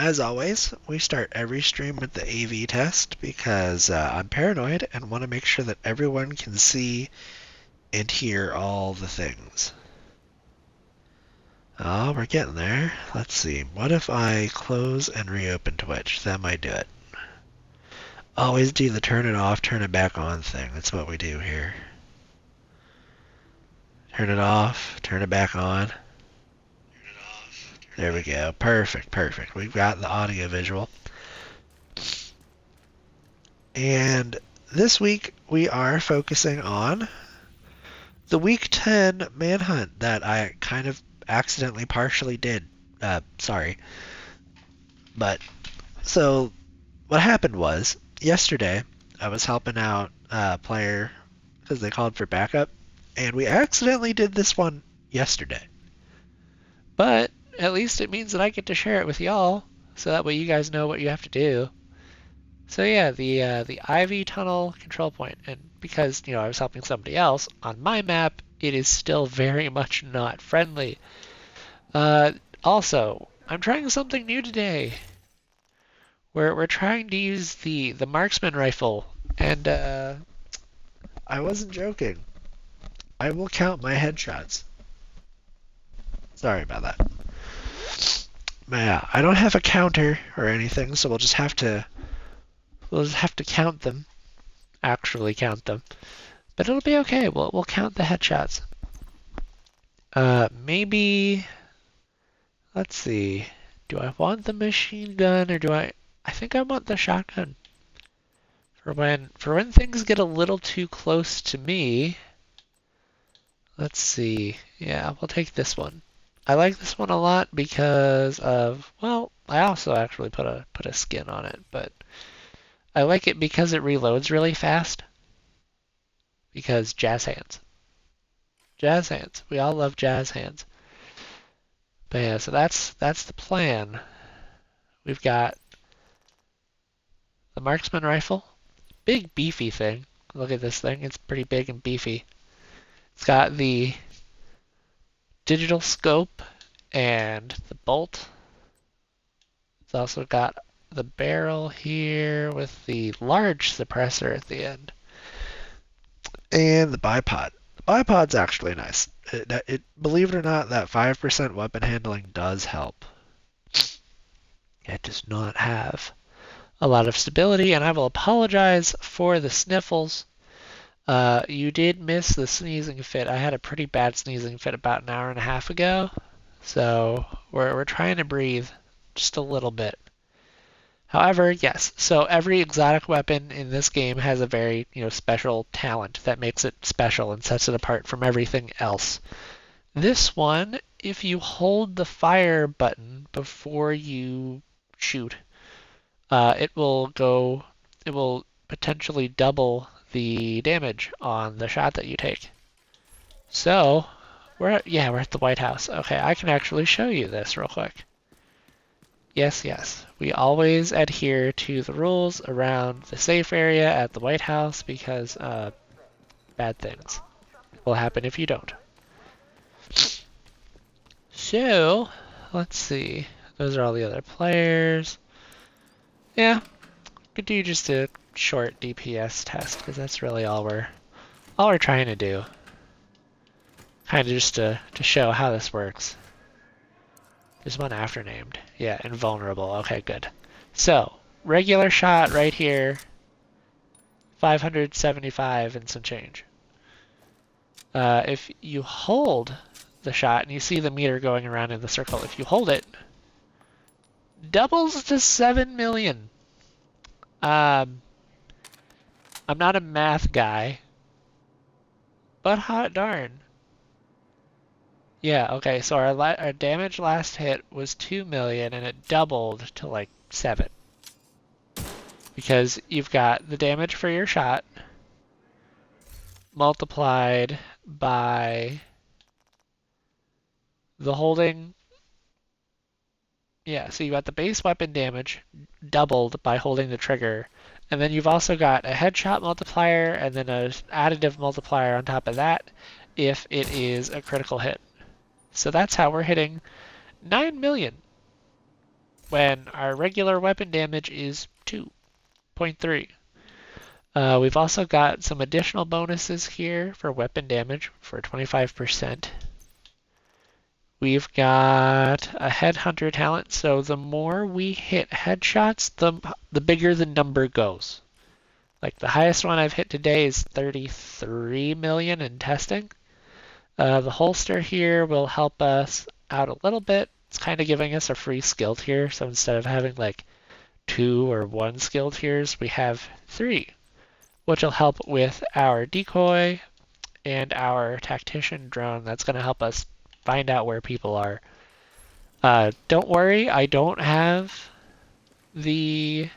As always, we start every stream with the AV test because I'm paranoid and want to make sure that everyone can see and hear all the things. Oh, we're getting there. Let's see. What if I close and reopen Twitch? That might do it. Always do the turn it off, turn it back on thing. That's what we do here. Turn it off, turn it back on. There we go. Perfect, perfect. We've got the audio visual. And this week we are focusing on the Week 10 Manhunt that I kind of accidentally partially did. Sorry. But, so, what happened was, yesterday, I was helping out a player because they called for backup, and we accidentally did this one yesterday. But, at least it means that I get to share it with y'all, so that way you guys know what you have to do. So yeah, the Ivy Tunnel control point, and because I was helping somebody else on my map, it is still very much not friendly. Also, I'm trying something new today. We're trying to use the marksman rifle, and I wasn't joking. I will count my headshots. Sorry about that. But yeah, I don't have a counter or anything, so we'll just have to count them. Actually count them. But it'll be okay. We'll count the headshots. Maybe. Let's see. Do I want the machine gun or do I? I think I want the shotgun. For when things get a little too close to me. Let's see. Yeah, we'll take this one. I like this one a lot because of, well, I also actually put a skin on it, but I like it because it reloads really fast. Because jazz hands. Jazz hands. We all love jazz hands. But yeah, so that's the plan. We've got the marksman rifle. Big beefy thing. Look at this thing. It's pretty big and beefy. It's got the digital scope and the bolt. It's also got the barrel here with the large suppressor at the end. And the bipod. The bipod's actually nice. Believe it or not, that 5% weapon handling does help. It does not have a lot of stability, and I will apologize for the sniffles. You did miss the sneezing fit. I had a pretty bad sneezing fit about an hour and a half ago, so we're trying to breathe just a little bit. However, yes, so every exotic weapon in this game has a very, special talent that makes it special and sets it apart from everything else. This one, if you hold the fire button before you shoot, it will potentially double the damage on the shot that you take. So, we're at the White House. Okay, I can actually show you this real quick. Yes, yes. We always adhere to the rules around the safe area at the White House because bad things will happen if you don't. So, let's see. Those are all the other players. Yeah, could do just a short DPS test because that's really all we're trying to do. Kind of just to show how this works. There's one after named. Yeah, invulnerable. Okay, good. So, regular shot right here. 575 and some change. If you hold the shot, and you see the meter going around in the circle, if you hold it, doubles to 7 million. I'm not a math guy, but hot darn. Yeah, okay, so our damage last hit was 2 million, and it doubled to like 7. Because you've got the damage for your shot multiplied by the holding. Yeah, so you got the base weapon damage doubled by holding the trigger, and then you've also got a headshot multiplier and then an additive multiplier on top of that if it is a critical hit. So that's how we're hitting 9 million. when our regular weapon damage is 2.3. We've also got some additional bonuses here for weapon damage for 25%. We've got a headhunter talent, so the more we hit headshots, the bigger the number goes. Like the highest one I've hit today is 33 million in testing. The holster here will help us out a little bit. It's kind of giving us a free skill tier, so instead of having like 2 or 1 skill tiers, we have 3, which will help with our decoy and our tactician drone. That's going to help us find out where people are. Don't worry, I don't have the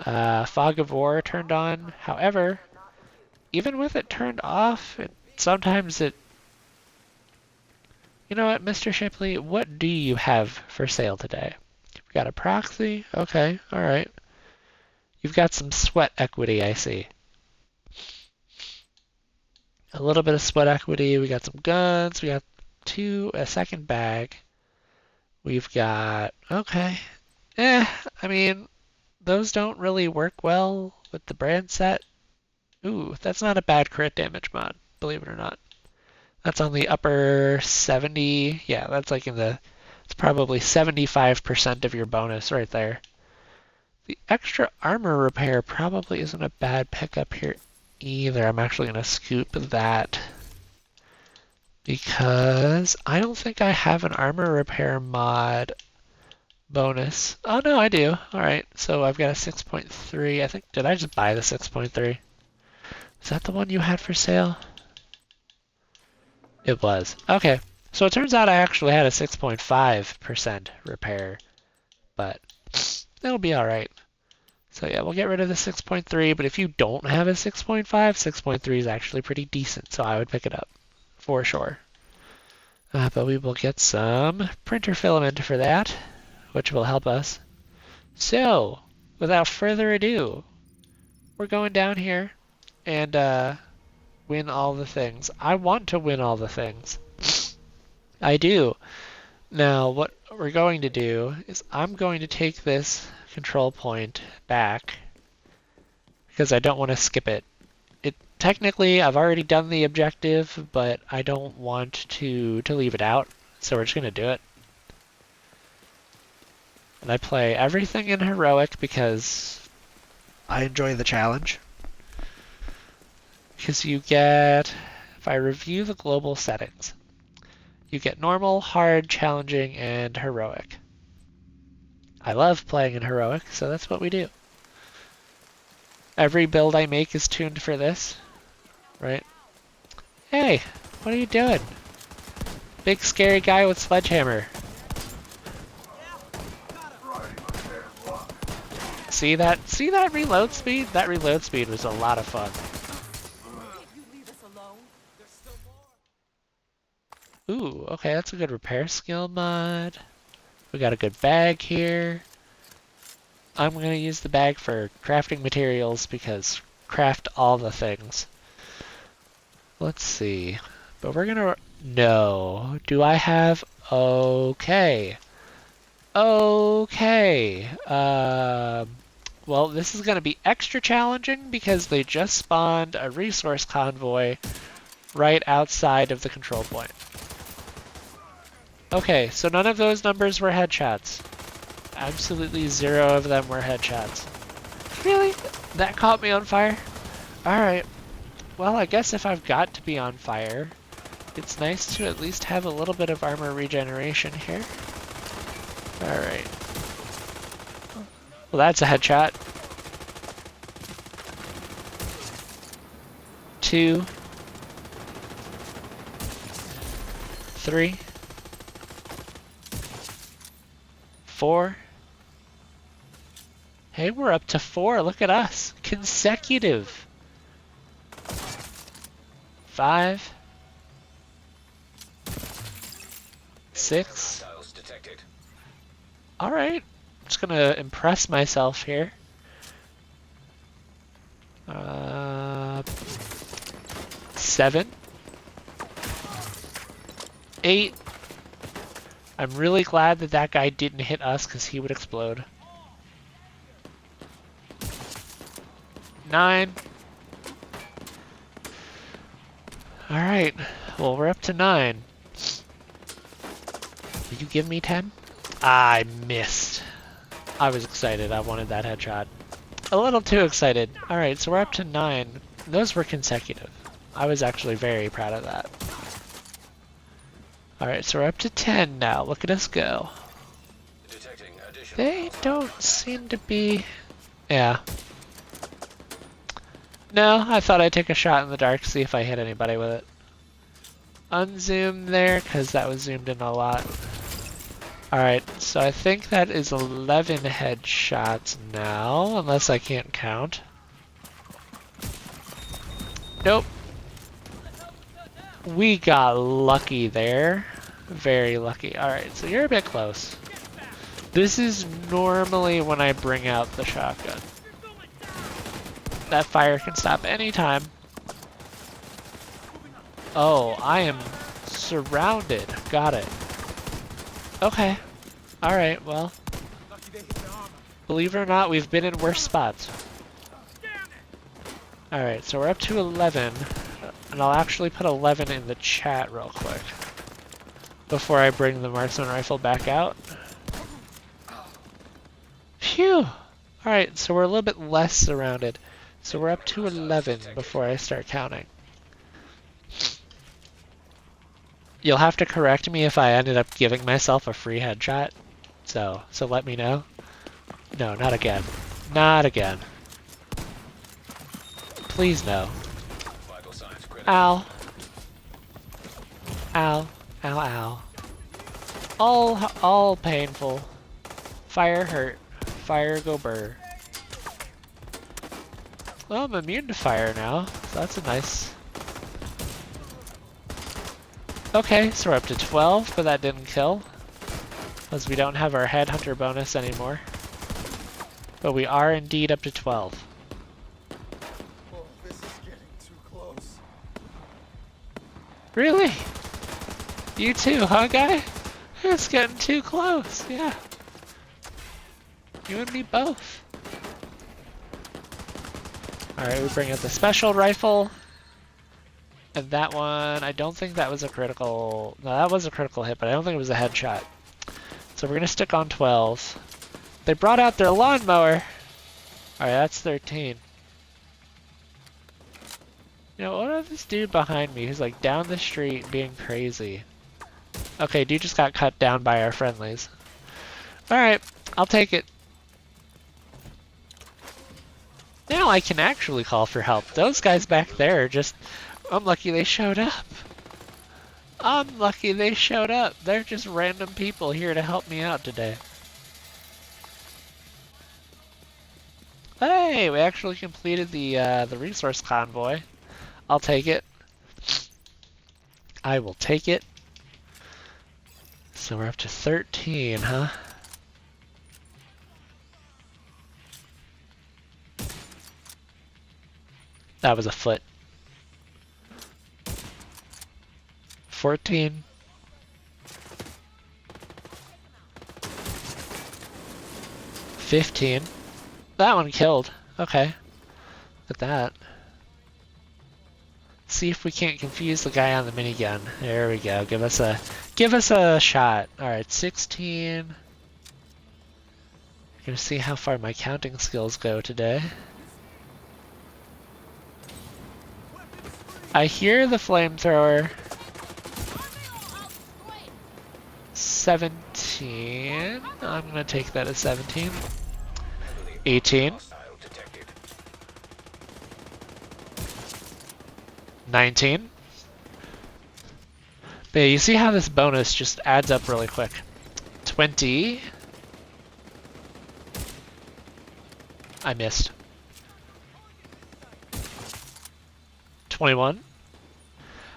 fog of war turned on. However, even with it turned off, sometimes it... You know what, Mr. Shipley, what do you have for sale today? You've got a proxy? Okay, alright. You've got some sweat equity, I see. A little bit of sweat equity. We got some guns. We got a second bag. We've got... Okay. I mean, those don't really work well with the brand set. Ooh, that's not a bad crit damage mod, believe it or not. That's on the upper 70. Yeah, that's like it's probably 75% of your bonus right there. The extra armor repair probably isn't a bad pickup here either. I'm actually going to scoop that because I don't think I have an armor repair mod bonus. Oh no, I do. Alright, so I've got a 6.3. I think, did I just buy the 6.3? Is that the one you had for sale? It was. Okay, so it turns out I actually had a 6.5% repair, but it'll be alright. So yeah, we'll get rid of the 6.3, but if you don't have a 6.5, 6.3 is actually pretty decent, so I would pick it up, for sure. But we will get some printer filament for that, which will help us. So, without further ado, we're going down here and win all the things. I want to win all the things. I do. Now, what we're going to do is I'm going to take this control point back because I don't want to skip it. Technically, I've already done the objective, but I don't want to leave it out, so we're just going to do it. And I play everything in heroic because I enjoy the challenge. Because you get, if I review the global settings, you get normal, hard, challenging, and heroic. I love playing in heroic, so that's what we do. Every build I make is tuned for this, right? Hey, what are you doing? Big scary guy with sledgehammer. See that reload speed? That reload speed was a lot of fun. Ooh, okay, that's a good repair skill mod. We got a good bag here. I'm gonna use the bag for crafting materials because craft all the things. Let's see. But we're gonna... No. Do I have... Okay. Okay. Well, this is gonna be extra challenging because they just spawned a resource convoy right outside of the control point. Okay, so none of those numbers were headshots. Absolutely 0 of them were headshots. Really? That caught me on fire? Alright. Well, I guess if I've got to be on fire, it's nice to at least have a little bit of armor regeneration here. Alright. Well, that's a headshot. 2. 3. 4. Hey, we're up to 4. Look at us. Consecutive. 5. 6. Alright. I'm just gonna impress myself here. 7. 8. I'm really glad that that guy didn't hit us because he would explode. 9. Alright, well we're up to 9. Did you give me 10? I missed. I was excited. I wanted that headshot. A little too excited. Alright, so we're up to 9. Those were consecutive. I was actually very proud of that. Alright, so we're up to 10 now. Look at us go. They don't seem to be... Yeah. No, I thought I'd take a shot in the dark, see if I hit anybody with it. Unzoom there, because that was zoomed in a lot. Alright, so I think that is 11 headshots now, unless I can't count. Nope. We got lucky there. Very lucky. Alright, so you're a bit close. This is normally when I bring out the shotgun. That fire can stop anytime. Oh, I am surrounded. Got it. Okay. Alright, well. Believe it or not, we've been in worse spots. Alright, so we're up to 11. And I'll actually put 11 in the chat real quick. Before I bring the marksman rifle back out. Phew! Alright, so we're a little bit less surrounded. So we're up to 11 before I start counting. You'll have to correct me if I ended up giving myself a free headshot. So let me know. No, not again. Not again. Please no. Ow. Ow. Ow, ow. All painful. Fire hurt. Fire go burr. Well, I'm immune to fire now, so that's a nice... Okay, so we're up to 12, but that didn't kill. Because we don't have our headhunter bonus anymore. But we are indeed up to 12. Oh, this is getting too close. Really? You too, huh, guy? It's getting too close, yeah. You and me both. Alright, we bring out the special rifle. And that one, I don't think that was a critical... No, that was a critical hit, but I don't think it was a headshot. So we're gonna stick on 12. They brought out their lawnmower! Alright, that's 13. You know, what about this dude behind me who's like down the street being crazy? Okay, dude just got cut down by our friendlies. Alright, I'll take it. Now I can actually call for help. Those guys back there are just... I'm lucky they showed up. I'm lucky they showed up. They're just random people here to help me out today. Hey, we actually completed the resource convoy. I'll take it. I will take it. So we're up to 13, huh? That was a foot. 14. 15. That one killed. Okay. Look at that. See if we can't confuse the guy on the minigun. There we go. Give us a shot. Alright, 16. Gonna see how far my counting skills go today. I hear the flamethrower. 17. I'm gonna take that as 17. 18. 19. But yeah, you see how this bonus just adds up really quick. 20. I missed. 21.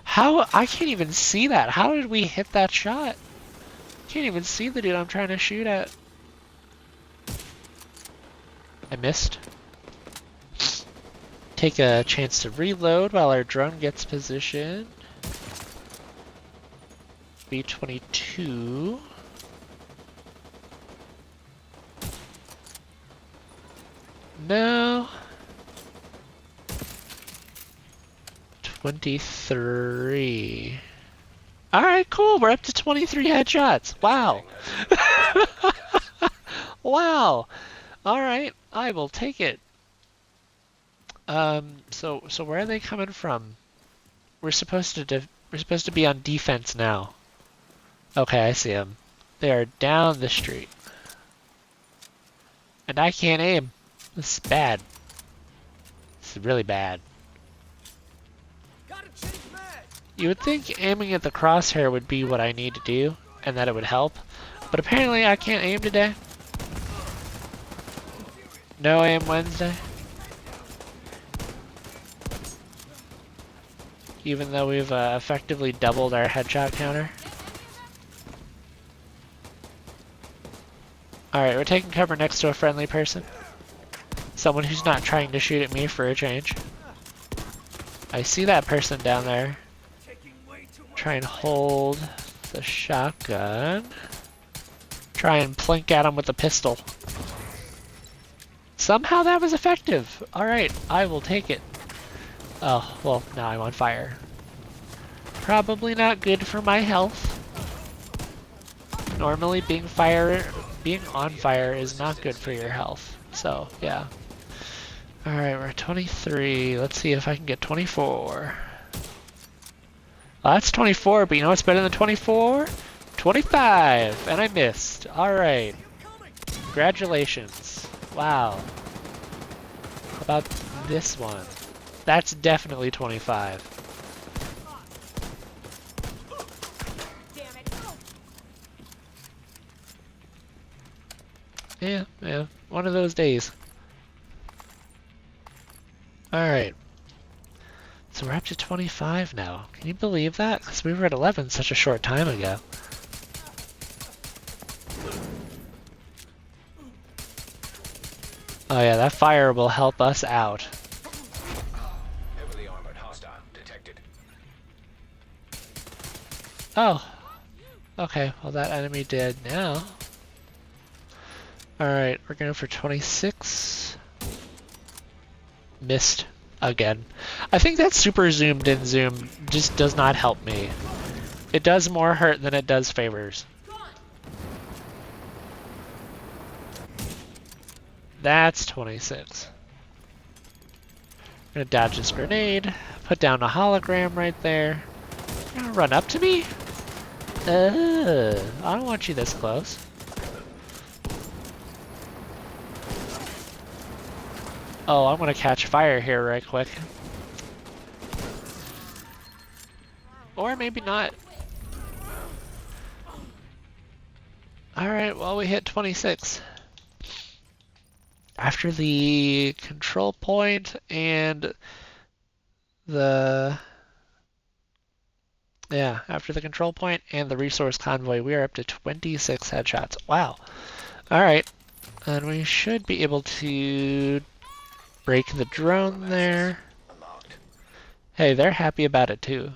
How? I can't even see that. How did we hit that shot? Can't even see the dude I'm trying to shoot at. I missed. Take a chance to reload while our drone gets positioned. B-22. No. 23. Alright, cool. We're up to 23 headshots. Wow. Wow. Alright, I will take it. So where are they coming from? We're supposed to be on defense now. Okay, I see them. They are down the street. And I can't aim. This is bad. This is really bad. You would think aiming at the crosshair would be what I need to do, and that it would help. But apparently I can't aim today. No aim Wednesday. Even though we've effectively doubled our headshot counter. Alright, we're taking cover next to a friendly person. Someone who's not trying to shoot at me for a change. I see that person down there. Try and hold the shotgun. Try and plink at him with a pistol. Somehow that was effective. Alright, I will take it. Oh, well, now I'm on fire. Probably not good for my health. Normally being on fire is not good for your health. So, yeah. Alright, we're at 23. Let's see if I can get 24. Well, that's 24, but you know what's better than 24? 25! And I missed. Alright. Congratulations. Wow. How about this one? That's definitely 25. Yeah. One of those days. Alright. So we're up to 25 now. Can you believe that? Because we were at 11 such a short time ago. Oh yeah, that fire will help us out. Heavily armored hostile detected. Oh. Okay, well that enemy did now. Alright, we're going for 26. Missed again. I think that super zoomed in zoom just does not help me. It does more hurt than it does favors. That's 26. I'm gonna dodge this grenade, put down a hologram right there. You're gonna run up to me? I don't want you this close. Oh, I'm gonna catch fire here right quick. Or maybe not. Alright, well we hit 26. After the control point and the... Yeah, after the control point and the resource convoy, we are up to 26 headshots. Wow. Alright. And we should be able to break the drone there. Hey, they're happy about it too.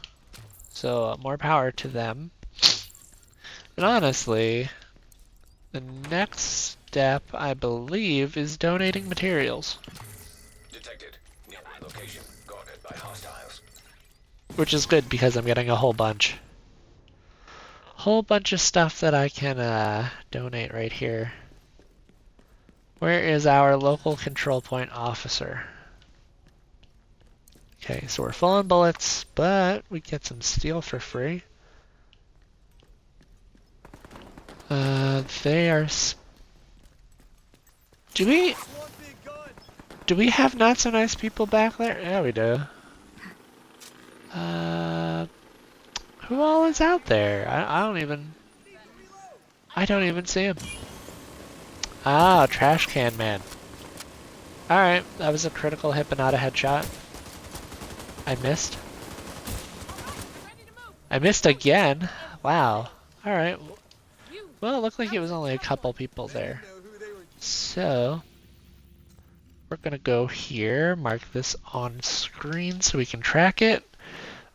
So, more power to them. And honestly, the next step, I believe, is donating materials. Detected. Nearby location. Guarded by hostiles. Which is good because I'm getting a whole bunch. Whole bunch of stuff that I can donate right here. Where is our local control point officer? Okay, so we're full on bullets, but we get some steel for free. They are... Do we have not so nice people back there? Yeah, we do. Who all is out there? I don't even see him. Ah, trash can man. Alright, that was a critical hit but not a headshot. I missed. I missed again. Wow. Alright. Well, it looked like it was only a couple people there. So, we're gonna go here, mark this on screen so we can track it.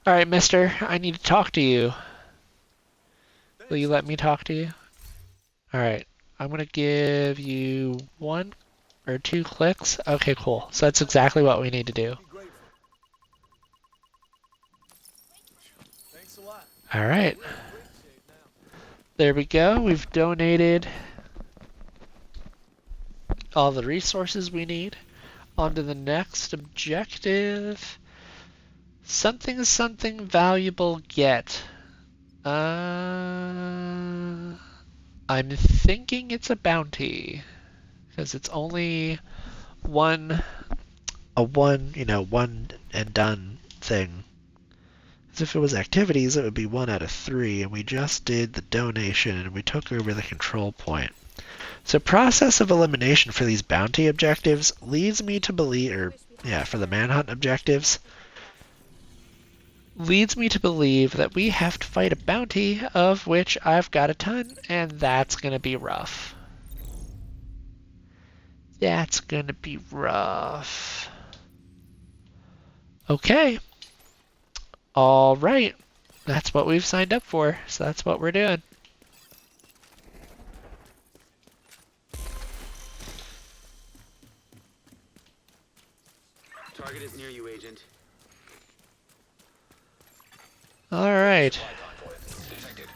Alright, mister, I need to talk to you. Will you let me talk to you? Alright, I'm gonna give you one Or 2 clicks? Okay, cool. So that's exactly what we need to do. Be grateful. Thanks a lot. Alright. We're in great shape now. There we go. We've donated all the resources we need. On to the next objective. Something valuable get. I'm thinking it's a bounty. Because it's only one one and done thing. Because if it was activities, it would be 1 out of 3, and we just did the donation and we took over the control point. So process of elimination for these bounty objectives leads me to believe, for the manhunt objectives, leads me to believe that we have to fight a bounty of which I've got a ton, and that's gonna be rough. That's gonna be rough. Okay. All right. That's what we've signed up for, so that's what we're doing. Target is near you, Agent. All right. Supply convoy detected.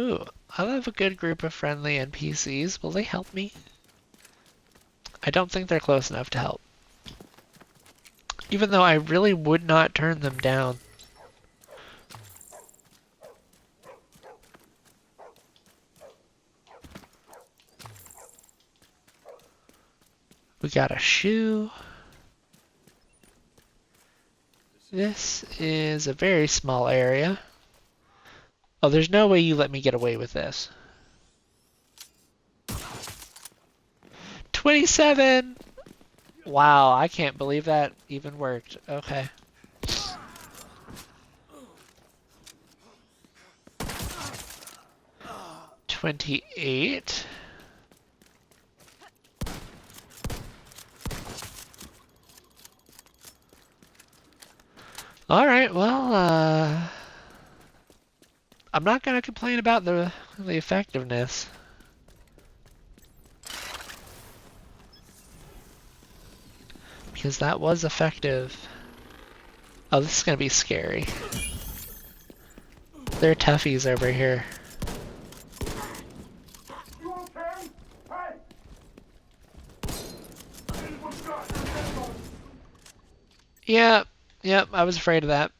Ooh, I have a good group of friendly NPCs. Will they help me? I don't think they're close enough to help. Even though I really would not turn them down. We got a shoe. This is a very small area. Oh, there's no way you let me get away with this. 27! Wow, I can't believe that even worked. Okay. $28. All right, well, I'm not gonna complain about the effectiveness. Because that was effective. Oh, this is gonna be scary. There are toughies over here. You okay? Hey! Yep, I was afraid of that.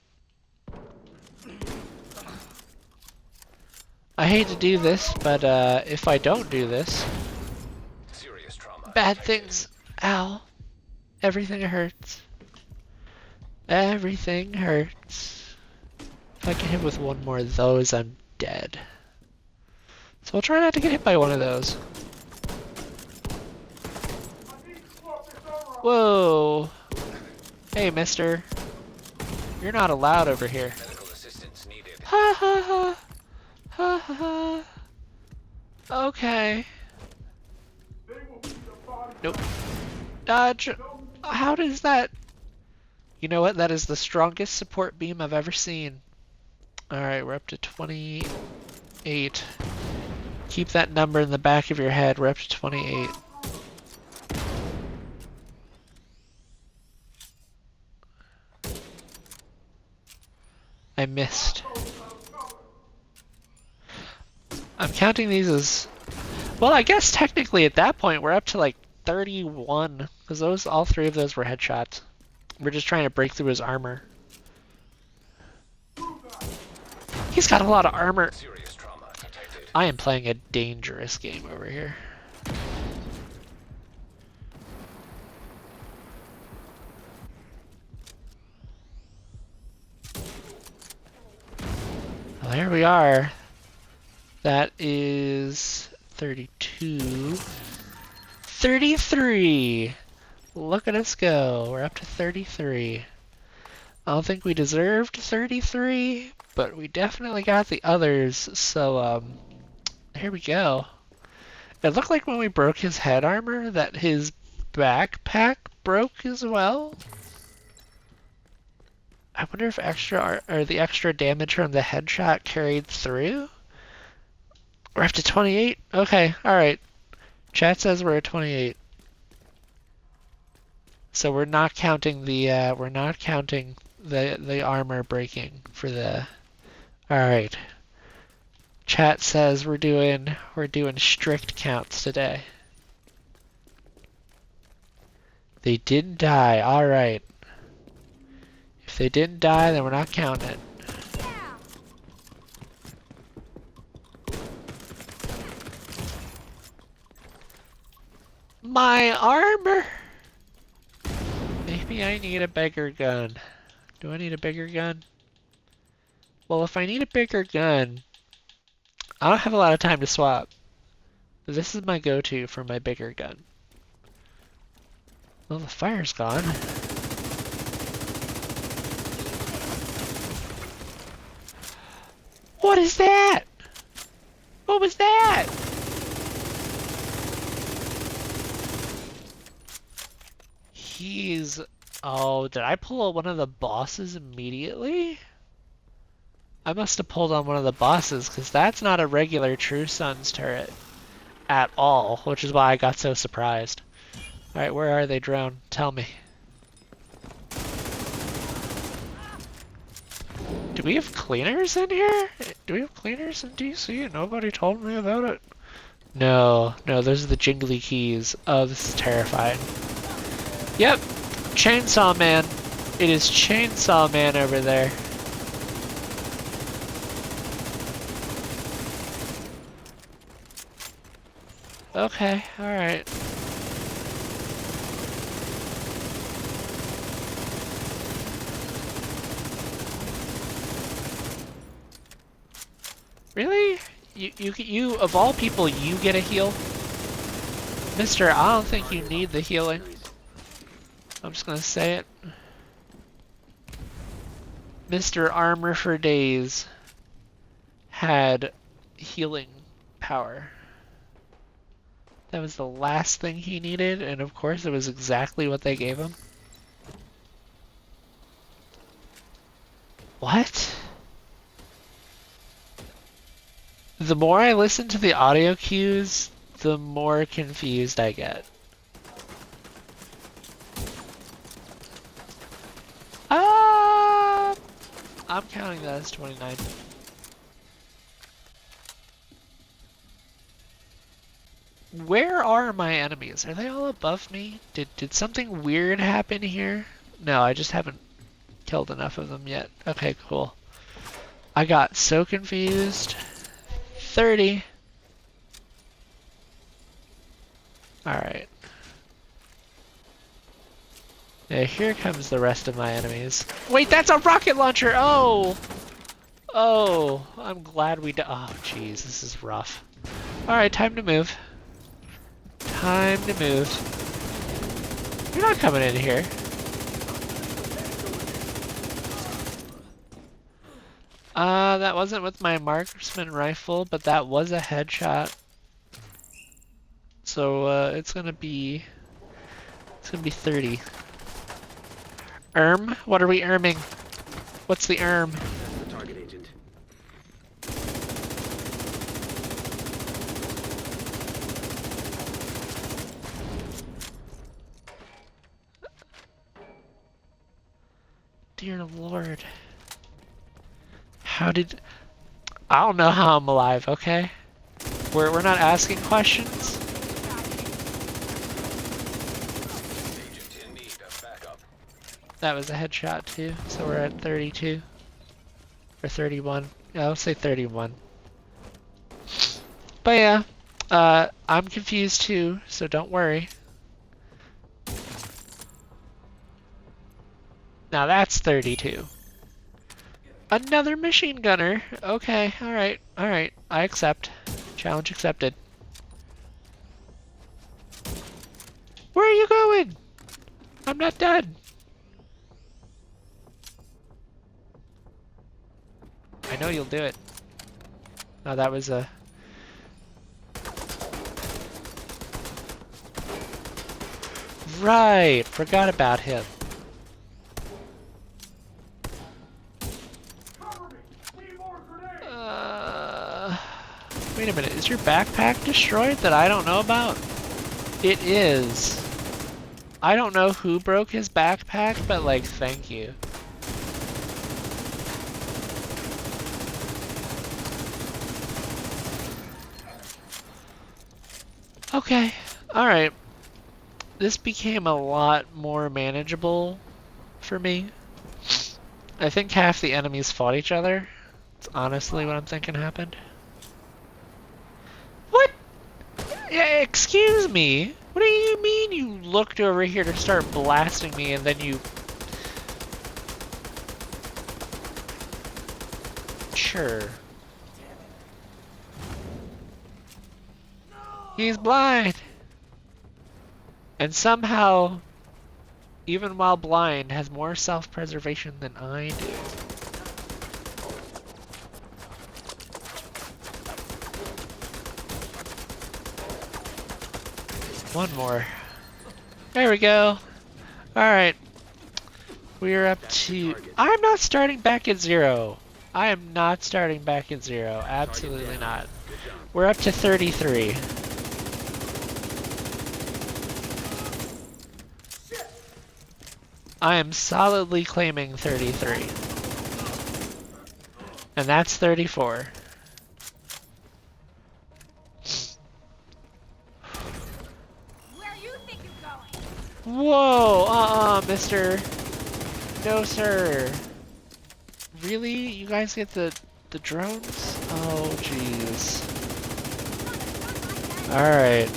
I hate to do this, but if I don't do this, Serious trauma bad detected. things. Ow. Everything hurts. Everything hurts. If I get hit with one more of those, I'm dead. So I'll try not to get hit by one of those. Whoa. Hey, mister. You're not allowed over here. Medical assistance needed. Ha ha ha. Ha ha ha. Okay. Nope. Dodge. How does that... You know what? That is the strongest support beam I've ever seen. Alright, we're up to 28. Keep that number in the back of your head. We're up to 28. I missed. I'm counting these as... Well, I guess technically at that point we're up to like 31. Because all 3 of those were headshots. We're just trying to break through his armor. He's got a lot of armor. Serious trauma detected. I am playing a dangerous game over here. Well, there we are. That is 32. 33! Look at us go. We're up to 33. I don't think we deserved 33, but we definitely got the others, so, here we go. It looked like when we broke his head armor that his backpack broke as well. I wonder if the extra damage from the headshot carried through? We're up to 28? Okay, alright. Chat says we're at 28. So we're not counting the armor breaking for the. All right. Chat says we're doing strict counts today. They didn't die. All right. If they didn't die, then we're not counting it. My armor. Maybe I need a bigger gun. Do I need a bigger gun? Well, if I need a bigger gun, I don't have a lot of time to swap. This is my go-to for my bigger gun. Well, the fire's gone. What is that? What was that? He's... Oh, did I pull out one of the bosses immediately? I must have pulled on one of the bosses, because that's not a regular True Sun's turret at all, which is why I got so surprised. Alright, where are they, drone? Tell me. Do we have cleaners in here? Do we have cleaners in DC? Nobody told me about it. No, those are the jingly keys. Oh, this is terrifying. Yep, Chainsaw Man. It is Chainsaw Man over there. Okay, alright. Really? You of all people, you get a heal? Mister, I don't think you need the healing. I'm just gonna say it. Mr. Armor for Days had healing power. That was the last thing he needed, and of course it was exactly what they gave him. What? The more I listen to the audio cues, the more confused I get. I'm counting that as 29. Where are my enemies? Are they all above me? Did something weird happen here? No, I just haven't killed enough of them yet. Okay, cool. I got so confused. 30. Alright. Now here comes the rest of my enemies. Wait, that's a rocket launcher! Oh! Oh, I'm glad we oh, jeez, this is rough. Alright, time to move. Time to move. You're not coming in here. That wasn't with my marksman rifle, but that was a headshot. So, it's gonna be 30. What are we erming? What's the erm? Target agent. Dear Lord. I don't know how I'm alive, okay? We're not asking questions. Agent in need of backup. That was a headshot too, so we're at 32. Or 31. Yeah, I'll say 31. But yeah, I'm confused too, so don't worry. Now that's 32. Another machine gunner. Okay, alright, alright. I accept. Challenge accepted. Where are you going? I'm not done. I know you'll do it. Oh, that was a... Right, forgot about him. Wait a minute, is your backpack destroyed that I don't know about? It is. I don't know who broke his backpack, but like, thank you. Okay, alright. This became a lot more manageable for me. I think half the enemies fought each other. It's honestly what I'm thinking happened. What? Yeah, excuse me? What do you mean you looked over here to start blasting me and then you... Sure. He's blind! And somehow, even while blind, has more self-preservation than I do. One more. There we go. Alright. We're up to... I'm not starting back at 0. I am not starting back at 0. Absolutely not. We're up to 33. I am solidly claiming 33. And that's 34. Where you think you're going? Whoa! Mister. No, sir. Really? You guys get the drones? Oh, jeez. Alright.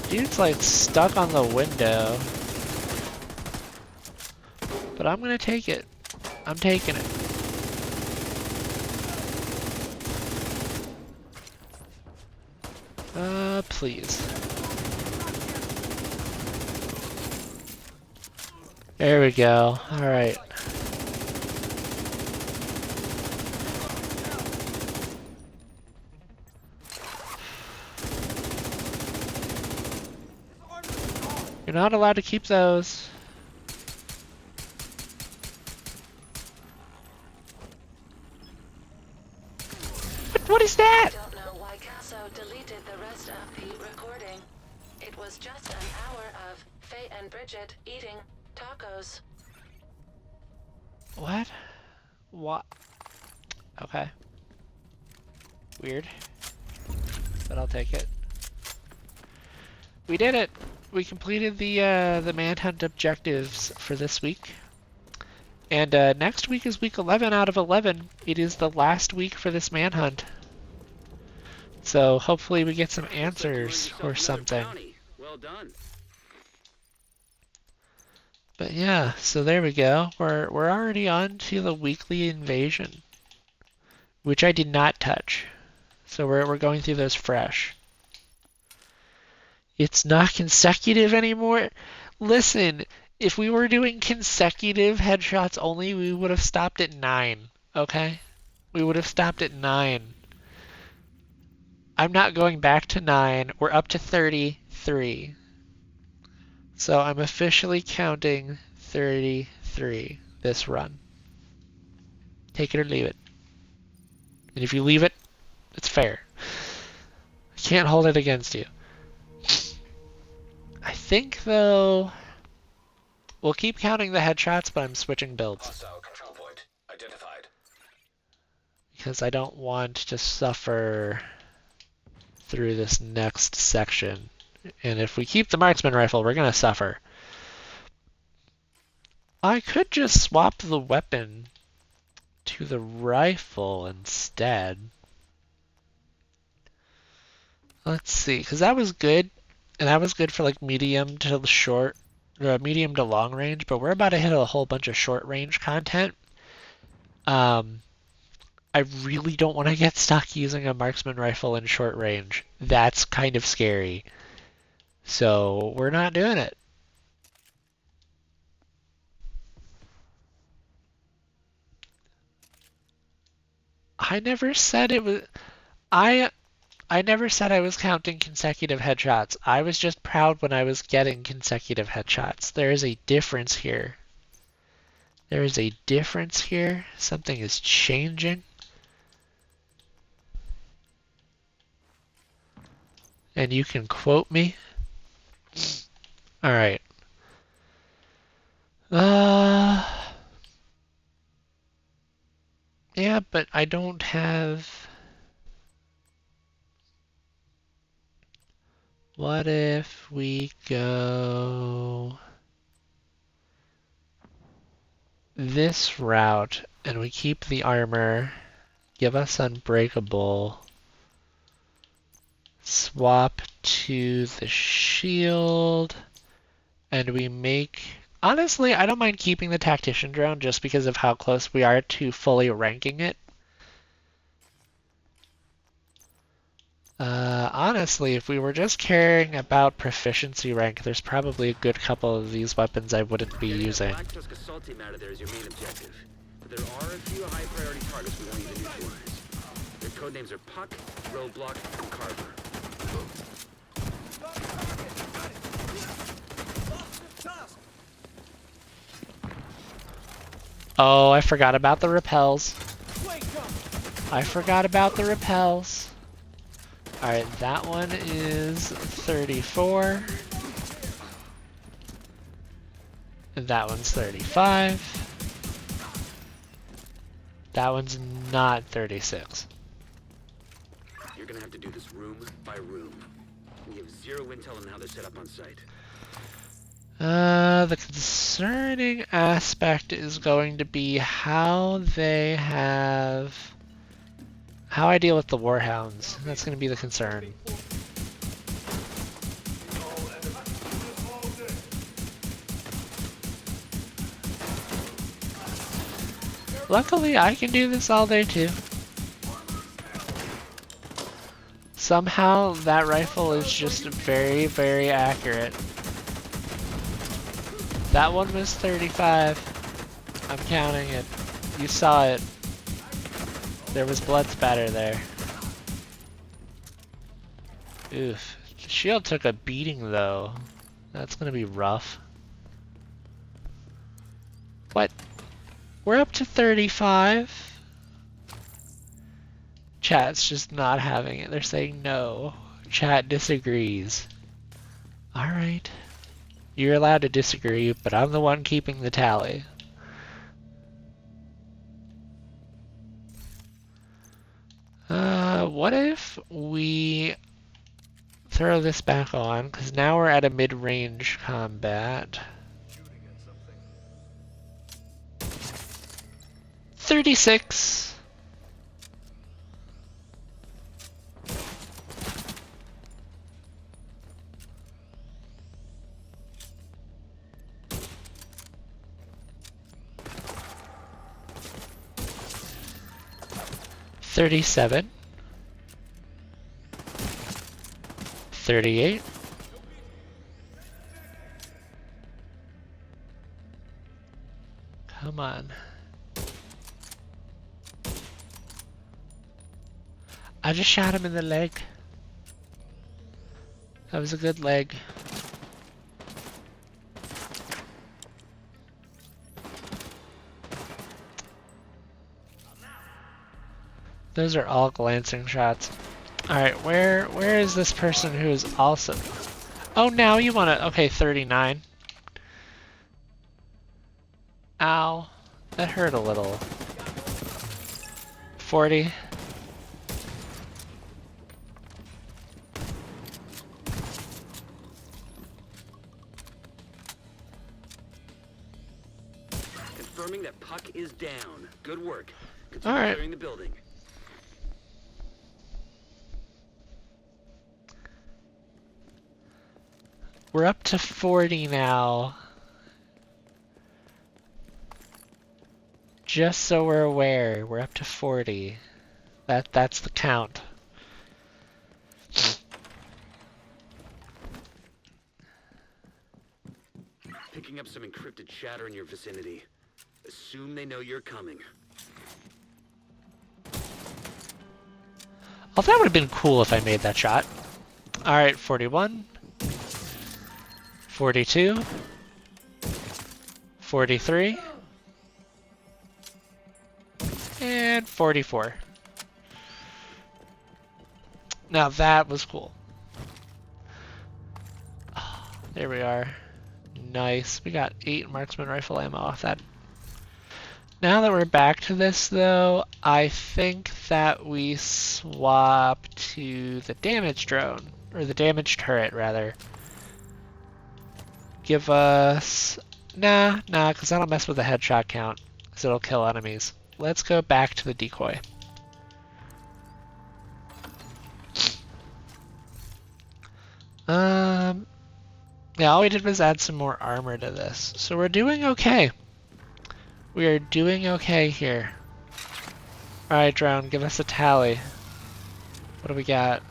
Dude's like stuck on the window. But I'm gonna take it. I'm taking it. Please. There we go. Alright. You're not allowed to keep those. What is that? I don't know why Casso deleted the rest of the recording. It was just an hour of Faye and Bridget eating tacos. What? What? Okay. Weird. But I'll take it. We did it! We completed the Manhunt objectives for this week. And next week is week 11 out of 11. It is the last week for this Manhunt. So hopefully we get some answers or something. Well done. But yeah, so there we go. We're already on to the weekly invasion, which I did not touch. So we're going through those fresh. It's not consecutive anymore. Listen, if we were doing consecutive headshots only, we would have stopped at 9, okay? We would have stopped at 9. I'm not going back to 9. We're up to 33. So I'm officially counting 33 this run. Take it or leave it. And if you leave it, it's fair. I can't hold it against you. I think, though, we'll keep counting the headshots, but I'm switching builds. Hostile control point identified. Because I don't want to suffer through this next section. And if we keep the marksman rifle, we're going to suffer. I could just swap the weapon to the rifle instead. Let's see, because that was good. And that was good for like medium to short, or medium to long range, but we're about to hit a whole bunch of short range content. I really don't want to get stuck using a marksman rifle in short range. That's kind of scary. So we're not doing it. I never said it was... I never said I was counting consecutive headshots. I was just proud when I was getting consecutive headshots. There is a difference here. There is a difference here. Something is changing. And you can quote me? Alright. Yeah, but I don't have... What if we go this route and we keep the armor, give us unbreakable, swap to the shield, and we make... Honestly, I don't mind keeping the tactician drone just because of how close we are to fully ranking it. Honestly, if we were just caring about proficiency rank, there's probably a good couple of these weapons I wouldn't be using. Black Tusk Assault Team out of there is your main objective. But there are a few high priority targets we want you to neutralize. Their codenames are Puck, Roadblock, and Carver. Oh, I forgot about the repels. I forgot about the repels. Alright, that one is 34. And that one's 35. That one's not 36. You're gonna have to do this room by room. We have zero intel on how they're set up on site. The concerning aspect is going to be how they have... How I deal with the warhounds. That's going to be the concern. Luckily, I can do this all day too. Somehow, that rifle is just very, very accurate. That one was 35. I'm counting it. You saw it. There was blood spatter there. Oof. The shield took a beating though. That's gonna be rough. What? We're up to 35? Chat's just not having it. They're saying no. Chat disagrees. Alright. You're allowed to disagree, but I'm the one keeping the tally. What if we throw this back on? Because now we're at a mid-range combat. 36. $37. 38. Come on. I just shot him in the leg. That was a good leg. Those are all glancing shots. Alright, where is this person who is also... Oh, now you wanna... Okay, 39. Ow. That hurt a little. 40. Confirming that Puck is down. Good work. All right. Clearing the building. We're up to 40 now. Just so we're aware, we're up to 40. That's the count. Picking up some encrypted chatter in your vicinity. Assume they know you're coming. Oh, that would have been cool if I made that shot. Alright, 41. 42. 43. And 44. Now that was cool. There we are. Nice. We got 8 marksman rifle ammo off that. Now that we're back to this, though, I think that we swap to the damage drone. Or the damage turret, rather. Give us... Nah, because that'll mess with the headshot count. Because it'll kill enemies. Let's go back to the decoy. Yeah, all we did was add some more armor to this. So we're doing okay. We are doing okay here. Alright, drone, give us a tally. What do we got?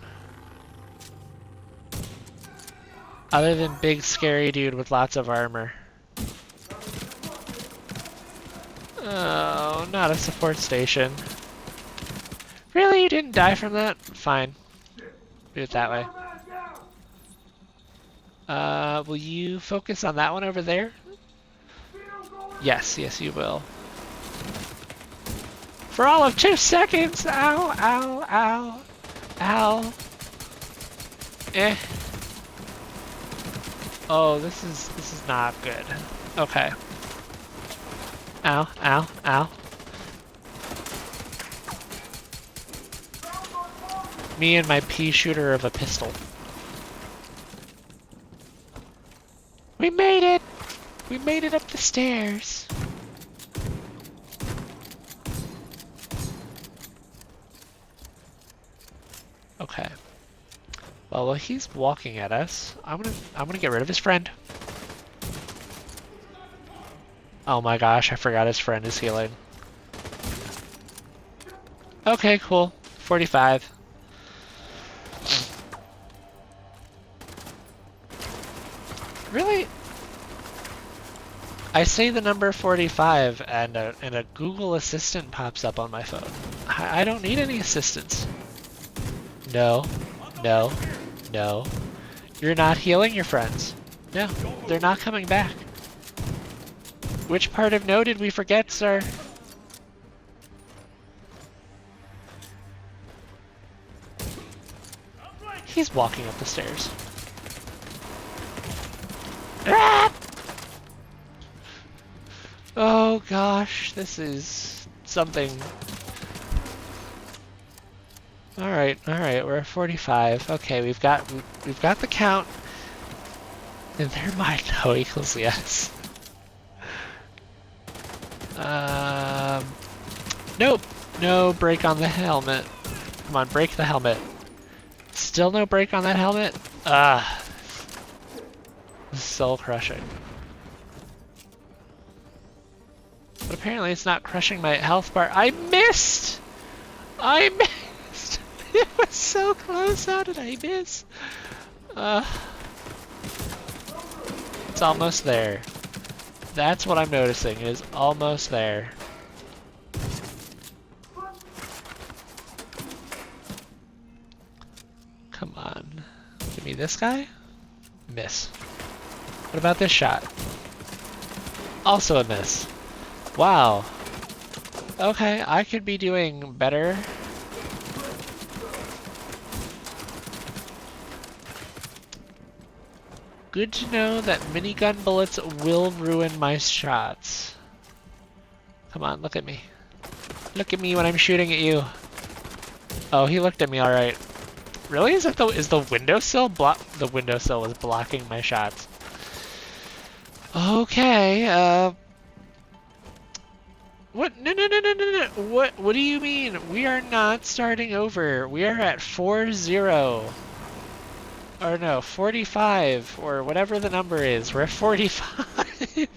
Other than big scary dude with lots of armor. Oh, not a support station. Really? You didn't die from that? Fine. Do it that way. Will you focus on that one over there? Yes, yes you will. For all of 2 seconds! Ow, ow, ow, ow. Eh. Oh, this is not good. Okay. Ow, ow, ow. Me and my pea shooter of a pistol. We made it! We made it up the stairs. Okay. Well, while he's walking at us, I'm gonna get rid of his friend. Oh my gosh, I forgot his friend is healing. Okay, cool. 45. Really? I say the number 45 and a Google Assistant pops up on my phone. I don't need any assistance. No, no, no. You're not healing your friends. No, they're not coming back. Which part of no did we forget, sir? He's walking up the stairs. Ah! Oh gosh, this is something. Alright, we're at 45. Okay, we've got the count. And their mind no equals yes. Nope. No break on the helmet. Come on, break the helmet. Still no break on that helmet? Ah. This is soul crushing. But apparently it's not crushing my health bar. I missed! I missed! It was so close. How did I miss? It's almost there. That's what I'm noticing, is almost there. Come on. Give me this guy? Miss. What about this shot? Also a miss. Wow. Okay, I could be doing better. Good to know that minigun bullets will ruin my shots. Come on, look at me. Look at me when I'm shooting at you. Oh, he looked at me alright. Really? Is the windowsill the windowsill was blocking my shots. Okay, what? No. What do you mean? We are not starting over. We are at 4-0. Or no, 45, or whatever the number is. We're at 45.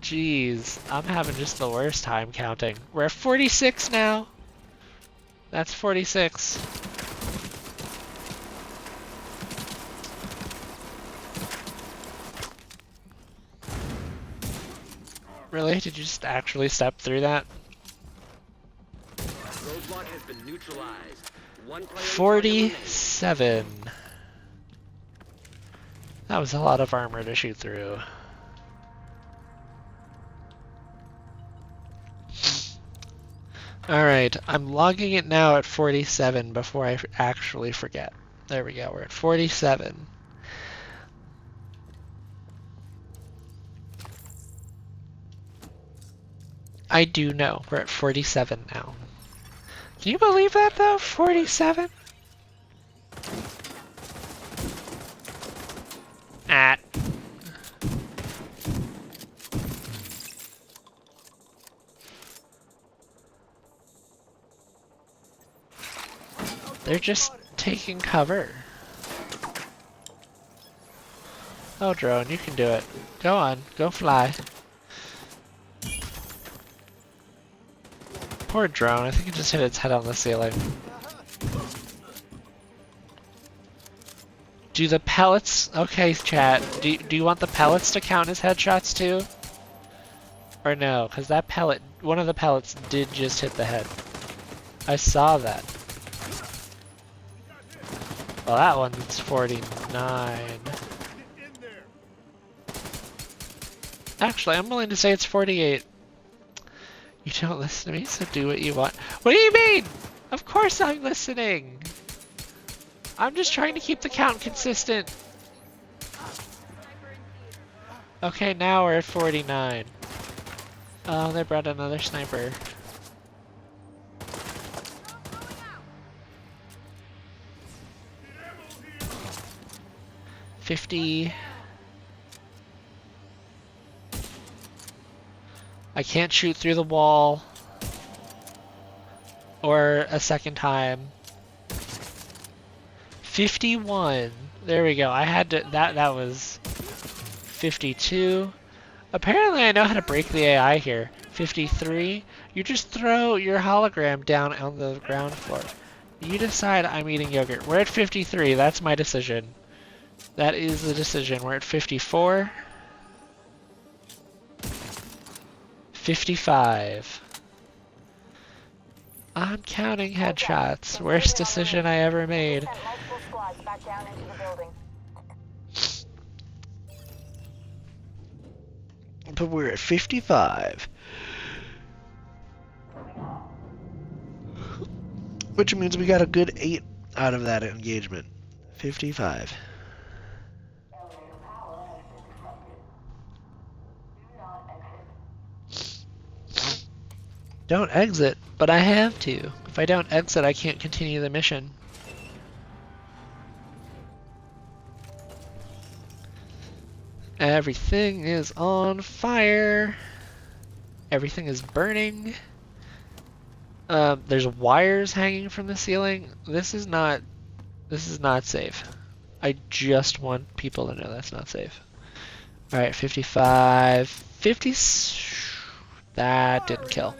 Jeez. I'm having just the worst time counting. We're at 46 now. That's 46. Really? Did you just actually step through that? Roadblock has been neutralized. 47. That was a lot of armor to shoot through. Alright, I'm logging it now at 47 before I actually forget. There we go, we're at 47. I do know. We're at 47 now. Can you believe that though? 47? At. They're just taking cover. Oh, drone, you can do it. Go on, go fly. Poor drone, I think it just hit its head on the ceiling. Do the pellets... Okay, chat. Do you want the pellets to count as headshots too? Or no? Because that pellet... One of the pellets did just hit the head. I saw that. Well, that one's 49. Actually, I'm willing to say it's 48. You don't listen to me, so do what you want. What do you mean? Of course I'm listening! I'm just trying to keep the count consistent. Okay, now we're at 49. Oh, they brought another sniper. $50. I can't shoot through the wall. Or a second time. 51. There we go. I had to... That was... 52. Apparently I know how to break the AI here. 53. You just throw your hologram down on the ground floor. You decide I'm eating yogurt. We're at 53. That's my decision. That is the decision. We're at 54. 55. I'm counting headshots. Worst decision I ever made. But we're at 55. Which means we got a good 8 out of that engagement. 55. Don't exit, but I have to. If I don't exit, I can't continue the mission. Everything is on fire. Everything is burning. There's wires hanging from the ceiling. This is not safe. I just want people to know that's not safe. Alright, 55. 50. That didn't kill.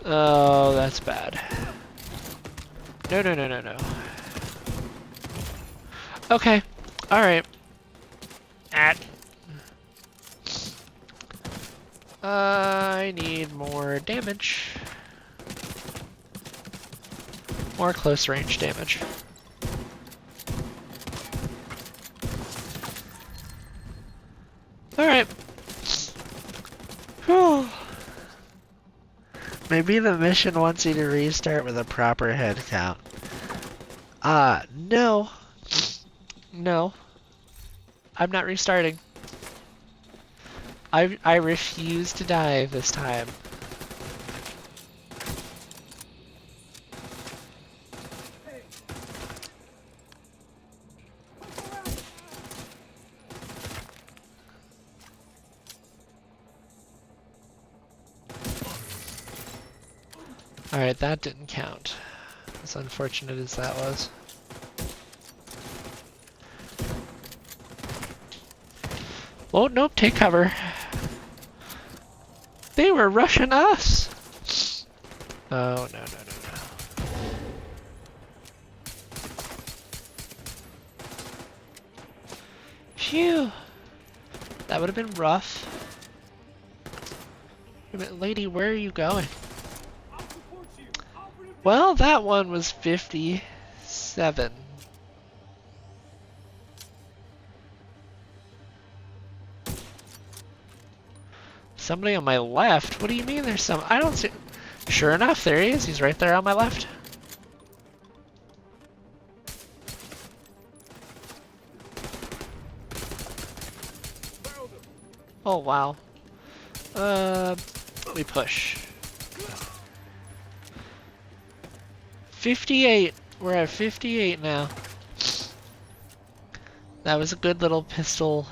Oh, that's bad. No. Okay. Alright. I need more damage. More close range damage. Alright. Whew. Maybe the mission wants you to restart with a proper head count. No. No. I'm not restarting. I refuse to die this time. Alright, that didn't count. As unfortunate as that was. Oh, nope, take cover. They were rushing us! Oh, no. Phew! That would have been rough. Wait a minute, lady, where are you going? Well, that one was 57. Somebody on my left? What do you mean there's some? I don't see... Sure enough, there he is. He's right there on my left. Oh, wow. We push. 58. We're at 58 now. That was a good little pistol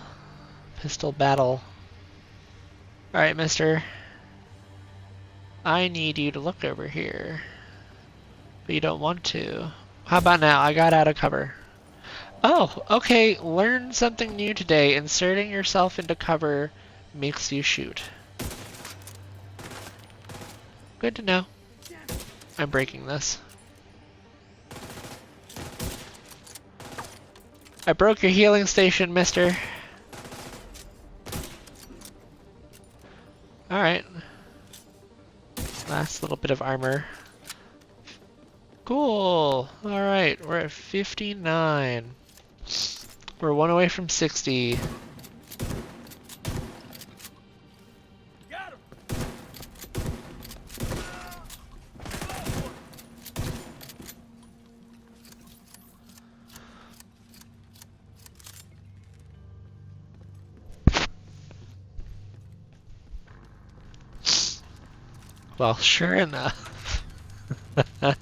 battle. Alright, mister. I need you to look over here. But you don't want to. How about now? I got out of cover. Oh, okay. Learn something new today. Inserting yourself into cover makes you shoot. Good to know. I'm breaking this. I broke your healing station, mister. Alright. Last little bit of armor. Cool. Alright, we're at 59. We're one away from 60. Got him. Well, sure enough. Another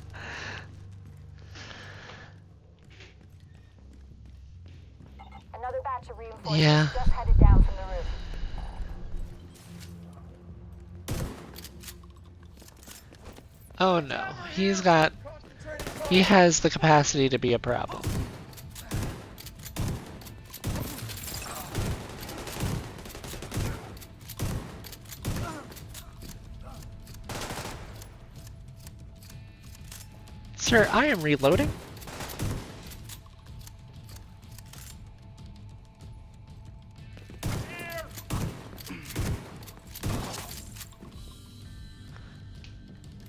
batch of reinforcements Yeah. just headed down from the roof. Oh no. He has the capacity to be a problem. Sir, I am reloading.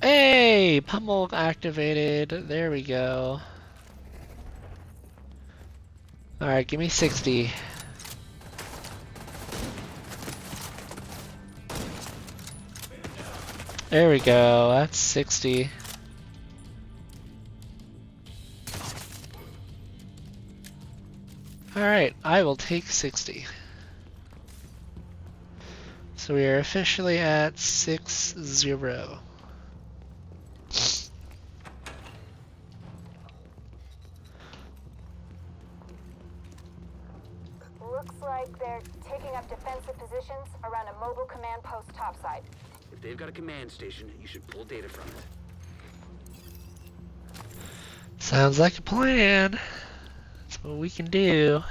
Hey! Pummel activated. There we go. Alright, give me 60. There we go. That's 60. Alright, I will take 60. So we are officially at 6-0. Looks like they're taking up defensive positions around a mobile command post topside. If they've got a command station, you should pull data from it. Sounds like a plan. That's what we can do.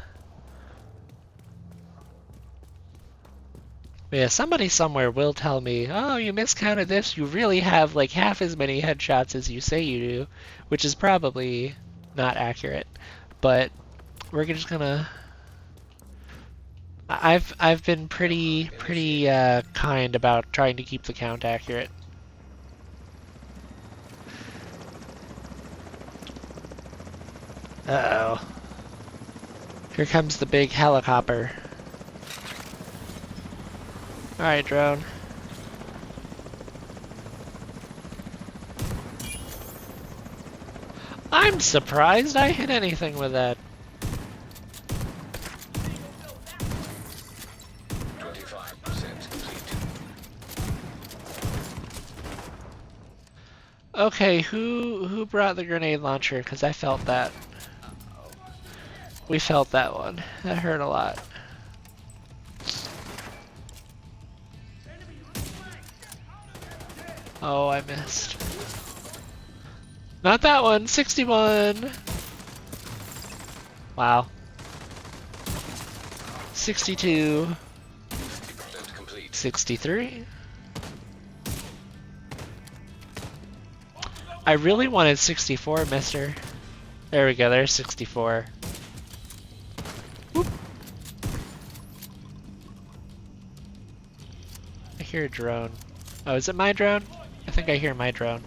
Yeah, somebody somewhere will tell me, oh, you miscounted this, you really have like half as many headshots as you say you do, which is probably not accurate, but we're just gonna... I've been pretty kind about trying to keep the count accurate. Uh-oh. Here comes the big helicopter. Alright, drone. I'm surprised I hit anything with that. 25% complete. Okay, who brought the grenade launcher? Because I felt that. We felt that one. That hurt a lot. Oh, I missed. Not that one. 61. Wow. 62. 50% complete. 63. I really wanted 64, mister. There we go, there's 64. Whoop. I hear a drone. Oh, is it my drone? I think I hear my drone.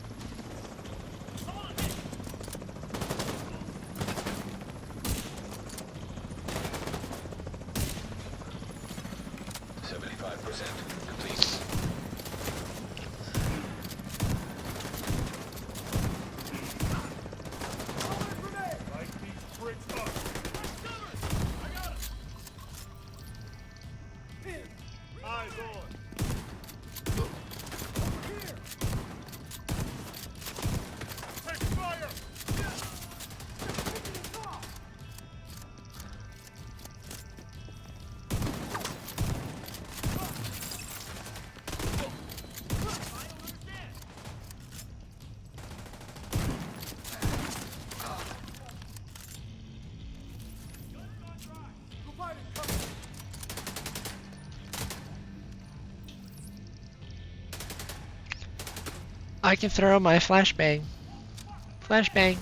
Light these bricks up. I got him. Eyes on. I can throw my flashbang. Flashbang.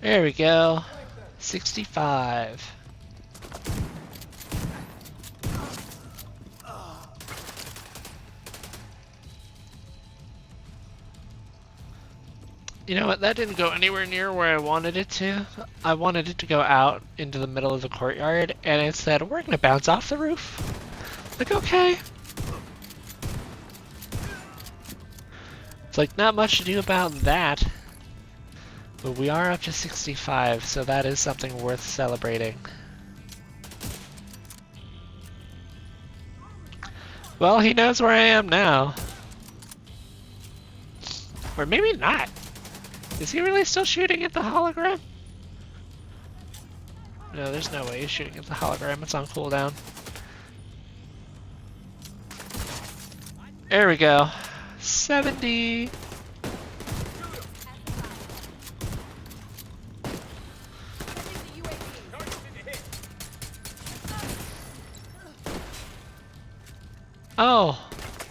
There we go. 65. You know what? That didn't go anywhere near where I wanted it to. I wanted it to go out into the middle of the courtyard, and it said, we're gonna bounce off the roof. Like, okay. It's like, not much to do about that. But we are up to 65, so that is something worth celebrating. Well, he knows where I am now. Or maybe not. Is he really still shooting at the hologram? No, there's no way he's shooting at the hologram. It's on cooldown. There we go. 70. Oh,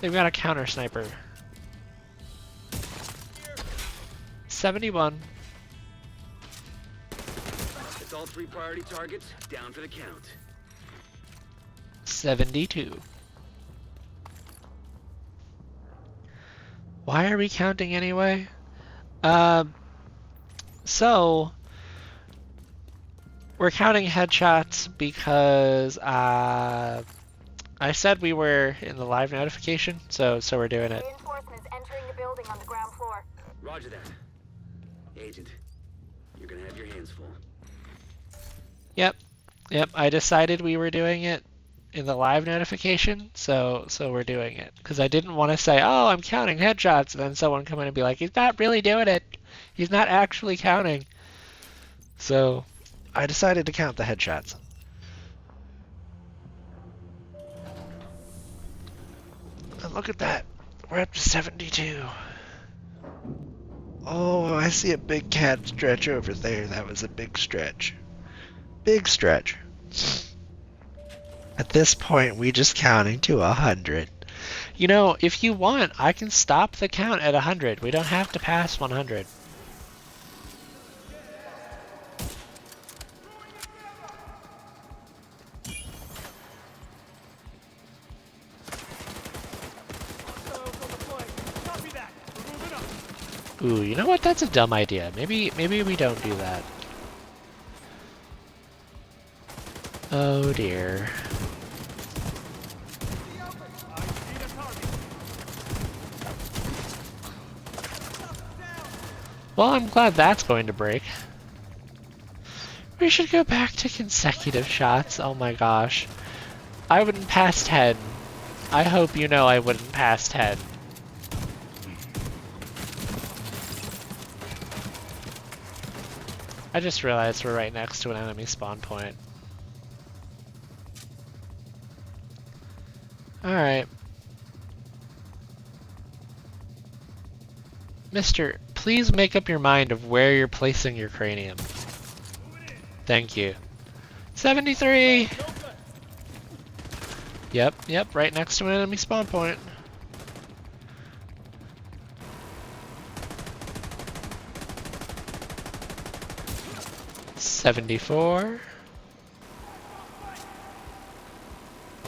they've got a counter sniper. 71. It's all 3 priority targets down for the count. 72. Why are we counting anyway? So we're counting headshots because I said we were in the live notification, so we're doing it. Reinforcements entering the building on the ground floor. Roger that. Agent, you're gonna have your hands full. Yep. I decided we were doing it in the live notification, so we're doing it. Because I didn't want to say, oh, I'm counting headshots, and then someone come in and be like, he's not really doing it. He's not actually counting. So I decided to count the headshots. And look at that. We're up to 72. Oh, I see a big cat stretch over there. That was a big stretch. Big stretch. At this point, we just counting to 100. You know, if you want, I can stop the count at 100. We don't have to pass 100. Ooh, you know what? That's a dumb idea. Maybe we don't do that. Oh dear. Well, I'm glad that's going to break. We should go back to consecutive shots. Oh my gosh. I wouldn't pass 10. I hope you know I wouldn't pass 10. I just realized we're right next to an enemy spawn point. Alright. Mister, please make up your mind of where you're placing your cranium. Thank you. 73! Yep, right next to an enemy spawn point. $74.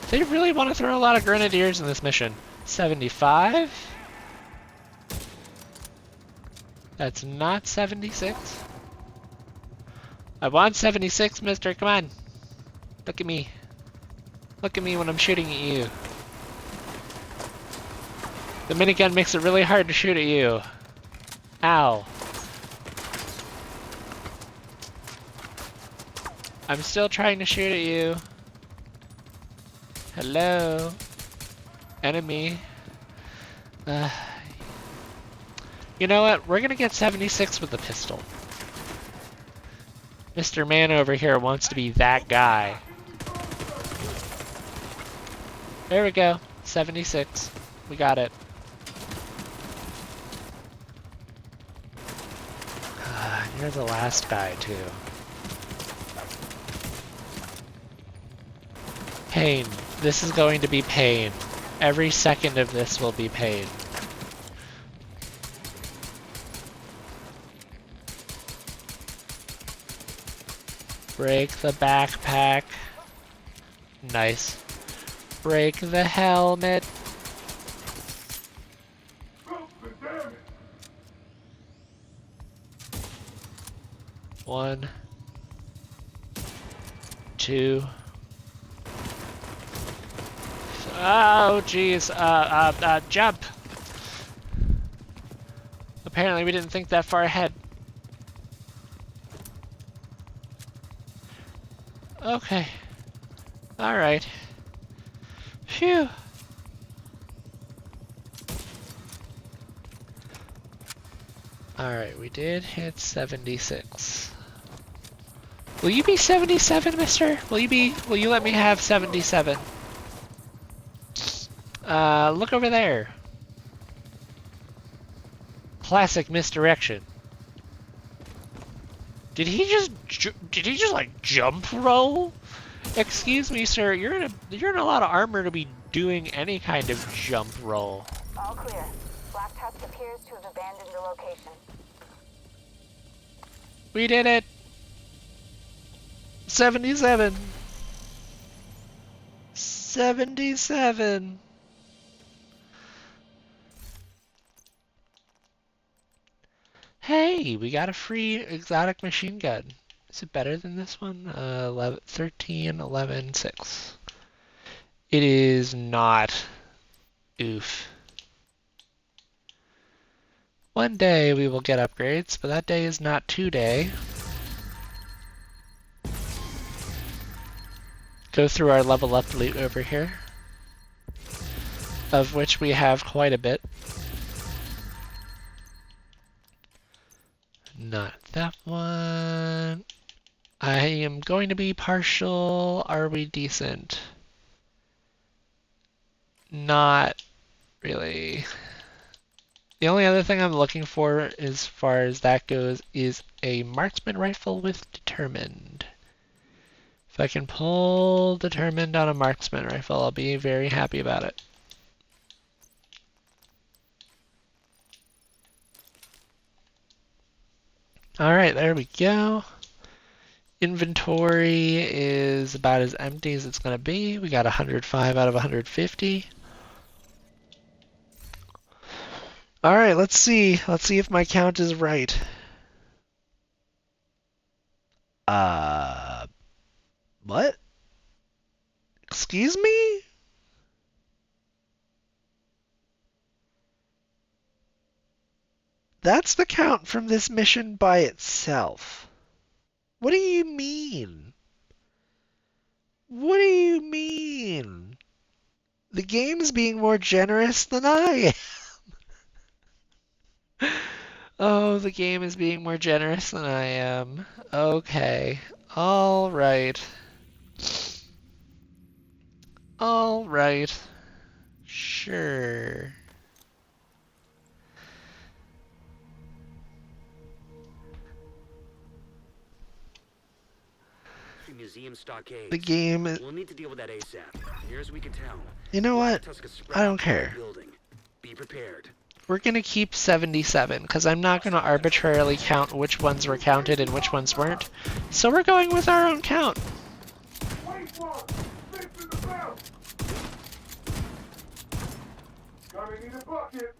They really want to throw a lot of grenadiers in this mission. 75. That's not 76. I want 76, mister. Come on. Look at me. Look at me when I'm shooting at you. The minigun makes it really hard to shoot at you. Ow. I'm still trying to shoot at you. Hello? Enemy. You know what? We're gonna get 76 with the pistol. Mr. Man over here wants to be that guy. There we go. 76. We got it. You're the last guy, too. Pain. This is going to be pain. Every second of this will be pain. Break the backpack. Nice. Break the helmet. One. Two. Oh, jeez. Jump. Apparently we didn't think that far ahead. Okay. Alright. Phew. Alright, we did hit 76. Will you be 77, mister? Will you let me have 77? Look over there. Classic misdirection. Did he just like jump roll? Excuse me, sir. You're in a lot of armor to be doing any kind of jump roll. All clear. Black Tusk appears to have abandoned the location. We did it. 77. 77. Hey, we got a free exotic machine gun. Is it better than this one? 11, 13, 11, 6. It is not. Oof. One day we will get upgrades, but that day is not today. Go through our level up loot over here, of which we have quite a bit. Not that one. I am going to be partial. Are we decent? Not really. The only other thing I'm looking for as far as that goes is a marksman rifle with determined. If I can pull determined on a marksman rifle, I'll be very happy about it. Alright, there we go. Inventory is about as empty as it's going to be. We got 105 out of 150. Alright, let's see. Let's see if my count is right. What? Excuse me? That's the count from this mission by itself. What do you mean? What do you mean? The game's being more generous than I am. Oh, the game is being more generous than I am. Okay. All right. All right. Sure. Museum stockades. The game is... We'll need to deal with that ASAP. Near as we can tell. You know what? I don't care. Be prepared. We're gonna keep 77, because I'm not gonna arbitrarily count which ones were counted and which ones weren't. So we're going with our own count. Gonna need a bucket.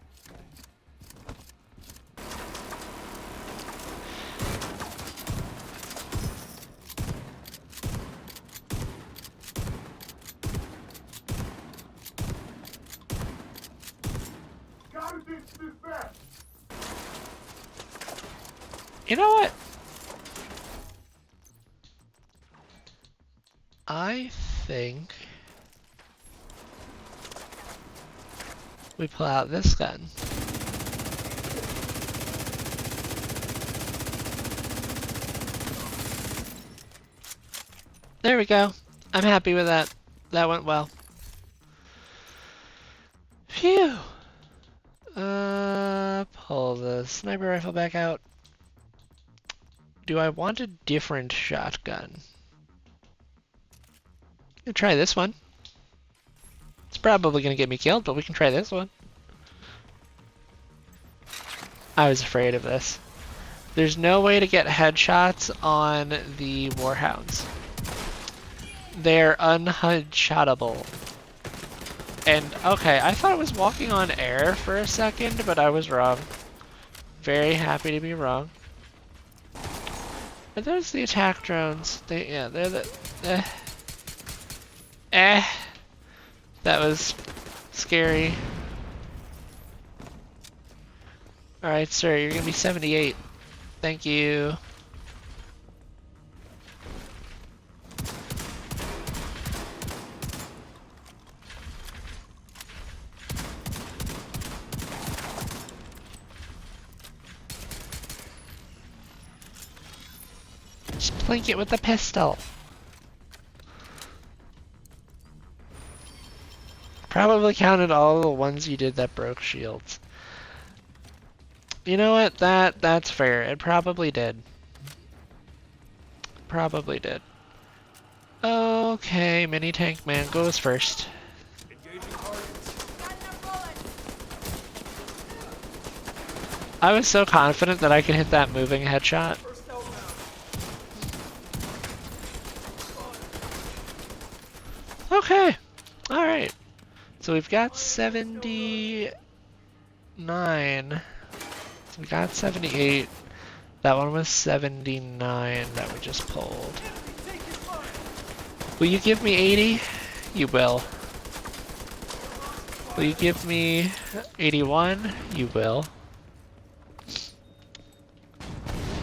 You know what? I think we pull out this gun. There we go. I'm happy with that. That went well. Phew. Pull the sniper rifle back out. Do I want a different shotgun? I'll try this one. It's probably gonna get me killed, but we can try this one. I was afraid of this. There's no way to get headshots on the Warhounds. They're unheadshottable. And, okay, I thought it was walking on air for a second, but I was wrong. Very happy to be wrong. Are those the attack drones? Yeah, they're the... That was scary. Alright, sir, you're gonna be 78. Thank you. Just plink it with the pistol. Probably counted all the ones you did that broke shields. You know what? That's fair. It probably did. Probably did. Okay, mini tank man goes first. I was so confident that I could hit that moving headshot. Okay. Alright. So we've got 79. So we got 78. That one was 79 that we just pulled. Will you give me 80? You will. Will you give me 81? You will.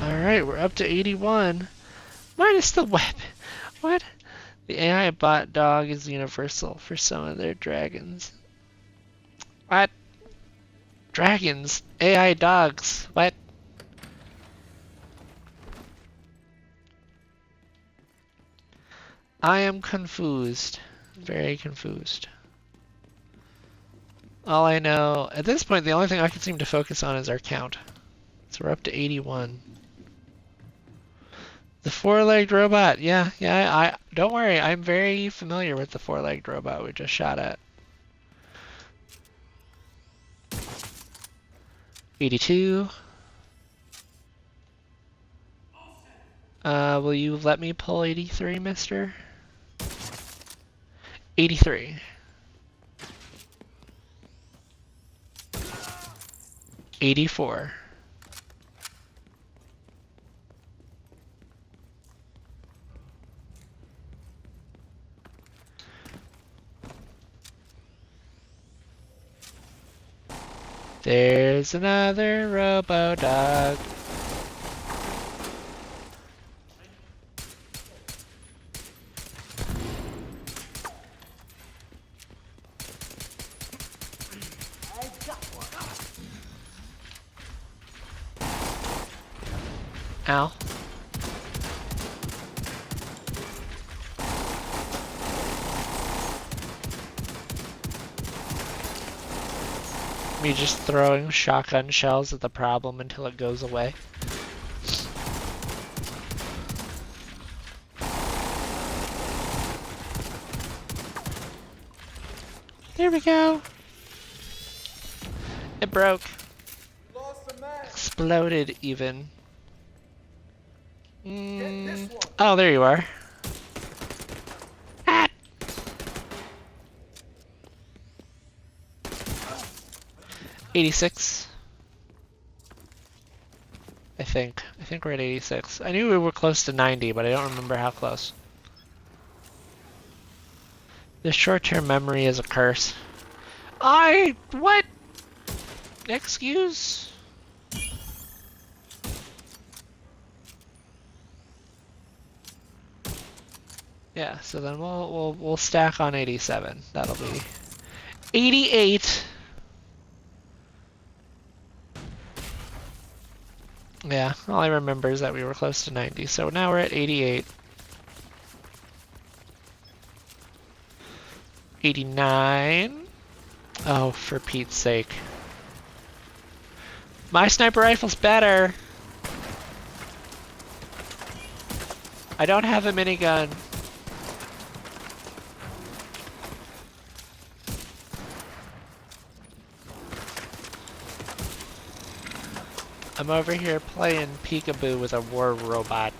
Alright, we're up to 81. Minus the weapon. What? The AI bot dog is universal for some of their dragons. What? Dragons? AI dogs? What? I am confused. Very confused. All I know, at this point, the only thing I can seem to focus on is our count. So we're up to 81. The four-legged robot, yeah, don't worry, I'm very familiar with the four-legged robot we just shot at. 82. Will you let me pull 83, mister? 83. 84. There's another robo-dog. Ow. Me just throwing shotgun shells at the problem until it goes away. There we go. It broke. Exploded even. Oh, there you are. Ah! 86. I think we're at 86. I knew we were close to 90, but I don't remember how close. The short-term memory is a curse. What? Excuse? Yeah, so then we'll stack on 87. That'll be 88. Yeah, all I remember is that we were close to 90, so now we're at 88. 89. Oh, for Pete's sake. My sniper rifle's better! I don't have a minigun. I'm over here playing peekaboo with a war robot.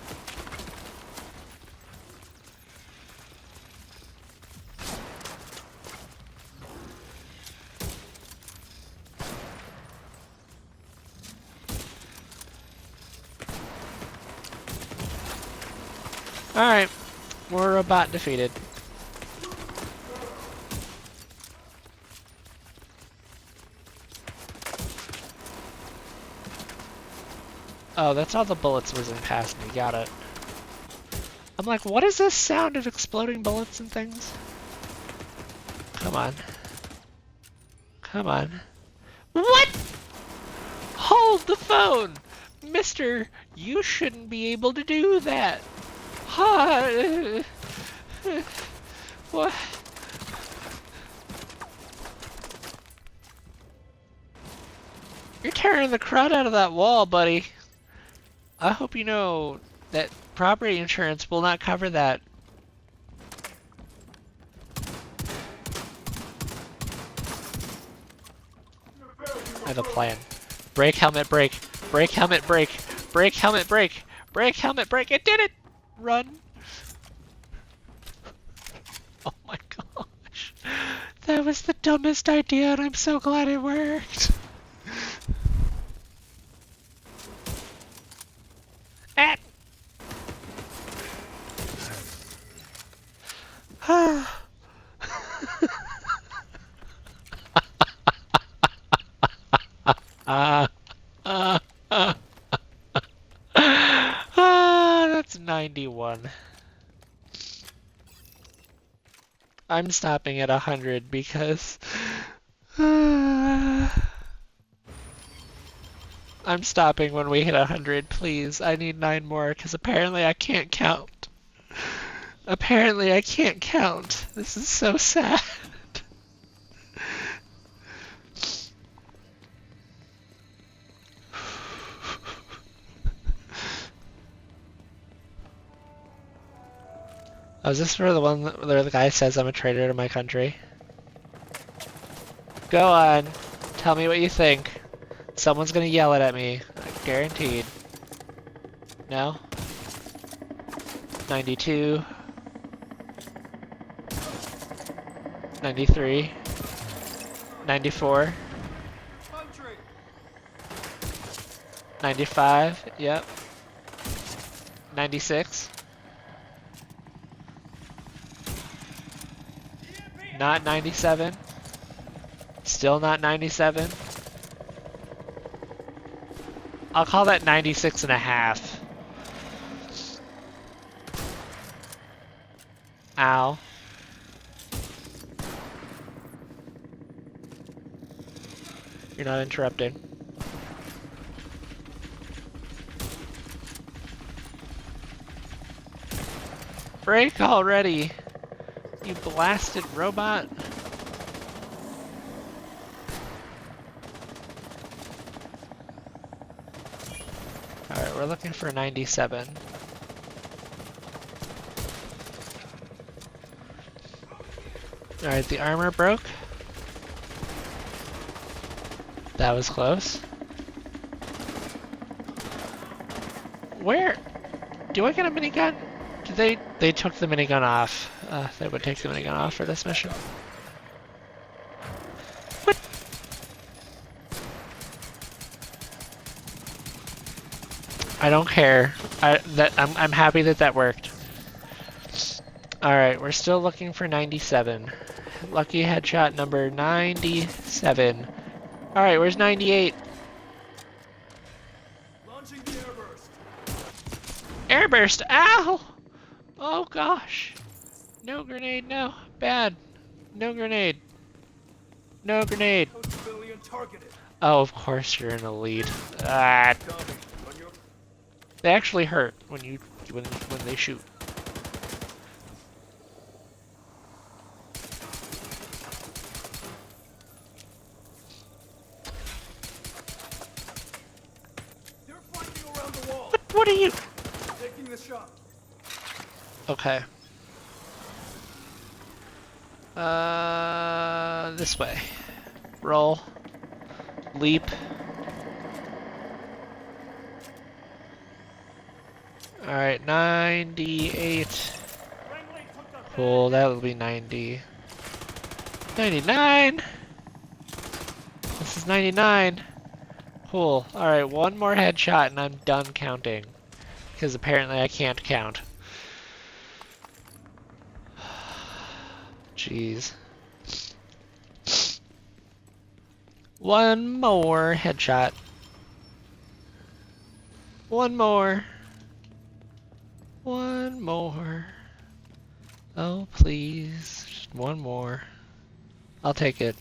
Alright, war robot defeated. Oh, that's all the bullets whizzing past me. Got it. I'm like, what is this sound of exploding bullets and things? Come on. Come on. What? Hold the phone! Mister, you shouldn't be able to do that. Huh? What? You're tearing the crud out of that wall, buddy. I hope you know that property insurance will not cover that. I have a plan. Brake, helmet, brake. Brake, helmet, brake. Brake, helmet, brake. Brake, helmet, brake. It did it! Run. Oh my gosh. That was the dumbest idea and I'm so glad it worked. Ah. That's 91. I'm stopping at 100 because I'm stopping when we hit 100, please. I need 9 more because apparently I can't count. Apparently I can't count. This is so sad. Oh, is this for the one where the guy says I'm a traitor to my country? Go on. Tell me what you think. Someone's gonna yell it at me. Guaranteed. No? 92. 93. 94. 95. Yep. 96. Not 97. Still not 97. I'll call that 96 and a half. Ow. You're not interrupting. Break already! You blasted robot. Alright, we're looking for 97. Alright, the armor broke. That was close. Where? Do I get a minigun? They took the minigun off. They would take the minigun off for this mission. What? I don't care. I'm happy that that worked. Alright, we're still looking for 97. Lucky headshot number 97. Alright, where's 98? Launching the airburst. Airburst! Ow! Oh gosh. No grenade, no. Bad. No grenade. No grenade. No civilian targeted. Oh, of course you're in a lead. Ah, Copy. On your they actually hurt when they shoot. They're fighting around the wall. What are you? Taking the shot. Okay. This way. Roll. Leap. Alright, 98. Cool, that'll be 90. 99! This is 99. Cool. Alright, one more headshot and I'm done counting. Because apparently I can't count. Jeez. One more headshot. One more. One more. Oh, please. Just one more. I'll take it.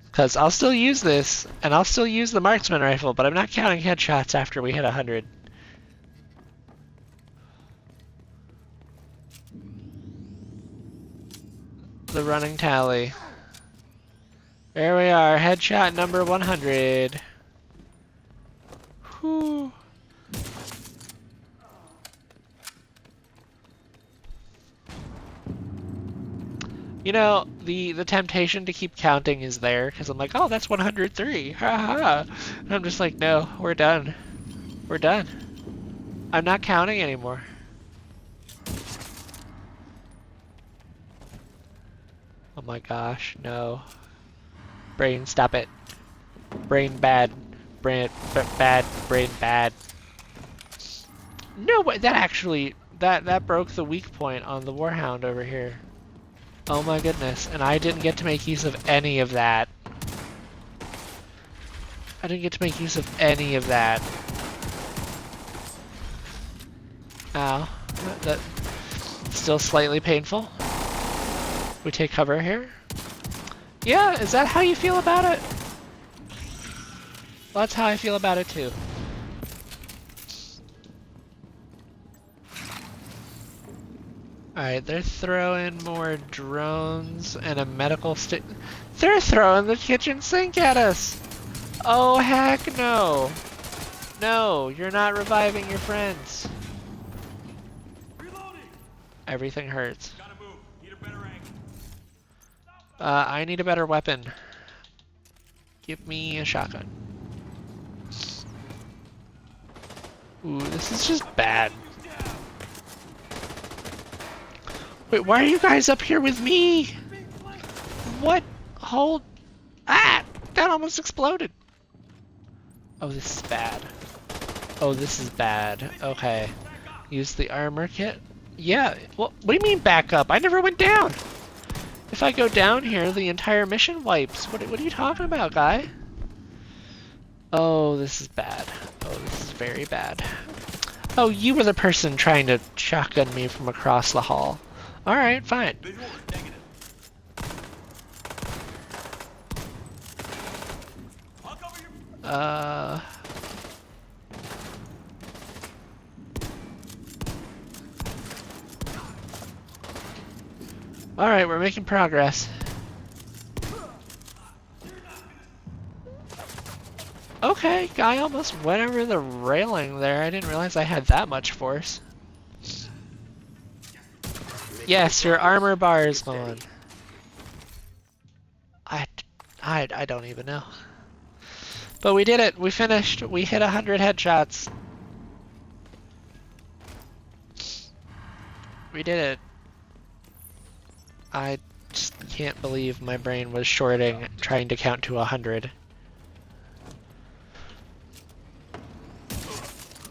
Because I'll still use this, and I'll still use the marksman rifle, but I'm not counting headshots after we hit 100. The running tally. There we are, headshot number 100. Whew. You know, the temptation to keep counting is there, because I'm like, oh, that's 103, ha ha. And I'm just like, no, we're done. We're done. I'm not counting anymore. Oh my gosh, no. Brain, stop it. Brain bad. Brain bad. Brain bad. No, that actually, that broke the weak point on the Warhound over here. Oh my goodness, and I didn't get to make use of any of that. I didn't get to make use of any of that. Ow. That's still slightly painful. We take cover here. Yeah, is that how you feel about it? Well, that's how I feel about it too. Alright, they're throwing more drones and a medical stick. They're throwing the kitchen sink at us! Oh, heck no! No, you're not reviving your friends. Reloading. Everything hurts. Gotta move. Need a better angle. I need a better weapon. Give me a shotgun. Ooh, this is just bad. Wait, why are you guys up here with me? What? Hold. Ah! That almost exploded. Oh, this is bad. Oh, this is bad. Okay. Use the armor kit? Yeah. What do you mean back up? I never went down. If I go down here, the entire mission wipes. What are you talking about, guy? Oh, this is bad. Oh, this is very bad. Oh, you were the person trying to shotgun me from across the hall. Alright, fine. Visual negative. I'll cover your... Alright, we're making progress. Okay, guy almost went over the railing there. I didn't realize I had that much force. Yes, your armor bar is gone. I don't even know. But we did it. We finished. We hit 100 headshots. We did it. I just can't believe my brain was shorting trying to count to 100.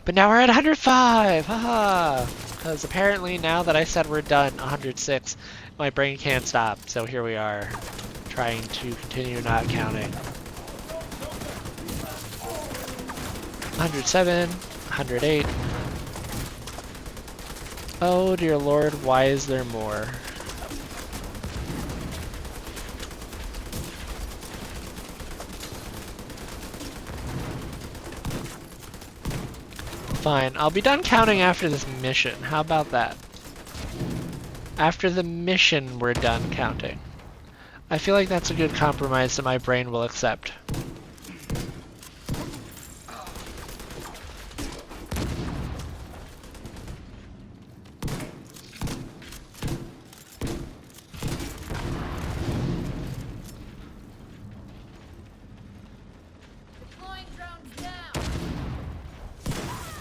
But now we're at 105! Haha! Because apparently now that I said we're done 106, my brain can't stop. So here we are, trying to continue not counting. 107, 108. Oh dear lord, why is there more? Fine, I'll be done counting after this mission. How about that? After the mission, we're done counting. I feel like that's a good compromise that my brain will accept.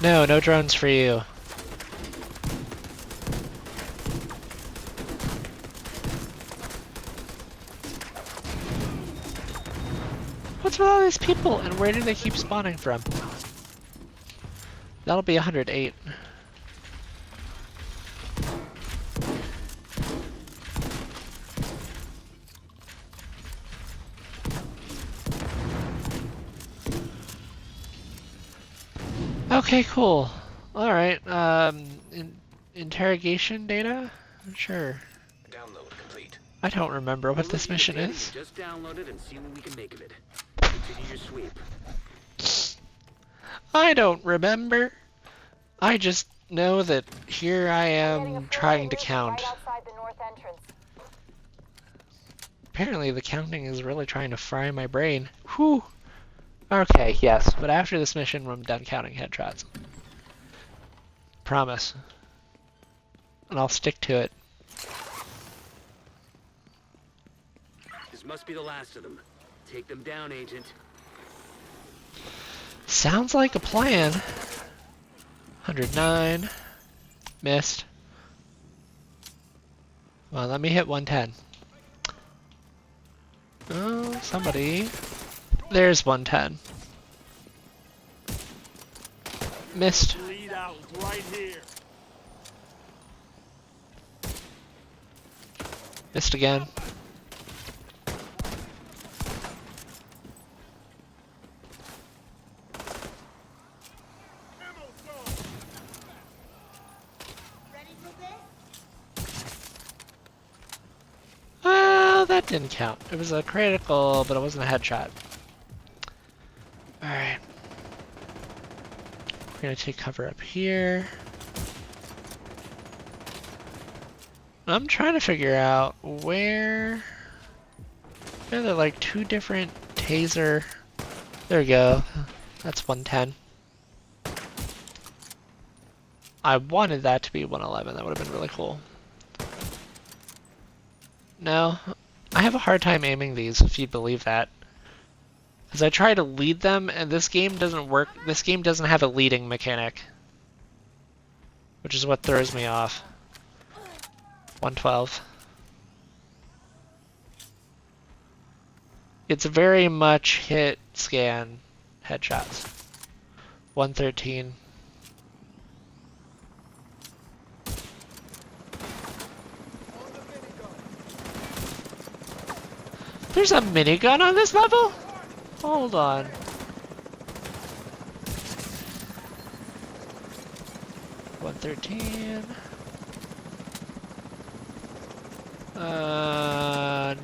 No, no drones for you. What's with all these people, and where do they keep spawning from? That'll be 108. Okay, cool. Alright, interrogation data? Sure. Download complete. I don't remember what this We'll review mission the data is. you just downloaded and see what we can make of it. Continue your sweep. I don't remember. I just know that here I Getting a am full trying to loop count. right outside the north entrance. Apparently the counting is really trying to fry my brain. Whew. Okay, yes, but after this mission I'm done counting headshots. Promise. And I'll stick to it. This must be the last of them. Take them down, Agent. Sounds like a plan. 109. Missed. Well, let me hit 110. Oh, somebody. There's 110. Missed. Lead out right here. Missed again. Well, that didn't count. It was a critical, but it wasn't a headshot. Alright. We're gonna take cover up here. I'm trying to figure out where... There are like two different taser... There we go. That's 110. I wanted that to be 111. That would have been really cool. No. I have a hard time aiming these, if you believe that. Because I try to lead them, and this game doesn't work. This game doesn't have a leading mechanic. Which is what throws me off. 112. It's very much hit, scan, headshots. 113. There's a minigun on this level? Hold on. $113.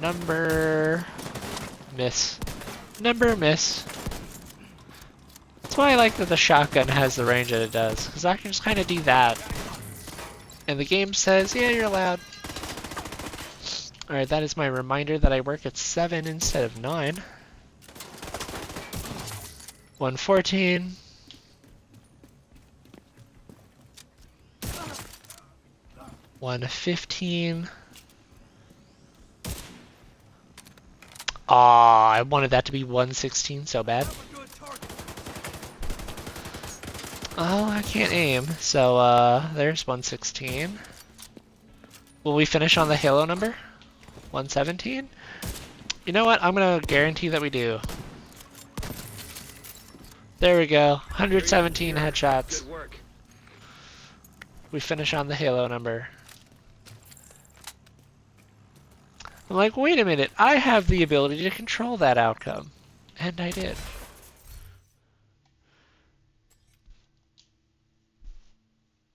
Number... Miss. Number miss. That's why I like that the shotgun has the range that it does, because I can just kind of do that. And the game says, yeah, you're allowed. Alright, that is my reminder that I work at 7 instead of 9. 114. $115. Aw, I wanted that to be 116 so bad. Oh, I can't aim. So, there's 116. Will we finish on the Halo number? 117? You know what? I'm gonna guarantee that we do. There we go. 117 headshots. Good work. We finish on the Halo number. I'm like, wait a minute. I have the ability to control that outcome. And I did.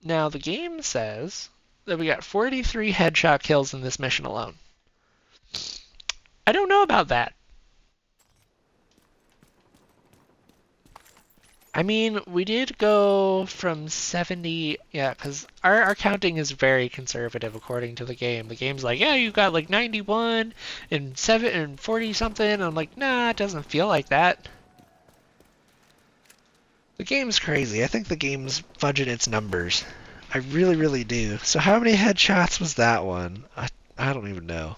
Now, the game says that we got 43 headshot kills in this mission alone. I don't know about that. I mean, we did go from 70, yeah, because our counting is very conservative according to the game. The game's like, yeah, you got like 91 and 7 and 40 something. And I'm like, nah, it doesn't feel like that. The game's crazy. I think the game's fudging its numbers. I really, really do. So how many headshots was that one? I don't even know.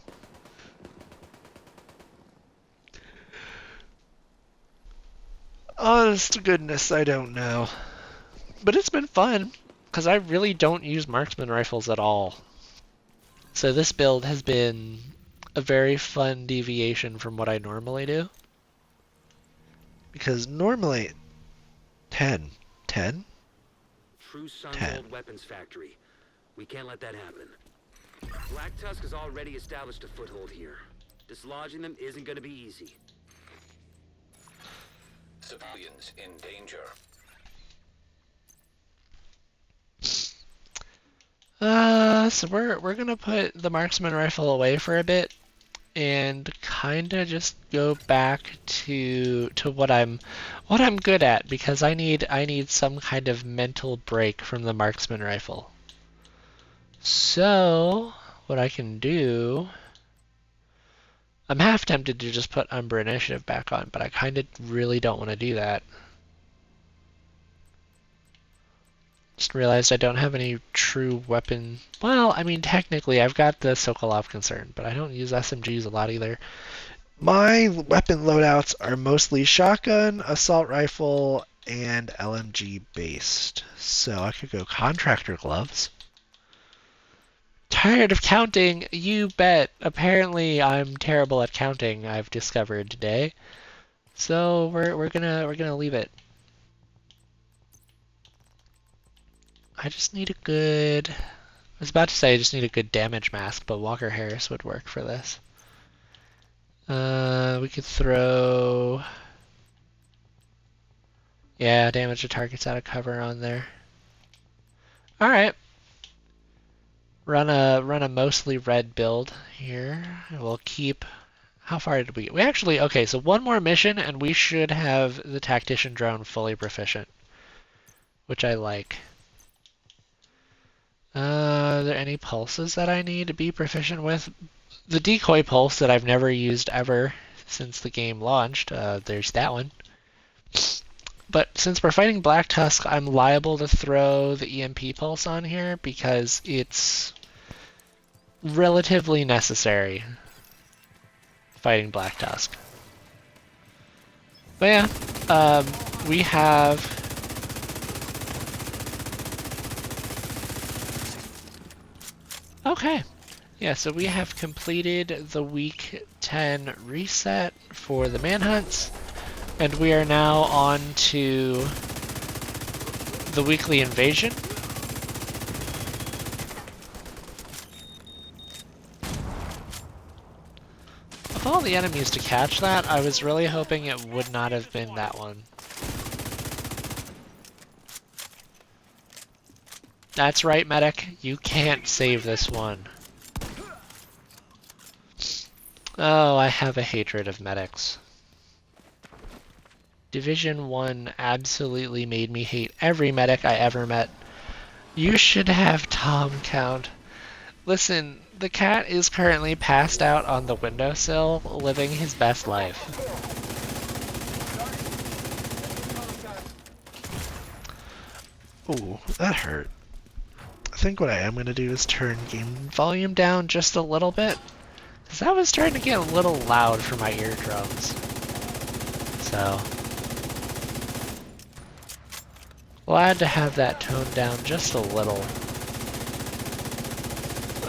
Honest to goodness, I don't know. But it's been fun, because I really don't use marksman rifles at all. So this build has been a very fun deviation from what I normally do. Because normally 10. 10? True Sun's 10. old weapons factory. We can't let that happen. Black Tusk has already established a foothold here. Dislodging them isn't going to be easy. Civilians in danger. So we're gonna put the marksman rifle away for a bit and kinda just go back to what I'm good at, because I need some kind of mental break from the marksman rifle. So what I can do, I'm half tempted to just put Umbra Initiative back on, but I kinda really don't want to do that. Just realized I don't have any true weapon. Well, I mean, technically, I've got the Sokolov Concern, but I don't use SMGs a lot either. My weapon loadouts are mostly shotgun, assault rifle, and LMG based. So I could go contractor gloves. Tired of counting? You bet. Apparently, I'm terrible at counting, I've discovered today. So we're gonna leave it. I just need a good... I was about to say I just need a good damage mask, but Walker Harris would work for this. We could throw... Yeah, damage to targets out of cover on there. Alright. Run a mostly red build here. We'll keep... How far did we get? We actually... Okay, so one more mission and we should have the tactician drone fully proficient. Which I like. Are there any pulses that I need to be proficient with? The decoy pulse that I've never used ever since the game launched, there's that one. But since we're fighting Black Tusk, I'm liable to throw the EMP pulse on here because it's relatively necessary fighting Black Tusk. But yeah, we have... Okay. Yeah, so we have completed the week 10 reset for the Manhunts, and we are now on to the weekly invasion. Of all the enemies to catch that, I was really hoping it would not have been that one. That's right, medic. You can't save this one. Oh, I have a hatred of medics. Division 1 absolutely made me hate every medic I ever met. You should have Tom count. Listen, the cat is currently passed out on the windowsill, living his best life. Ooh, that hurt. I think what I am going to do is turn game volume down just a little bit, because that was starting to get a little loud for my eardrums. So, glad to have that toned down just a little.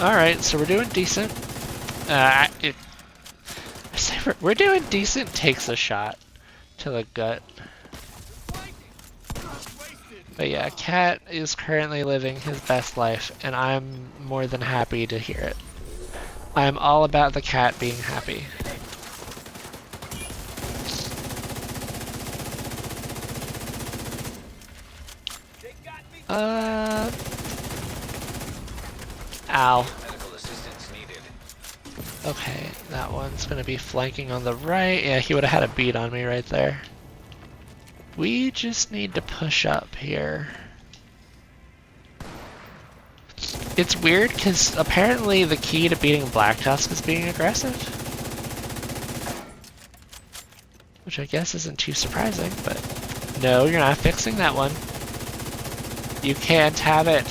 Alright, so we're doing decent. I say we're doing decent takes a shot to the gut. But yeah, Cat is currently living his best life, and I'm more than happy to hear it. I'm all about the cat being happy. Ow. Okay, that one's gonna be flanking on the right. Yeah, he would have had a beat on me right there. We just need to push up here. It's weird because apparently the key to beating Black Tusk is being aggressive. Which I guess isn't too surprising, but no, you're not fixing that one. You can't have it.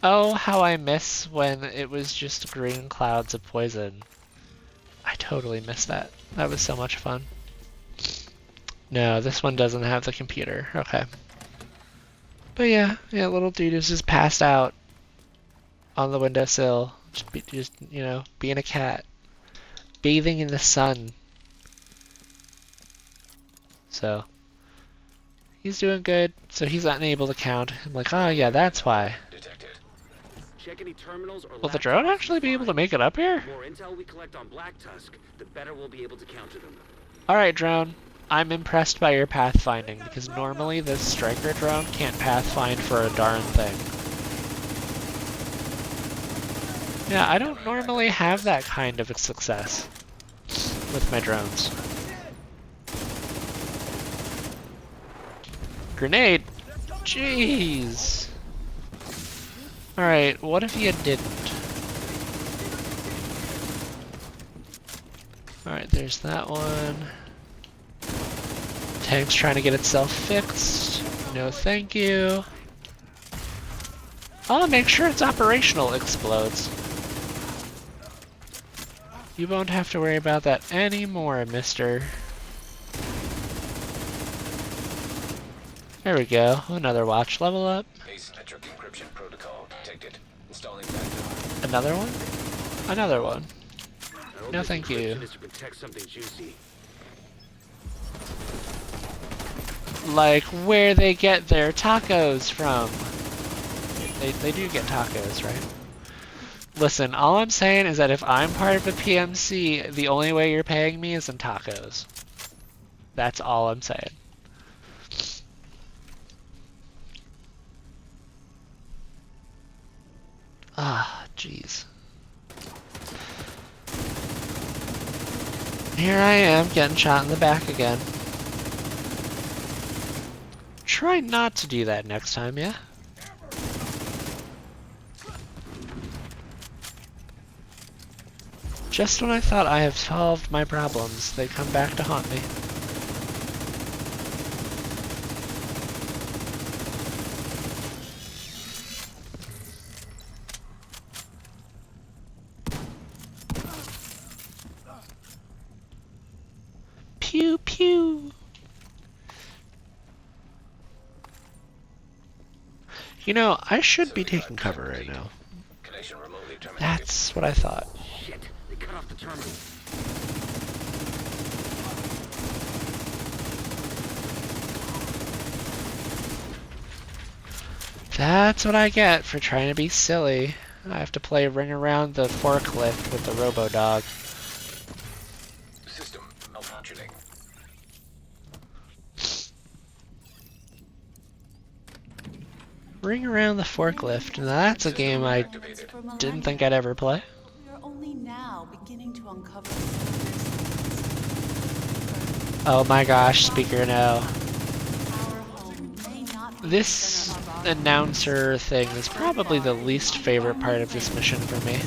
Oh, how I miss when it was just green clouds of poison. I totally missed that. That was so much fun. No, this one doesn't have the computer. Okay. But yeah, little dude is just passed out on the windowsill, Just you know, being a cat, bathing in the sun. So he's doing good. So he's unable to count. I'm like, oh yeah, that's why. Detected. Check any terminals or Will the drone laptops actually you be able to find. make it up here? The more intel we collect on Black Tusk, the better we'll be able to counter them. Alright, drone. I'm impressed by your pathfinding, because normally this striker drone can't pathfind for a darn thing. Yeah, I don't normally have that kind of a success with my drones. Grenade? Jeez. Alright, what if you didn't? Alright, there's that one. Tank's trying to get itself fixed. No thank you. I'll make sure it's operational explodes. You won't have to worry about that anymore, mister. There we go. Another watch level up. Asymmetric encryption protocol detected. Installing backup. Another one? Another one. I hope No, this thank you. encryption is to protect something juicy. Like where they get their tacos from. They do get tacos, right? Listen, all I'm saying is that if I'm part of a PMC, the only way you're paying me is in tacos. That's all I'm saying. Ah, jeez. Here I am, getting shot in the back again. Try not to do that next time, yeah? Just when I thought I have solved my problems, they come back to haunt me. Pew pew! You know, I should be taking cover right now. Connection remotely terminated. That's what I thought. Shit, they cut off the terminal. That's what I get for trying to be silly. I have to play ring around the forklift with the robo-dog. System malfunctioning. Ring around the forklift. Now that's a game I didn't think I'd ever play. We are only now beginning to uncover Oh my gosh, speaker no. our home may not be This the center of our announcer thing is probably the least favorite part of this mission for me.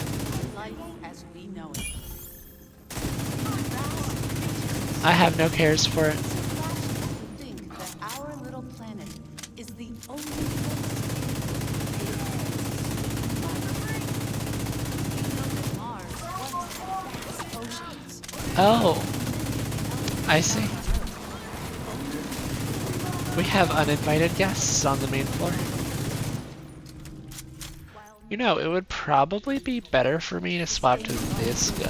life as we know it. I have no cares for it. It's irrational to think that our little planet is the only place Mars once had oceans. Oh, I see. We have uninvited guests on the main floor. You know, it would probably be better for me to swap to this gun.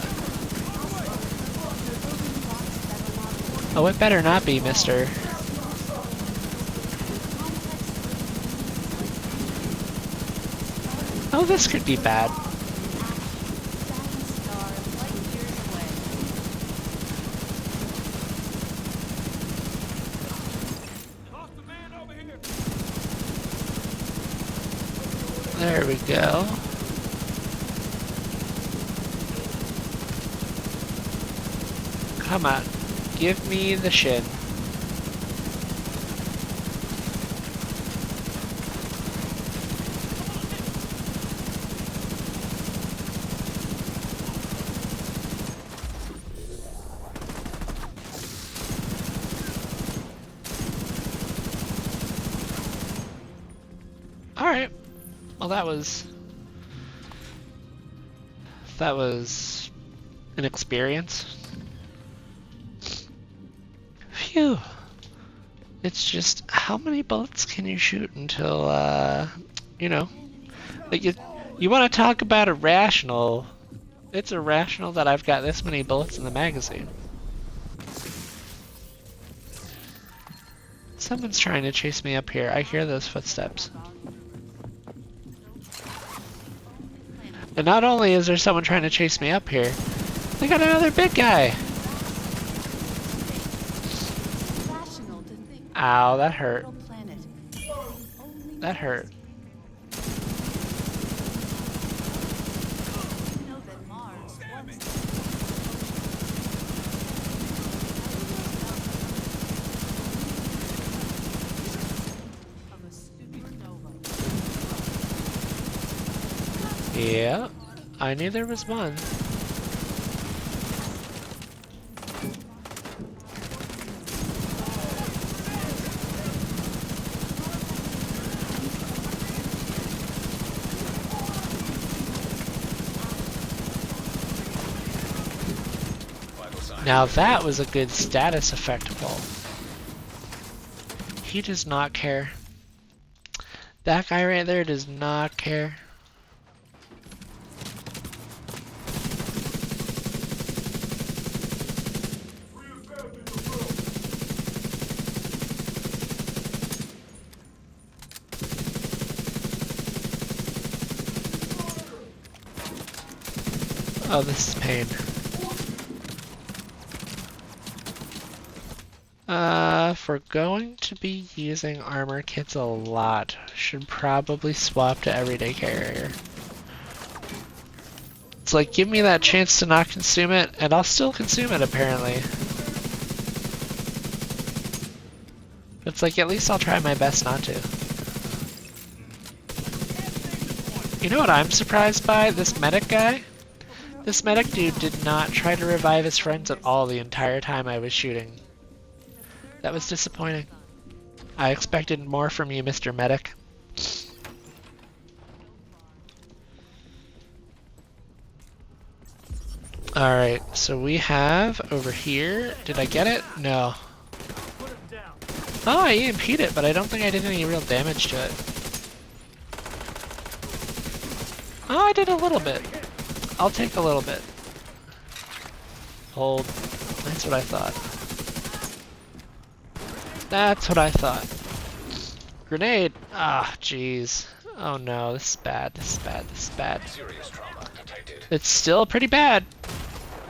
Oh, it better not be, mister. Oh, this could be bad. Star light years away. Lost a man over here. There we go. Come on. Give me the shin. Alright. Well, that was an experience. Phew. It's just, how many bullets can you shoot until, you know, like You want to talk about irrational? It's irrational that I've got this many bullets in the magazine. Someone's trying to chase me up here. I hear those footsteps. And not only is there someone trying to chase me up here, they got another big guy. Ow, that hurt. That hurt. Yeah, I knew there was one. Now that was a good status effect pull. He does not care. That guy right there does not care. Oh, this is pain. If we're going to be using armor kits a lot, should probably swap to everyday carrier. It's like, give me that chance to not consume it, and I'll still consume it apparently. It's like, at least I'll try my best not to. You know what I'm surprised by? This medic guy? This medic dude did not try to revive his friends at all the entire time I was shooting. That was disappointing. I expected more from you, Mr. Medic. Alright, so we have over here. Did I get it? No. Oh, I EMP'd it, but I don't think I did any real damage to it. Oh, I did a little bit. I'll take a little bit. Hold. That's what I thought. That's what I thought. Grenade! Ah, jeez. Oh no, this is bad, this is bad, this is bad. Serious trauma detected. It's still pretty bad.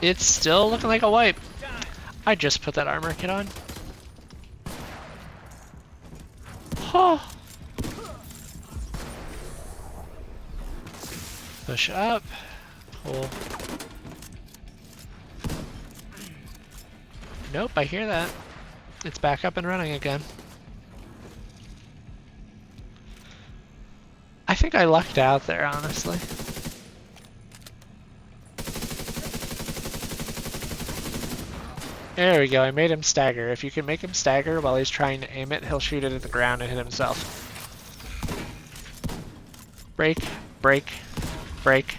It's still looking like a wipe. I just put that armor kit on. Oh. Push up. Pull. Nope, I hear that. It's back up and running again. I think I lucked out there, honestly. There we go, I made him stagger. If you can make him stagger while he's trying to aim it, he'll shoot it at the ground and hit himself. Break, break, break,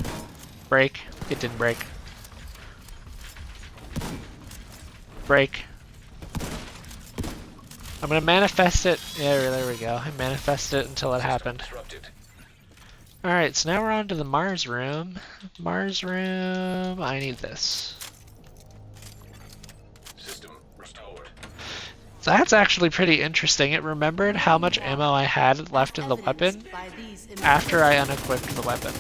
break. It didn't break. Break. I'm gonna manifest it. Yeah, there we go. I manifested it until it happened. Alright, so now we're on to the Mars room. Mars room, I need this. System restored. So that's actually pretty interesting. It remembered how much ammo I had left in the weapon after I unequipped the weapon.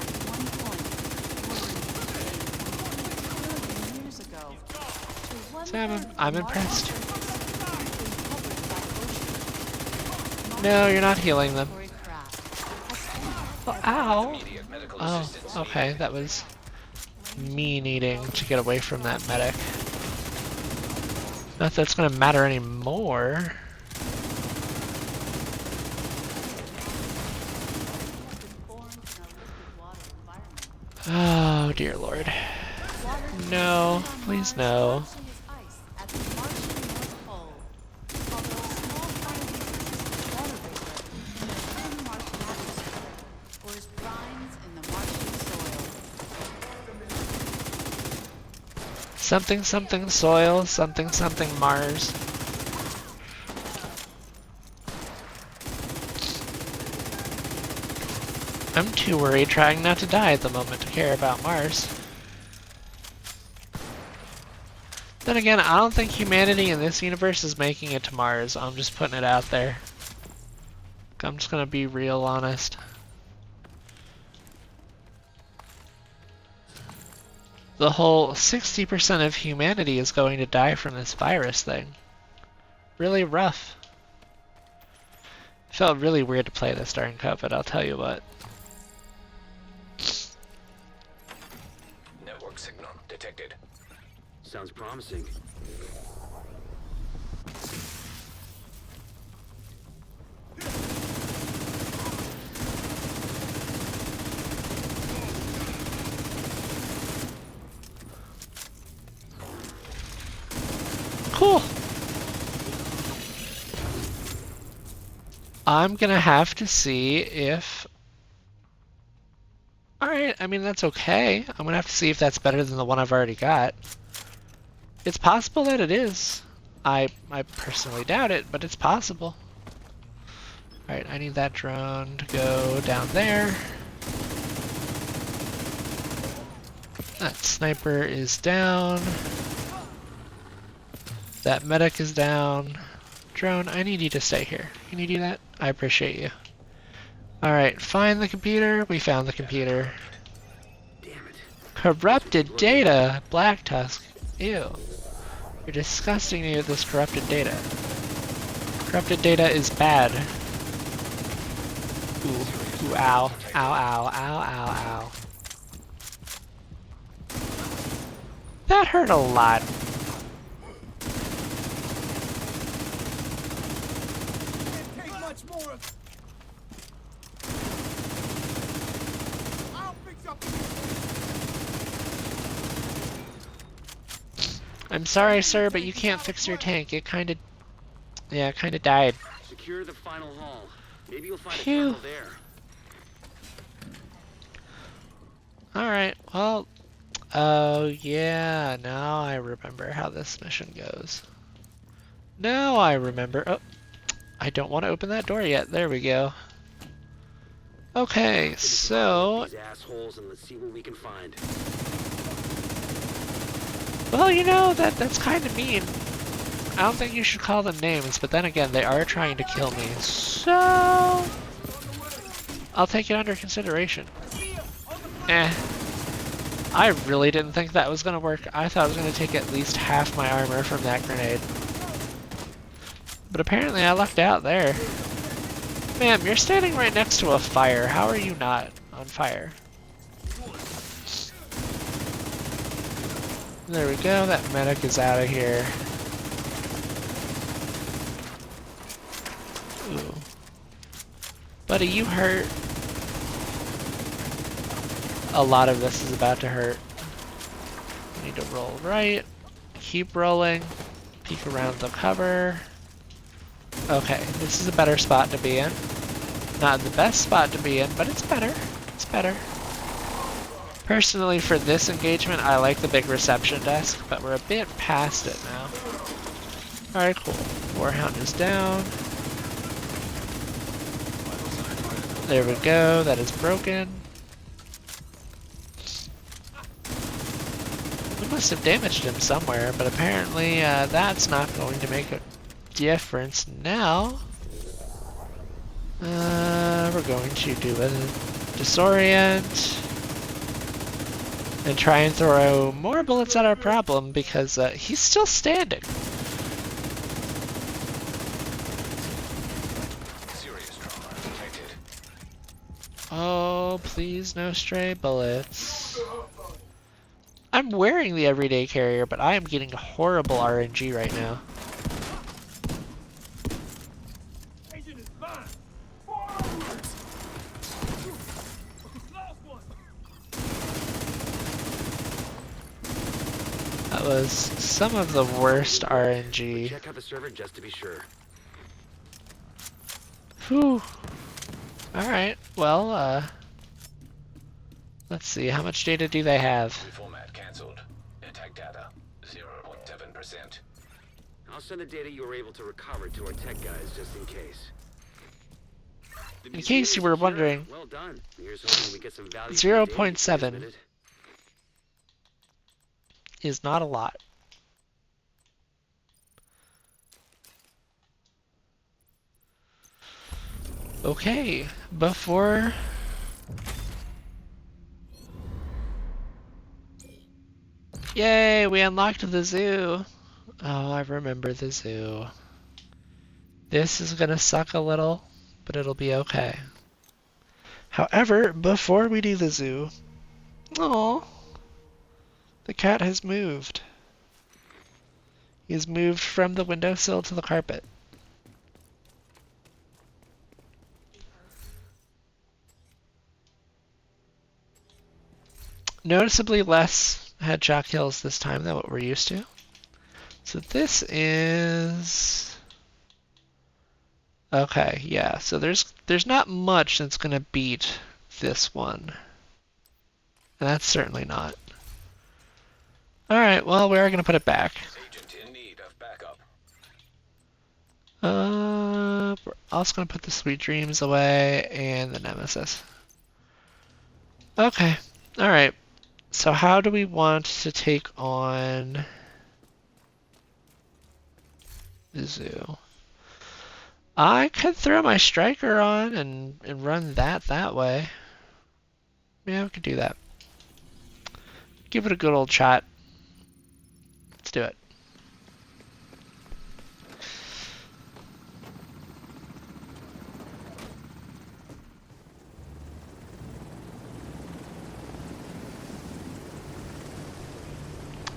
Sam, I'm impressed. No, you're not healing them. Oh, ow! Oh, okay, that was me needing to get away from that medic. Not that it's gonna matter anymore. Oh, dear Lord. No, please no. Something something soil, something something Mars. I'm too worried trying not to die at the moment to care about Mars. Then again, I don't think humanity in this universe is making it to Mars. I'm just putting it out there. I'm just gonna be real honest. The whole 60% of humanity is going to die from this virus thing. Really rough. Felt really weird to play this during COVID, I'll tell you what. Network signal detected. Sounds promising. Cool. I'm gonna have to see if... Alright, I mean that's okay. I'm gonna have to see if that's better than the one I've already got. It's possible that it is. I personally doubt it, but it's possible. Alright, I need that drone to go down there. That sniper is down. That medic is down. Drone, I need you to stay here. Can you do that? I appreciate you. Alright, find the computer. We found the computer. Damn it. Corrupted data! Black Tusk. Ew. You're disgusting me with this corrupted data. Corrupted data is bad. Ooh, ooh, ow. Ow, ow, ow, ow, ow. That hurt a lot. Can't take much more of... I'll fix up I'm sorry, sir, but you can't fix your tank. It kinda... Yeah, it kinda died. Secure the final hall. Maybe you'll find a Phew. terminal there. Alright, well... Oh, yeah, now I remember how this mission goes. Now I remember... Oh, I don't want to open that door yet. There we go. Okay, so... These assholes and let's see what we can find. Well, you know, that's kind of mean. I don't think you should call them names, but then again, they are trying to kill me, so... I'll take it under consideration. Eh. I really didn't think that was gonna work. I thought I was gonna take at least half my armor from that grenade. But apparently I lucked out there. Ma'am, you're standing right next to a fire. How are you not on fire? There we go, that medic is out of here. Ooh. Buddy, you hurt. A lot of this is about to hurt. I need to roll right. Keep rolling. Peek around the cover. Okay, this is a better spot to be in. Not the best spot to be in, but it's better. It's better. Personally, for this engagement, I like the big reception desk, but we're a bit past it now. Alright, cool. Warhound is down. There we go, that is broken. We must have damaged him somewhere, but apparently that's not going to make a difference now. We're going to do a disorient and try and throw more bullets at our problem because he's still standing. Serious trauma detected. Oh, please no stray bullets. I'm wearing the everyday carrier, but I am getting horrible RNG right now. Agent is mine. Lost one. That was some of the worst RNG. Check out the server just to be sure. Whew. Alright, well, let's see, how much data do they have? Reformat cancelled. Attack data 0.7%. I'll send the data you were able to recover to our tech guys just in case. In case you were wondering, Well done. Here's hoping we get some value. 0.7 is not a lot. Okay, before... Yay, we unlocked the zoo. Oh, I remember the zoo. This is gonna suck a little, but it'll be okay. However, before we do the zoo... Oh, the cat has moved. He's moved from the windowsill to the carpet. Noticeably less headshot kills this time than what we're used to. So this is... Okay, yeah, so there's not much that's gonna beat this one. And that's certainly not. Alright, well, we are gonna put it back. Agent in need of backup. We're also gonna put the Sweet Dreams away and the Nemesis. Okay, alright. So how do we want to take on the zoo? I could throw my striker on and run that way. Yeah, we could do that. Give it a good old shot. Let's do it.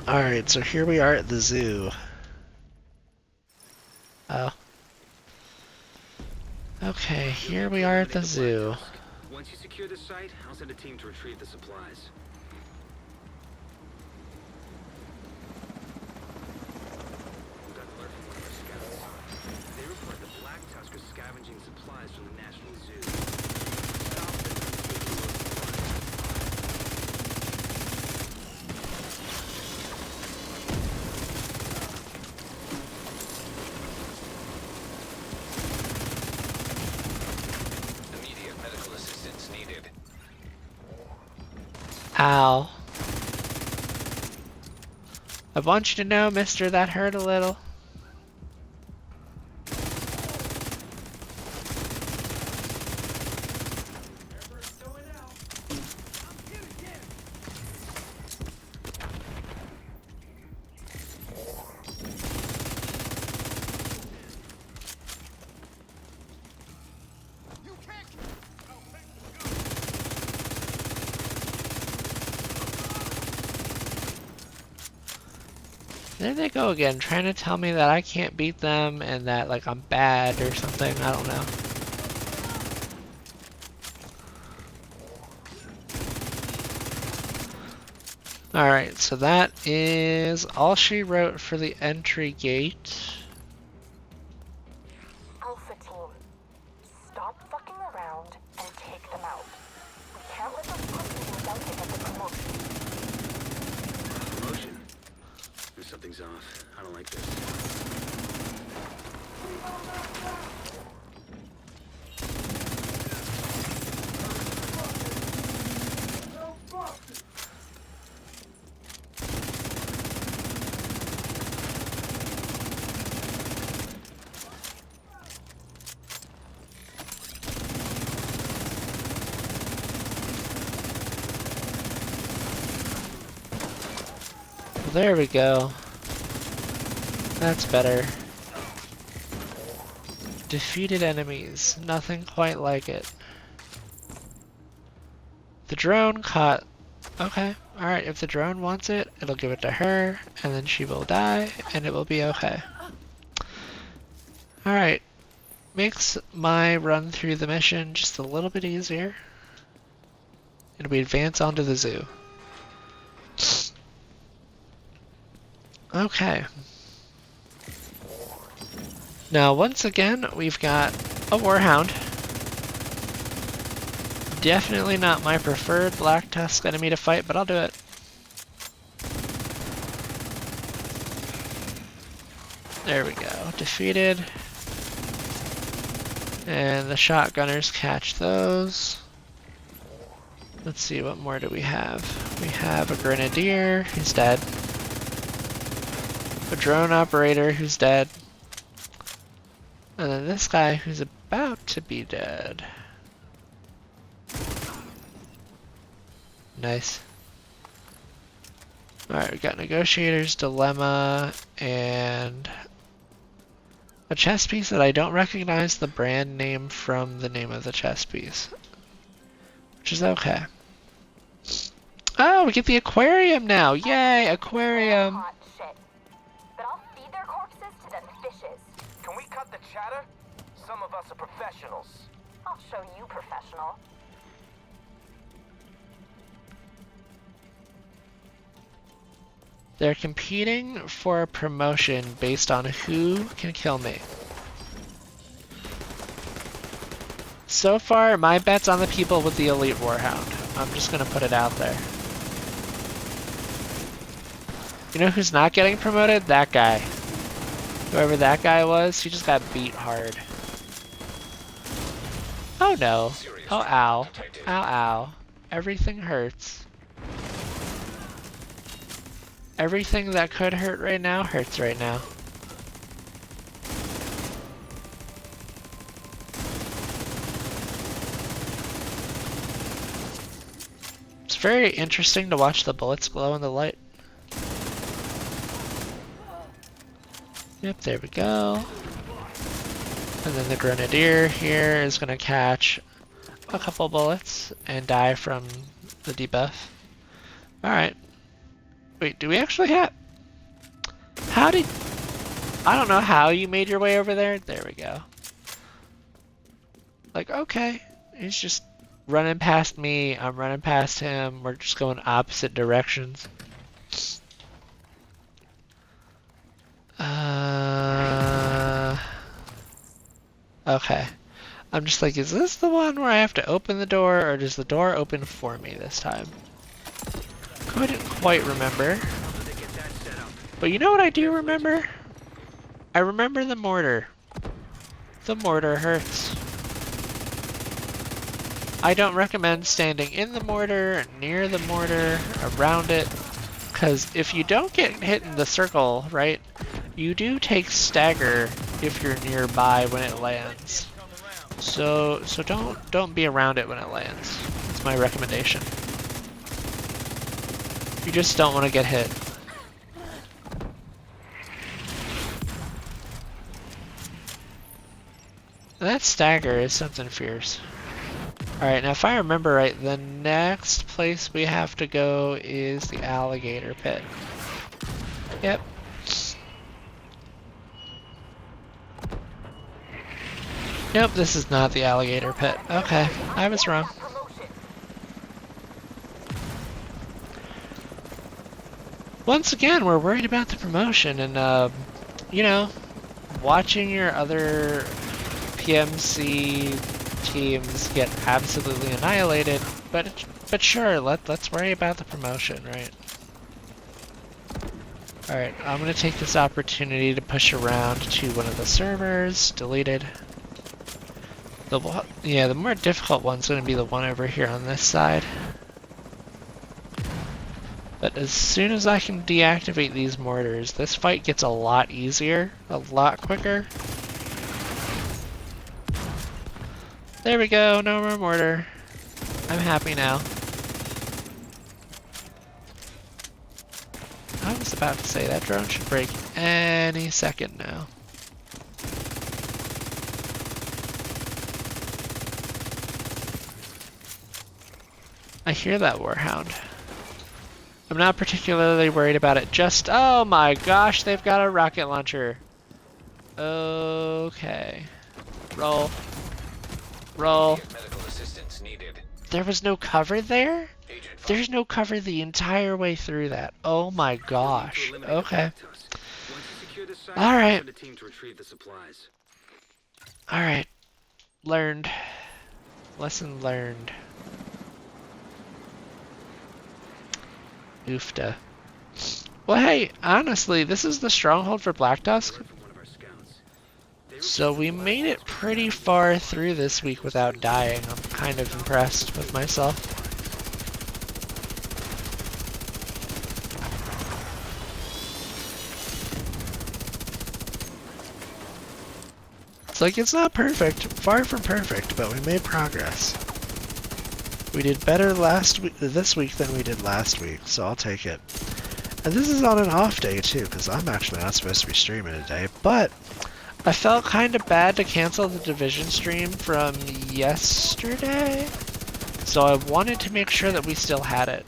Alright, so here we are at the zoo. Oh. Okay, here we are at the zoo. Once you secure the site, I'll send a team to retrieve the supplies. We got an alert from one of our scouts. They report the Black Tuskers scavenging supplies from the National Zoo. Stop them from taking those supplies. Immediate medical assistance needed. Ow. I want you to know, mister, that hurt a little. There they go again, trying to tell me that I can't beat them and that, like, I'm bad or something. I don't know. Alright, so that is all she wrote for the entry gate. Alpha team, stop fucking around and take them out. We can't let them push without getting the promotion. Promotion? Something's off. I don't like this. Well, there we go. That's better. Defeated enemies. Nothing quite like it. The drone caught... Okay, alright, if the drone wants it, it'll give it to her, and then she will die, and it will be okay. Alright. Makes my run through the mission just a little bit easier. And we advance onto the zoo. Okay. Now, once again, we've got a Warhound. Definitely not my preferred Black Tusk enemy to fight, but I'll do it. There we go. Defeated. And the shotgunners catch those. Let's see, what more do we have? We have a grenadier who's dead. A drone operator who's dead. And then this guy who's about to be dead. Nice. Alright, we got Negotiator's Dilemma and a chess piece that I don't recognize the brand name from the name of the chess piece. Which is okay. Oh, we get the aquarium now! Yay, aquarium! Hot shit. But I'll feed their corpses to them fishes. Can we cut the chatter? Some of us are professionals. I'll show you professional. They're competing for a promotion based on who can kill me. So far, my bet's on the people with the Elite Warhound. I'm just gonna put it out there. You know who's not getting promoted? That guy. Whoever that guy was, he just got beat hard. Oh no. Oh ow. Ow ow. Everything hurts. Everything that could hurt right now hurts right now. It's very interesting to watch the bullets glow in the light. Yep, there we go. And then the grenadier here is gonna catch a couple bullets and die from the debuff. Alright. Wait, do we actually have... How did... I don't know how you made your way over there. There we go. Like, okay. He's just running past me. I'm running past him. We're just going opposite directions. Okay. I'm just like, is this the one where I have to open the door, or does the door open for me this time? Couldn't quite remember. But you know what I do remember? I remember the mortar. The mortar hurts. I don't recommend standing in the mortar, near the mortar, around it, because if you don't get hit in the circle, right, you do take stagger if you're nearby when it lands. So don't be around it when it lands. That's my recommendation. You just don't want to get hit. That stagger is something fierce. Alright, now if I remember right, the next place we have to go is the alligator pit. Yep. Nope, this is not the alligator pit. Okay, I was wrong. Once again, we're worried about the promotion and, you know, watching your other PMC teams get absolutely annihilated, but sure, let's worry about the promotion, right? Alright, I'm gonna take this opportunity to push around to one of the servers. Deleted. The more difficult one's gonna be the one over here on this side. But as soon as I can deactivate these mortars, this fight gets a lot easier, a lot quicker. There we go, no more mortar. I'm happy now. I was about to say that drone should break any second now. I hear that Warhound. I'm not particularly worried about it. Just, oh my gosh, they've got a rocket launcher. Okay. Roll. Roll. Medical assistance needed. There was no cover there? There's no cover the entire way through that. Oh my gosh. Okay. Alright. Alright. Learned. Lesson learned. Oofta. Well, hey, honestly, this is the stronghold for Black Tusk. So we made it pretty far through this week without dying. I'm kind of impressed with myself. It's like, it's not perfect, far from perfect, but we made progress. We did better this week than we did last week, so I'll take it. And this is on an off day too, because I'm actually not supposed to be streaming today, but I felt kind of bad to cancel the Division stream from yesterday, so I wanted to make sure that we still had it.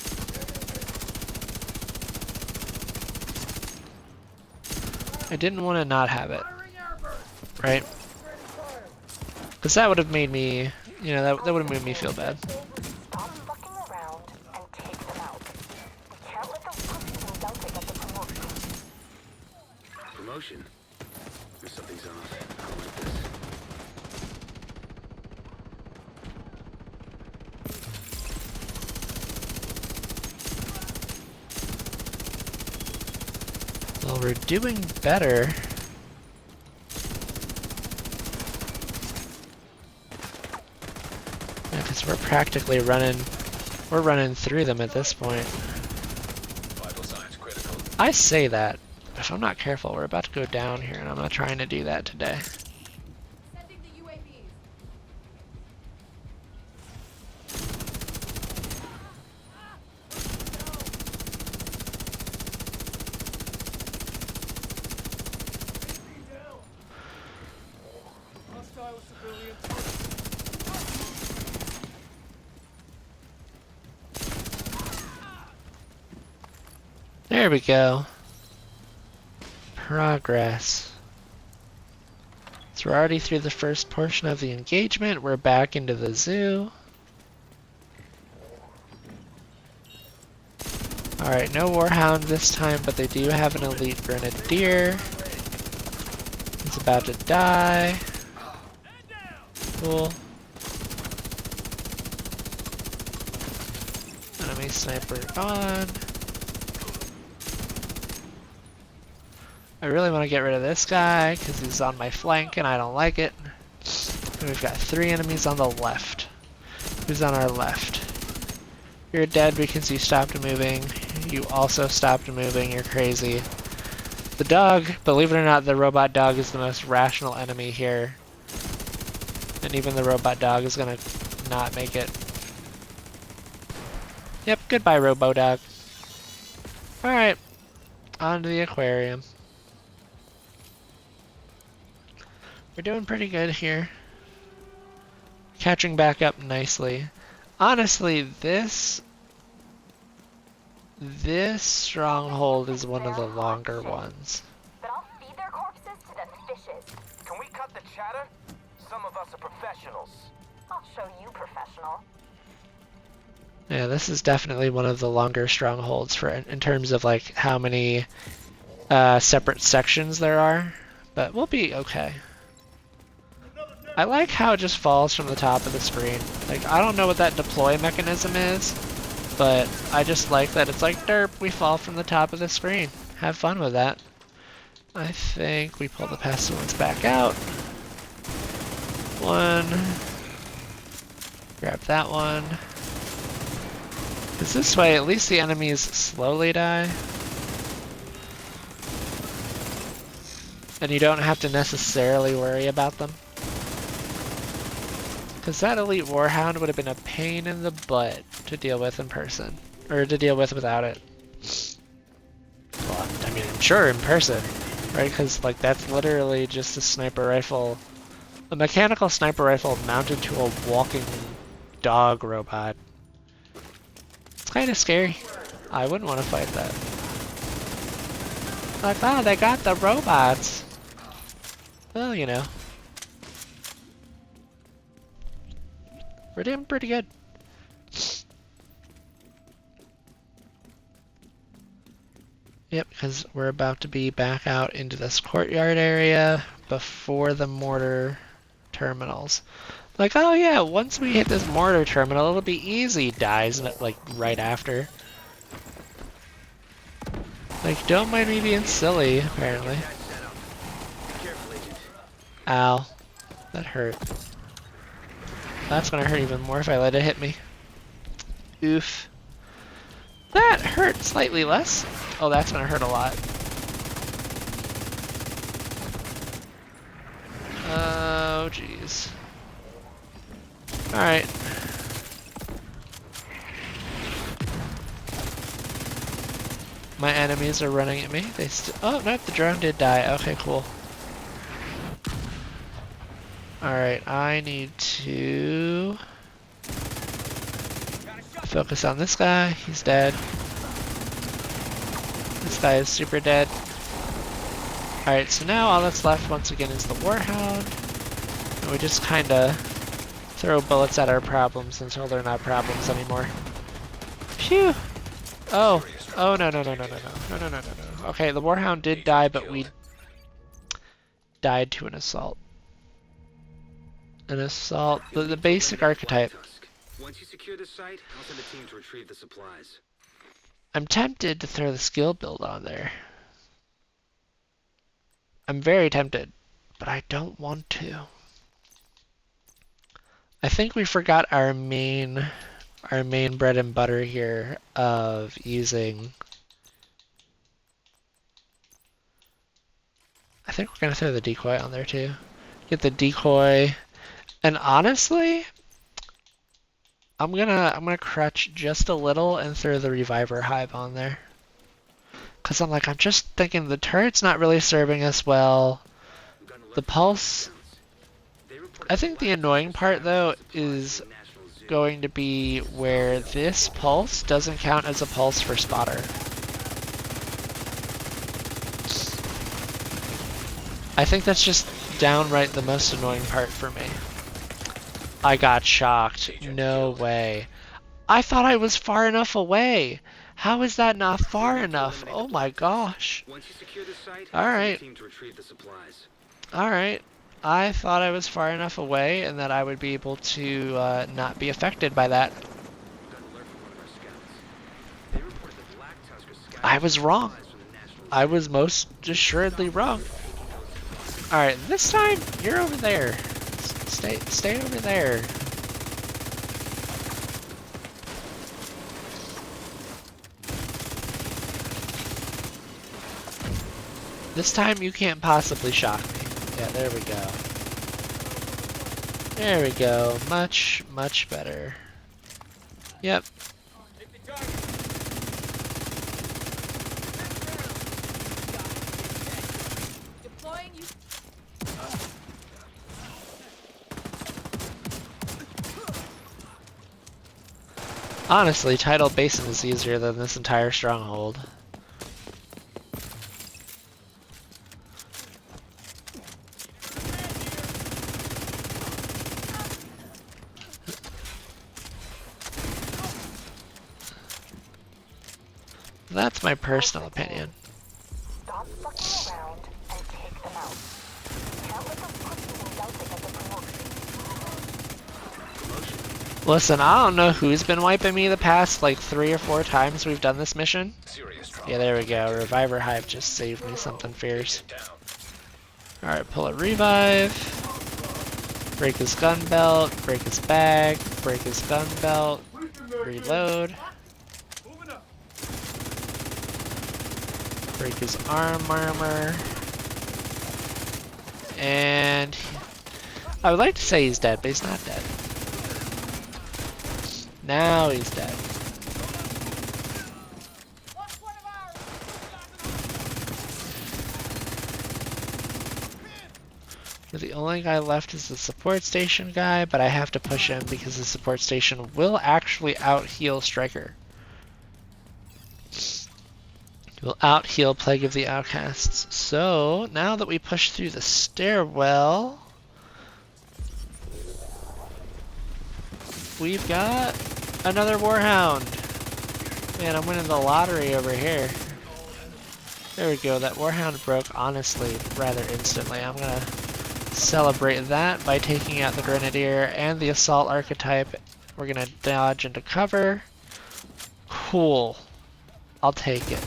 I didn't want to not have it, right? Because that would have made me, you know, that would have made me feel bad. Stop fucking around and take them out. We can't let those pussies in Delta get the promotion. Promotion? Something's off. I don't like this. Well, we're doing better. Yeah, because we're practically running through them at this point. Vital signs critical. I say that, but if I'm not careful, we're about to go down here, and I'm not trying to do that today. Sending the UAVs. Hostile civilian. There we go. Progress. So we're already through the first portion of the engagement. We're back into the zoo. Alright, no Warhound this time, but they do have an elite Grenadier. He's about to die. Cool. Enemy sniper gone. I really want to get rid of this guy because he's on my flank and I don't like it. And we've got 3 enemies on the left. Who's on our left? You're dead because you stopped moving. You also stopped moving. You're crazy. The dog, believe it or not, the robot dog is the most rational enemy here. And even the robot dog is gonna not make it. Yep, goodbye, robo dog. Alright, on to the aquarium. We're doing pretty good here. Catching back up nicely. Honestly, this stronghold is one of the longer ones. But I'll feed their corpses to the fishes. Can we cut the chatter? Some of us are professionals. I'll show you, professional. Yeah, this is definitely one of the longer strongholds for in terms of like how many separate sections there are, but we'll be okay. I like how it just falls from the top of the screen. Like, I don't know what that deploy mechanism is, but I just like that it's like, derp, we fall from the top of the screen. Have fun with that. I think we pull the pestilence back out. 1. Grab that one. Because this way, at least the enemies slowly die. And you don't have to necessarily worry about them. Because that elite warhound would have been a pain in the butt to deal with in person. Or to deal with without it. Well, I mean, I'm sure in person. Right? Because, like, that's literally just a sniper rifle. A mechanical sniper rifle mounted to a walking dog robot. It's kind of scary. I wouldn't want to fight that. Like, oh, they got the robots. Well, you know. We're doing pretty good. Yep, because we're about to be back out into this courtyard area before the mortar terminals. Like, oh yeah, once we hit this mortar terminal, it'll be easy. Dies, like, right after. Like, don't mind me being silly, apparently. Careful, Agent. Ow. That hurt. That's gonna hurt even more if I let it hit me. Oof. That hurt slightly less. Oh, that's gonna hurt a lot. Oh, jeez. Alright. My enemies are running at me. Oh, no, the drone did die. Okay, cool. Alright, I need to focus on this guy. He's dead. This guy is super dead. Alright, so now all that's left once again is the Warhound. And we just kinda throw bullets at our problems until they're not problems anymore. Phew! Oh! Oh, no, no, no, no, no, no. No, no, no, no, no. Okay, the Warhound did die, but we died to an assault. An assault, the basic archetype. Once you secure the site, I'll send a team to retrieve the supplies. I'm tempted to throw the skill build on there. I'm very tempted, but I don't want to. I think we forgot our main bread and butter here of using. I think we're gonna throw the decoy on there too. Get the decoy, and honestly, I'm gonna crutch just a little and throw the reviver hive on there. Cause I'm just thinking the turret's not really serving us well. The pulse. I think the annoying part though is going to be where this pulse doesn't count as a pulse for spotter. I think that's just downright the most annoying part for me. I got shocked. No way. I thought I was far enough away. How is that not far enough? Oh my gosh. Alright. Alright. I thought I was far enough away and that I would be able to not be affected by that. I was wrong. I was most assuredly wrong. Alright, this time, you're over there. Stay over there. This time you can't possibly shock me. Yeah, there we go. There we go. Much, much better. Yep. Honestly, Tidal Basin is easier than this entire stronghold. That's my personal opinion. Stop fucking around and take them out. Can't let them put you in doubt to get the promotion. Listen, I don't know who's been wiping me the past 3 or 4 times we've done this mission. Yeah, there we go. Reviver Hive just saved me something fierce. Alright, pull a revive. Break his gun belt. Break his bag. Break his gun belt. Reload. Break his armor. And I would like to say he's dead, but he's not dead. Now he's dead. The only guy left is the support station guy, but I have to push him because the support station will actually out-heal Striker. He will out-heal Plague of the Outcasts. So, now that we push through the stairwell, we've got another Warhound. Man, I'm winning the lottery over here. There we go, that Warhound broke, honestly, rather instantly. I'm gonna celebrate that by taking out the Grenadier and the Assault archetype. We're gonna dodge into cover. Cool. I'll take it.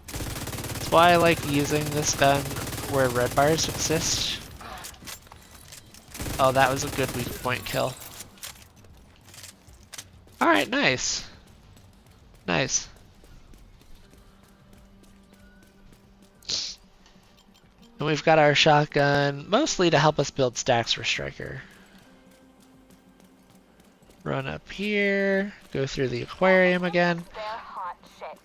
That's why I like using this gun where red bars exist. Oh, that was a good weak point kill. Alright, nice. Nice. And we've got our shotgun, mostly to help us build stacks for Striker. Run up here, go through the aquarium again. They're hot shit.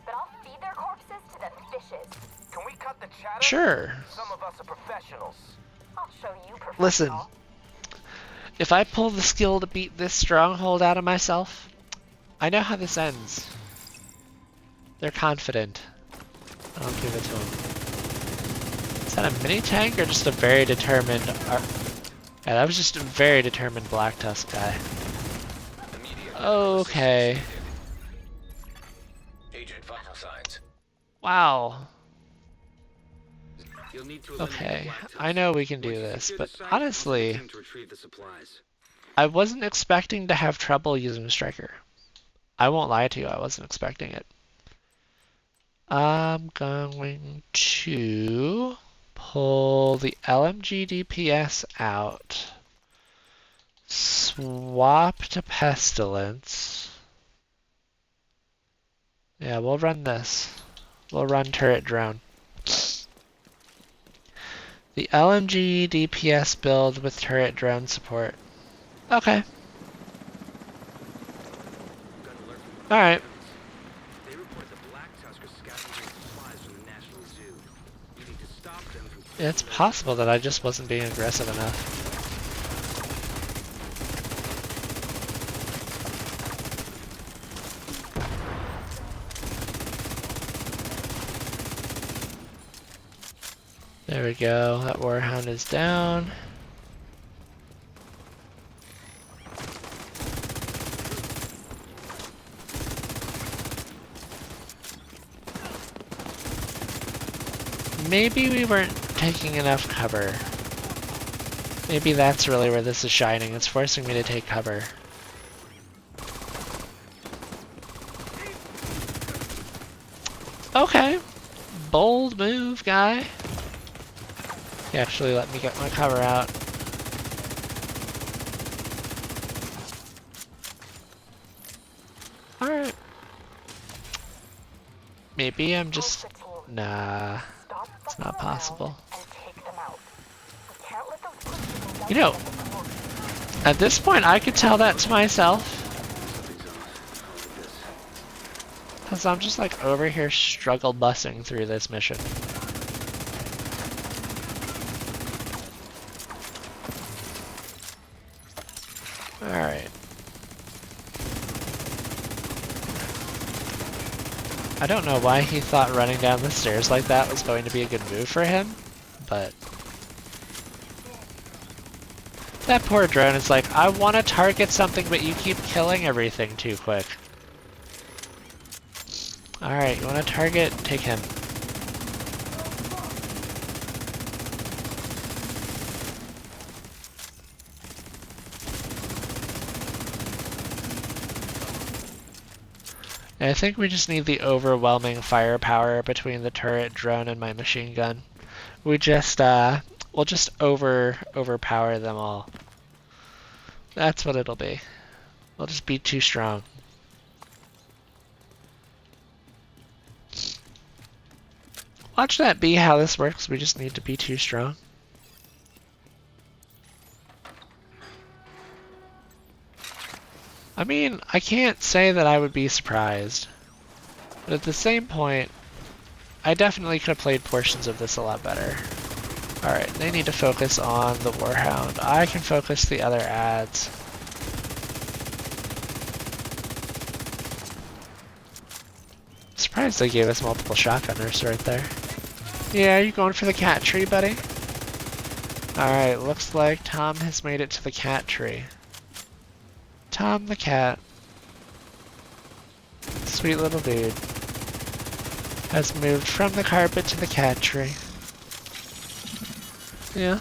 But I'll feed their corpses to the fishes. Can we cut the chatter? Sure. Some of us are professionals. I'll show you professional. Listen, if I pull the skill to beat this stronghold out of myself, I know how this ends. They're confident. I'll give it to them. Is that a mini tank or just a very determined... Yeah, that was just a very determined Black Tusk guy. Okay. Agent vital signs. Wow. You'll need to eliminate Okay, the Black Tusk. I know we can do Once you this, secure but the site, honestly, attempt to retrieve the supplies. I wasn't expecting to have trouble using Striker. I won't lie to you, I wasn't expecting it. I'm going to pull the LMG DPS out, swap to Pestilence. Yeah, we'll run this. We'll run Turret Drone. The LMG DPS build with Turret Drone support. Okay. Alright. They report the Black Tusk are scavenging supplies from the National Zoo. We need to stop them from... It's possible that I just wasn't being aggressive enough. There we go, that Warhound is down. Maybe we weren't taking enough cover. Maybe that's really where this is shining. It's forcing me to take cover. Okay. Bold move, guy. He actually let me get my cover out. Alright. Maybe I'm just... Nah. It's not possible. You know, at this point I could tell that to myself. Because I'm just like over here struggle bussing through this mission. Alright. I don't know why he thought running down the stairs like that was going to be a good move for him, but... That poor drone is like, I want to target something, but you keep killing everything too quick. Alright, you want to target? Take him. I think we just need the overwhelming firepower between the turret, drone, and my machine gun. We just, we'll just overpower them all. That's what it'll be. We'll just be too strong. Watch that be how this works. We just need to be too strong. I mean, I can't say that I would be surprised. But at the same point, I definitely could have played portions of this a lot better. Alright, they need to focus on the Warhound. I can focus the other ads. Surprised they gave us multiple shotgunners right there. Yeah, are you going for the cat tree, buddy? Alright, looks like Tom has made it to the cat tree. Tom the cat. Sweet little dude. Has moved from the carpet to the cat tree. Yeah.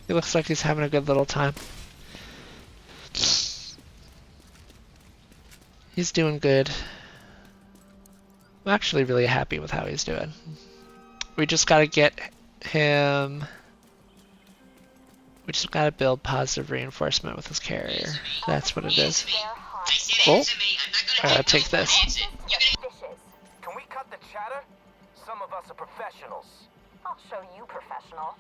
He looks like he's having a good little time. He's doing good. I'm actually really happy with how he's doing. We just gotta get him. We just gotta build positive reinforcement with his carrier. That's what it is. They're hot. Oh, I gotta take this. Fishes. Can we cut the chatter? Some of us are professionals. I'll show you, professional.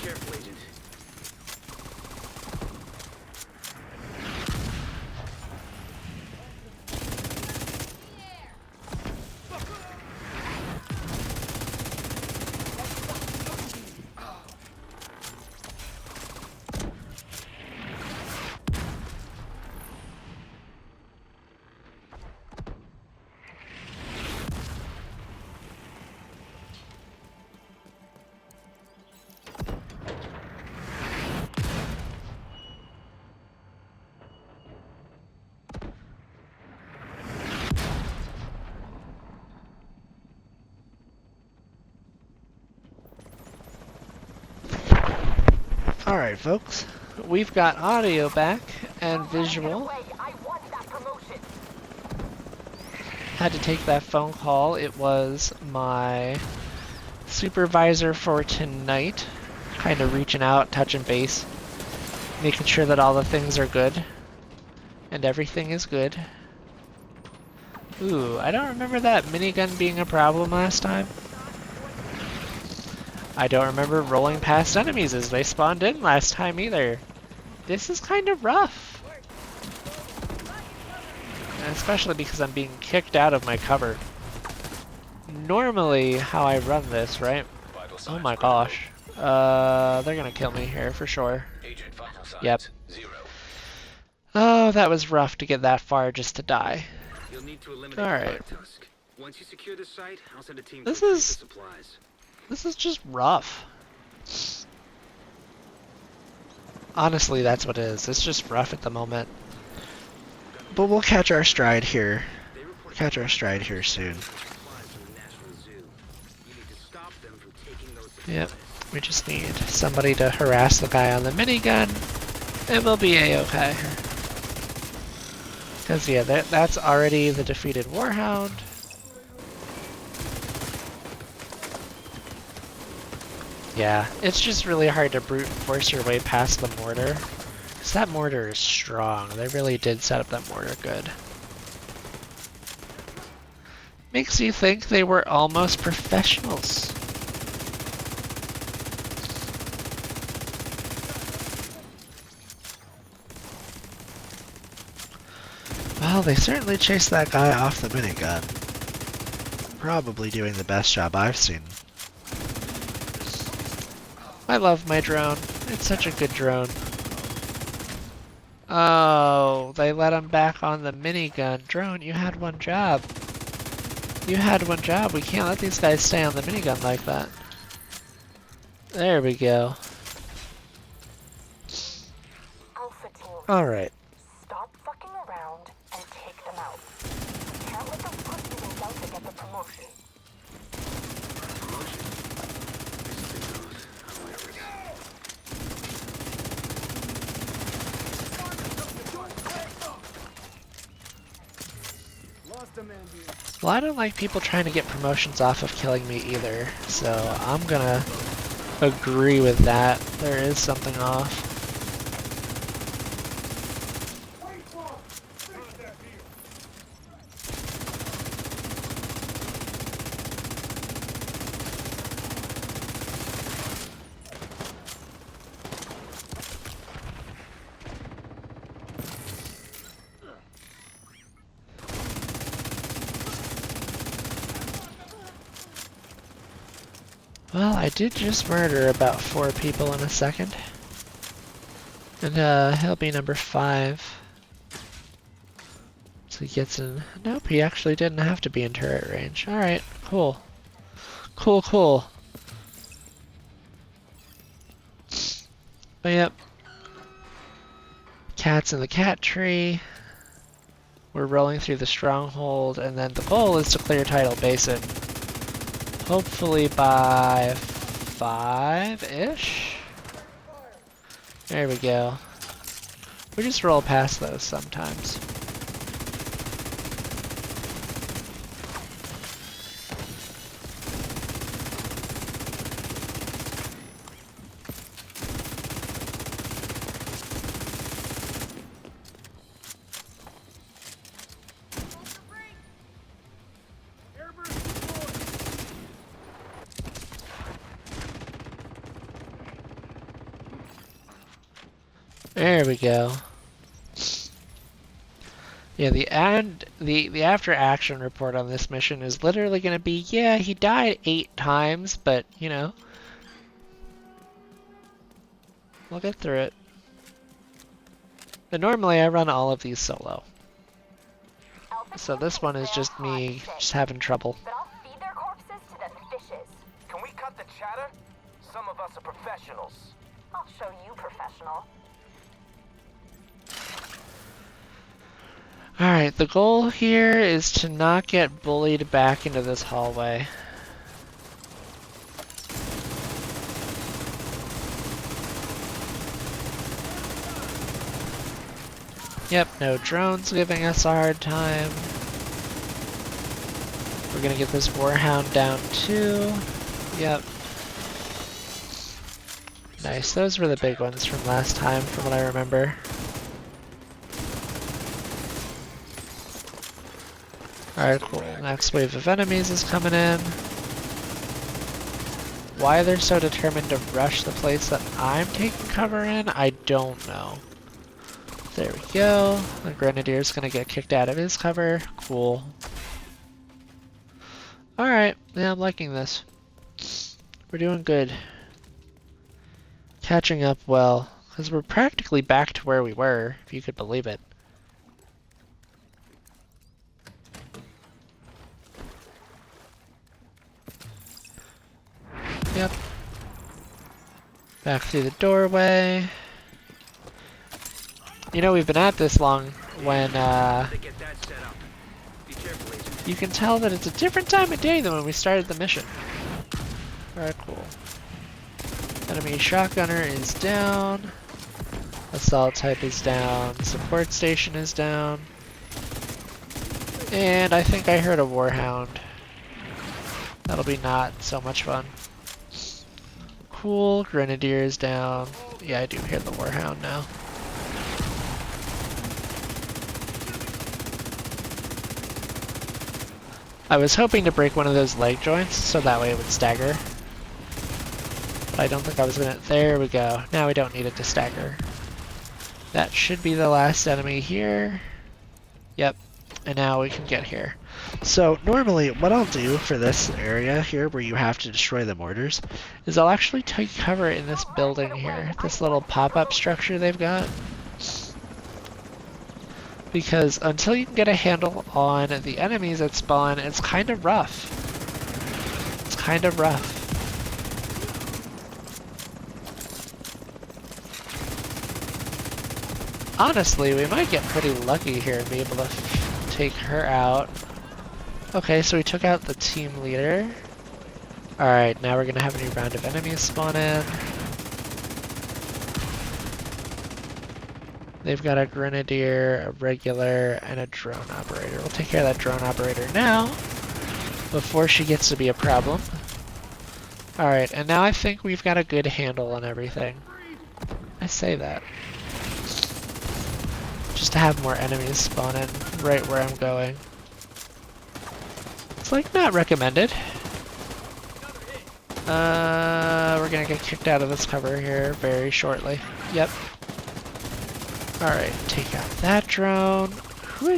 Careful, Agent. Alright, folks. We've got audio back and visual. I want that promotion. Had to take that phone call. It was my supervisor for tonight. Kind of reaching out, touching base, making sure that all the things are good. And everything is good. Ooh, I don't remember that minigun being a problem last time. I don't remember rolling past enemies as they spawned in last time either. This is kind of rough. Especially because I'm being kicked out of my cover. Normally how I run this, right? Oh my gosh. They're gonna kill me here for sure. Agent vital signs. Yep. 0. Oh, that was rough to get that far just to die. You'll need to eliminate Alright. the Black Tusk. Once you secure the site, I'll send a team This to retrieve is- the supplies. This is just rough. Honestly, that's what it is. It's just rough at the moment. But we'll catch our stride here. They report Catch our stride here soon. supplies from the National Zoo. You need to stop them from taking those Yep. supplies. We just need somebody to harass the guy on the minigun, and we'll be a-okay. Because, yeah, that's already the defeated Warhound. Yeah, it's just really hard to brute force your way past the mortar. Because that mortar is strong. They really did set up that mortar good. Makes you think they were almost professionals. Well, they certainly chased that guy off the minigun. Probably doing the best job I've seen. I love my drone. It's such a good drone. Oh, they let him back on the minigun. Drone, you had one job. You had one job. We can't let these guys stay on the minigun like that. There we go. Alpha team, Alright. stop fucking around and take them out. We can't let those pussies in Delta get the promotion. Well, I don't like people trying to get promotions off of killing me either, so I'm gonna agree with that. There is something off. Well, I did just murder about 4 people in a second. And, he'll be number 5. So he gets in... Nope, he actually didn't have to be in turret range. Alright, cool. Cool, cool. But yep. Cat's in the cat tree. We're rolling through the stronghold, and then the goal is to clear Tidal Basin. Hopefully by 5-ish? There we go. We just roll past those sometimes. There we go. Yeah, the after action report on this mission is literally going to be, yeah, he died 8 times, but you know, we'll get through it. But normally I run all of these solo. Alpha So Team this thinks one is they're just hot me shit, just having trouble. but I'll feed their corpses to the fishes. Can we cut the chatter? Some of us are professionals. I'll show you professional. Alright, the goal here is to not get bullied back into this hallway. Yep, no drones giving us a hard time. We're gonna get this Warhound down too. Yep. Nice, those were the big ones from last time, from what I remember. Alright, cool. Next wave of enemies is coming in. Why they're so determined to rush the place that I'm taking cover in, I don't know. There we go. The Grenadier's gonna get kicked out of his cover. Cool. Alright, yeah, I'm liking this. We're doing good. Catching up well, because we're practically back to where we were, if you could believe it. Yep. Back through the doorway. You know, we've been at this long when, To get that set up. Be careful, Agent. you can tell that it's a different time of day than when we started the mission. Alright, cool. Enemy shotgunner is down. Assault type is down. Support station is down. And I think I heard a Warhound. That'll be not so much fun. Cool, Grenadier is down. Yeah, I do hear the Warhound now. I was hoping to break one of those leg joints so that way it would stagger. But I don't think I was gonna. There we go. Now we don't need it to stagger. That should be the last enemy here. Yep. And now we can get here. So normally what I'll do for this area here where you have to destroy the mortars is I'll actually take cover in this building here. This little pop-up structure they've got. Because until you can get a handle on the enemies that spawn, it's kind of rough. It's kind of rough. Honestly, we might get pretty lucky here and be able to take her out. Okay, so we took out the team leader. Alright, now we're gonna have a new round of enemies spawn in. They've got a grenadier, a regular, and a drone operator. We'll take care of that drone operator now, before she gets to be a problem. Alright, and now I think we've got a good handle on everything. I say that. Just to have more enemies spawn in right where I'm going. It's like not recommended. We're gonna get kicked out of this cover here very shortly. Yep. Alright, take out that drone. Who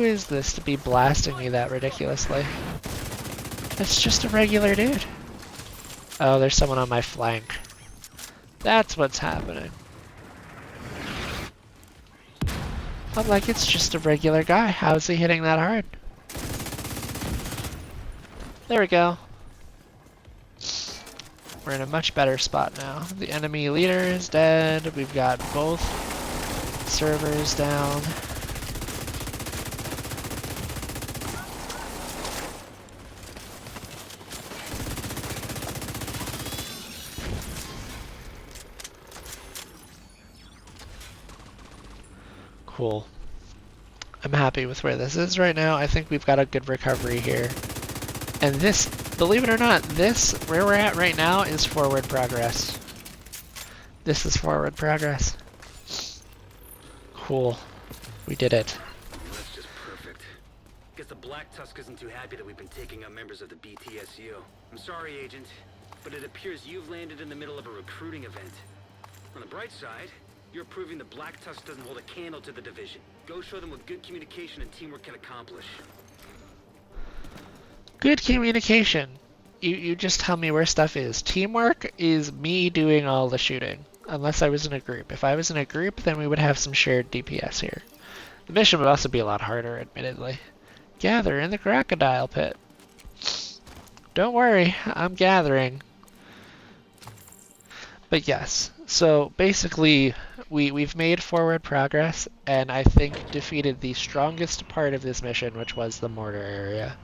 is this to be blasting me that ridiculously? It's just a regular dude. Oh, there's someone on my flank. That's what's happening. I'm like, it's just a regular guy. How is he hitting that hard? There we go. We're in a much better spot now. The enemy leader is dead. We've got both servers down. Cool. I'm happy with where this is right now. I think we've got a good recovery here. And this, believe it or not, this, where we're at right now, is forward progress. This is forward progress. Cool. We did it. That's just perfect. Guess the Black Tusk isn't too happy that we've been taking out members of the BTSU. I'm sorry, Agent, but it appears you've landed in the middle of a recruiting event. On the bright side, you're proving the Black Tusk doesn't hold a candle to the division. Go show them what good communication and teamwork can accomplish. Good communication. You just tell me where stuff is. Teamwork is me doing all the shooting. Unless I was in a group. If I was in a group, then we would have some shared DPS here. The mission would also be a lot harder, admittedly. Gather in the crocodile pit. Don't worry, I'm gathering. But yes, so basically we've made forward progress and I think defeated the strongest part of this mission, which was the mortar area.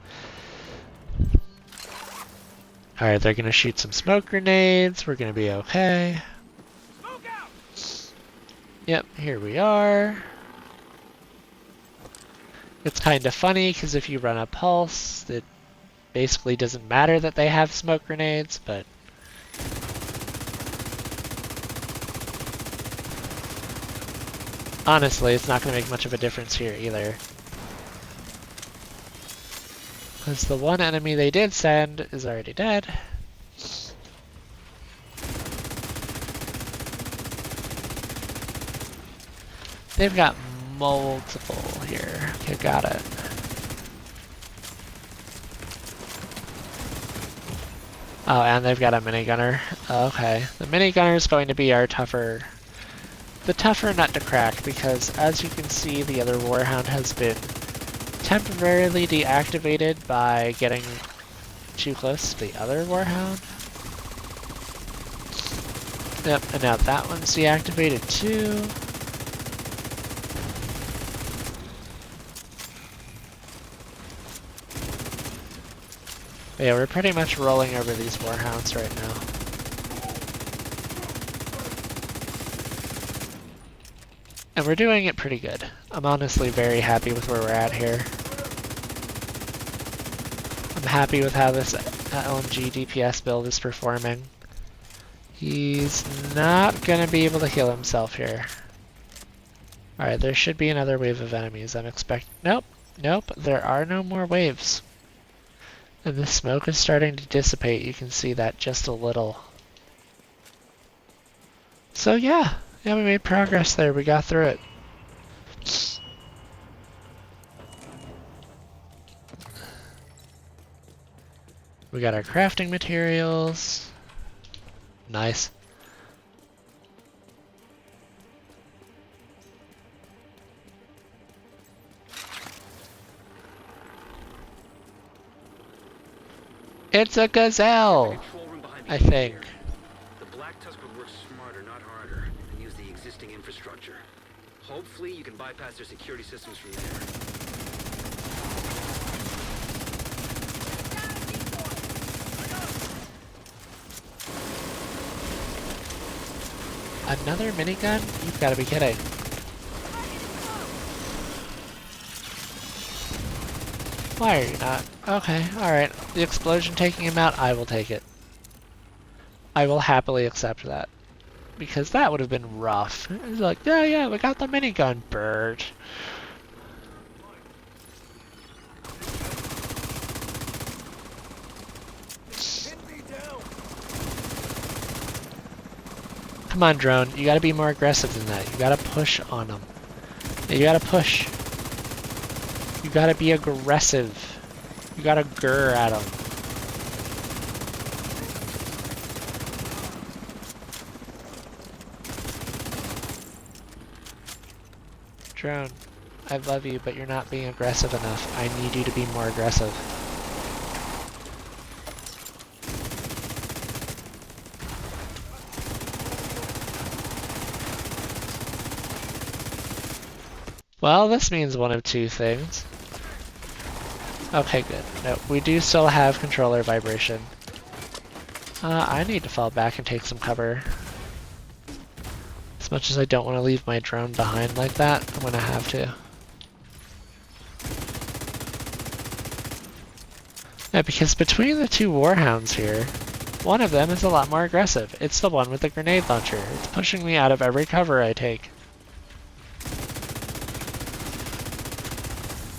Alright, they're gonna shoot some smoke grenades, we're gonna be okay. Smoke out! Yep, here we are. It's kind of funny because if you run a pulse, it basically doesn't matter that they have smoke grenades, but honestly, it's not going to make much of a difference here either. Because the one enemy they did send is already dead. They've got multiple here. Okay, got it. Oh, and they've got a minigunner. Okay, the minigunner is going to be our tougher nut to crack, because as you can see, the other Warhound has been temporarily deactivated by getting too close to the other Warhound. Yep, and now that one's deactivated too. But yeah, we're pretty much rolling over these Warhounds right now. And we're doing it pretty good. I'm honestly very happy with where we're at here. I'm happy with how this LMG DPS build is performing. He's not gonna be able to heal himself here. Alright, there should be another wave of enemies. I'm expecting. Nope, nope, there are no more waves. And the smoke is starting to dissipate. You can see that just a little. So yeah, we made progress there. We got through it. We got our crafting materials. Nice. It's a gazelle, I think. The Black Tusk would work smarter, not harder, and use the existing infrastructure. Hopefully, you can bypass their security systems from there. Another minigun? You've got to be kidding. Why are you not? Okay, alright. The explosion taking him out, I will take it. I will happily accept that. Because that would have been rough. It's like, yeah, we got the minigun, bird. Come on, drone. You gotta be more aggressive than that. You gotta push on them. You gotta push. You gotta be aggressive. You gotta grr at them. Drone, I love you, but you're not being aggressive enough. I need you to be more aggressive. Well, this means one of two things. Okay, good. No, we do still have controller vibration. I need to fall back and take some cover. As much as I don't want to leave my drone behind like that, I'm gonna have to. Yeah, because between the two Warhounds here, one of them is a lot more aggressive. It's the one with the grenade launcher. It's pushing me out of every cover I take.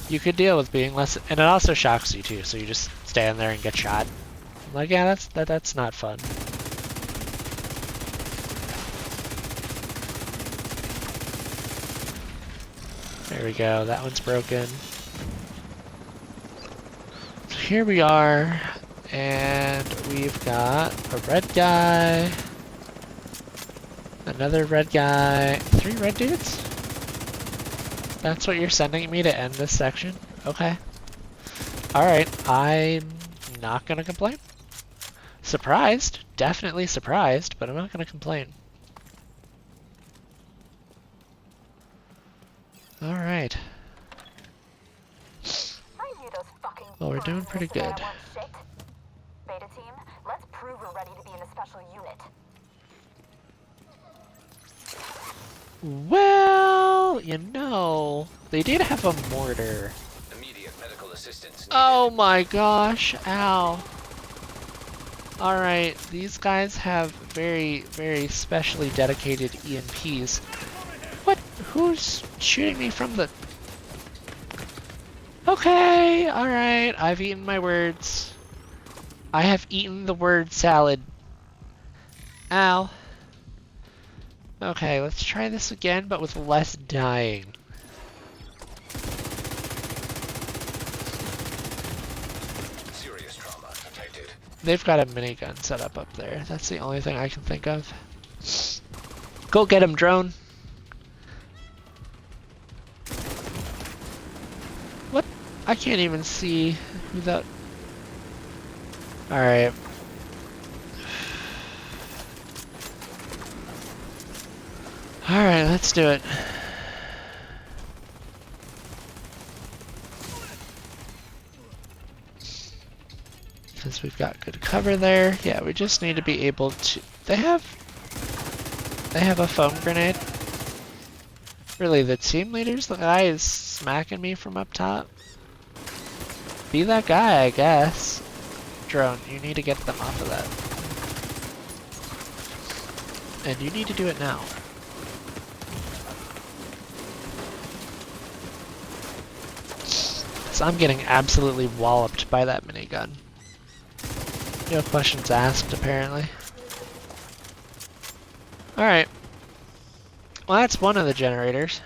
You could deal with being less, and it also shocks you too, so you just stand there and get shot. I'm like, yeah, that's not fun. There we go, that one's broken. So here we are, and we've got a red guy, another red guy, 3 red dudes? That's what you're sending me to end this section? Okay. Alright, I'm not gonna complain. Surprised, definitely surprised, but I'm not gonna complain. Alright. I knew those fucking Well, we're doing birds pretty in Savannah good. weren't shit. Beta team, let's prove we're ready to be in a special unit. Well, you know, they did have a mortar. Immediate medical assistance needed. Oh my gosh, ow. Alright, these guys have very, very specially dedicated EMPs. What? Who's shooting me from the... Okay, alright, I've eaten my words. I have eaten the word salad. Ow. Okay, let's try this again, but with less dying. Serious trauma detected. They've got a minigun set up there. That's the only thing I can think of. Go get him, drone. What? I can't even see who that... Alright. Alright, let's do it. Because we've got good cover there. Yeah, we just need to be able to... They have a foam grenade. Really, the team leader's the guy is smacking me from up top. Be that guy, I guess. Drone, you need to get them off of that. And you need to do it now. So I'm getting absolutely walloped by that minigun. No questions asked, apparently. Alright. Well, that's one of the generators.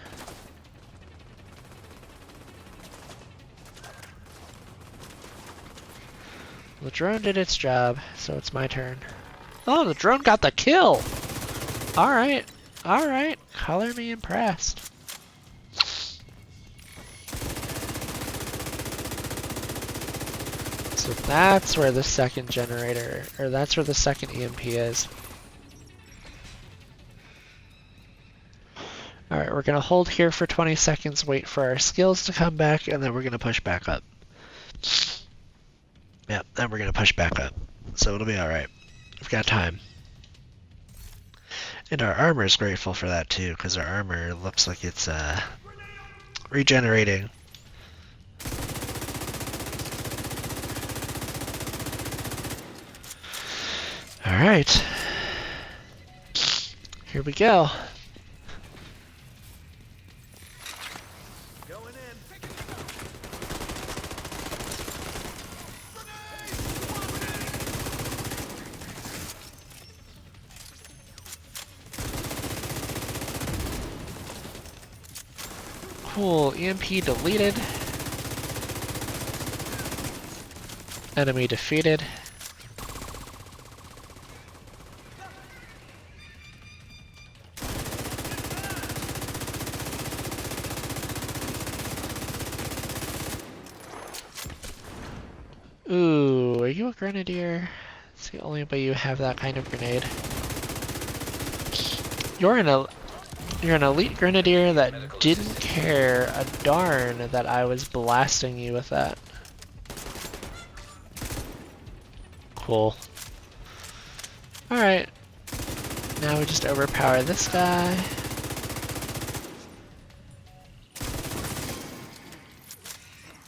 The drone did its job, so it's my turn. Oh, the drone got the kill! Alright, alright. Color me impressed. So that's where the second generator, or that's where the second EMP is. Alright, we're gonna hold here for 20 seconds, wait for our skills to come back, and then we're gonna push back up. Yep, then we're gonna push back up. So it'll be alright. We've got time. And our armor is grateful for that too, because our armor looks like it's regenerating. Alright. Here we go. Going in. Cool, EMP deleted. Enemy defeated. Ooh, are you a grenadier? It's the only way you have that kind of grenade. You're an elite grenadier that didn't care a darn that I was blasting you with that. Cool. Alright. Now we just overpower this guy.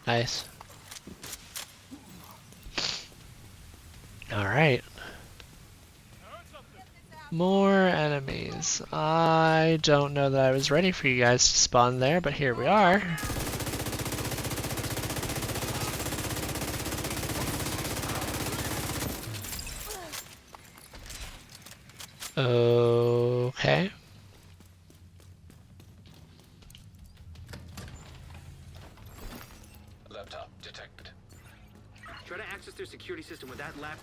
Nice. Alright. More enemies. I don't know that I was ready for you guys to spawn there, but here we are. Okay.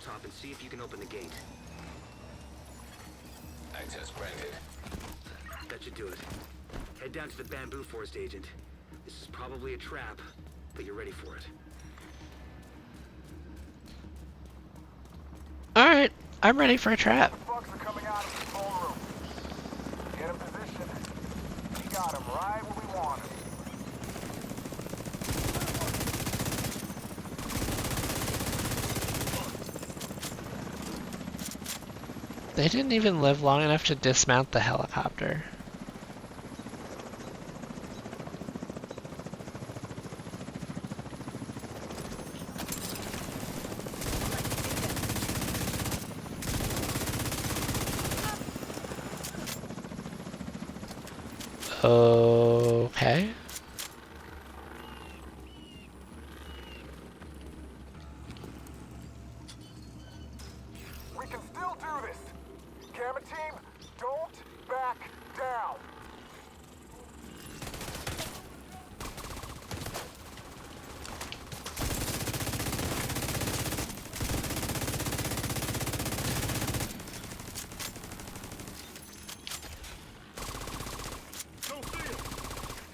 rooftop and see if you can open the gate. Access granted. That should do it. Head down to the bamboo forest, Agent. This is probably a trap, but you're ready for it. Alright, I'm ready for a trap. Bugs are coming out of the control room. Get in position. We got him right where we want him. They didn't even live long enough to dismount the helicopter. Okay. We can still do this. Gamma team, don't back down.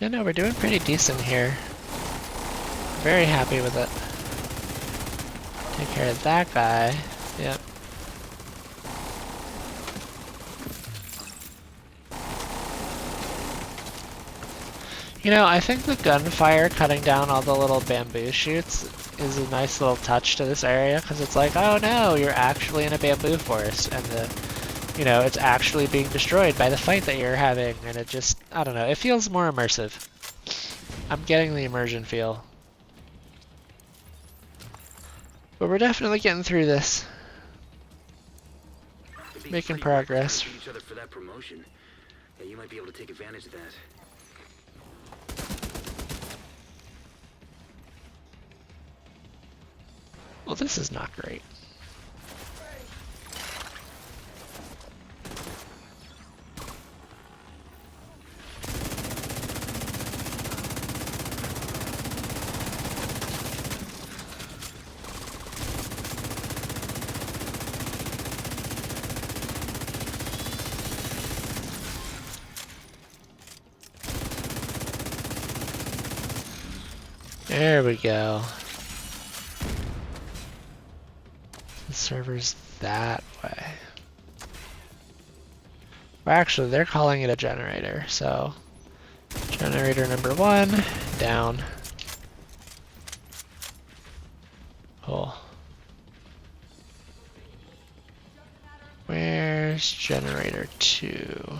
Yeah, no, we're doing pretty decent here. Very happy with it. Take care of that guy. Yep. You know, I think the gunfire cutting down all the little bamboo shoots is a nice little touch to this area, because it's like, oh no, you're actually in a bamboo forest, and you know, it's actually being destroyed by the fight that you're having, and it just, I don't know, it feels more immersive. I'm getting the immersion feel. But we're definitely getting through this. It'd be Making pretty progress. reckless to beat each other for that promotion. Yeah, you might be able to take advantage of that. Well, this is not great. There we go. The server's that way. Well, actually, they're calling it a generator, so generator number 1, down. Cool. Where's generator 2?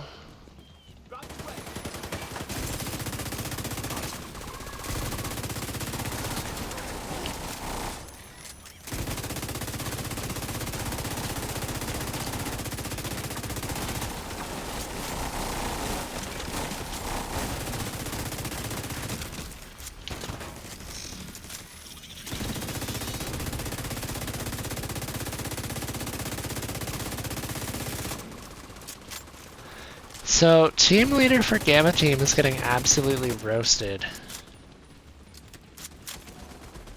So, team leader for Gamma Team is getting absolutely roasted.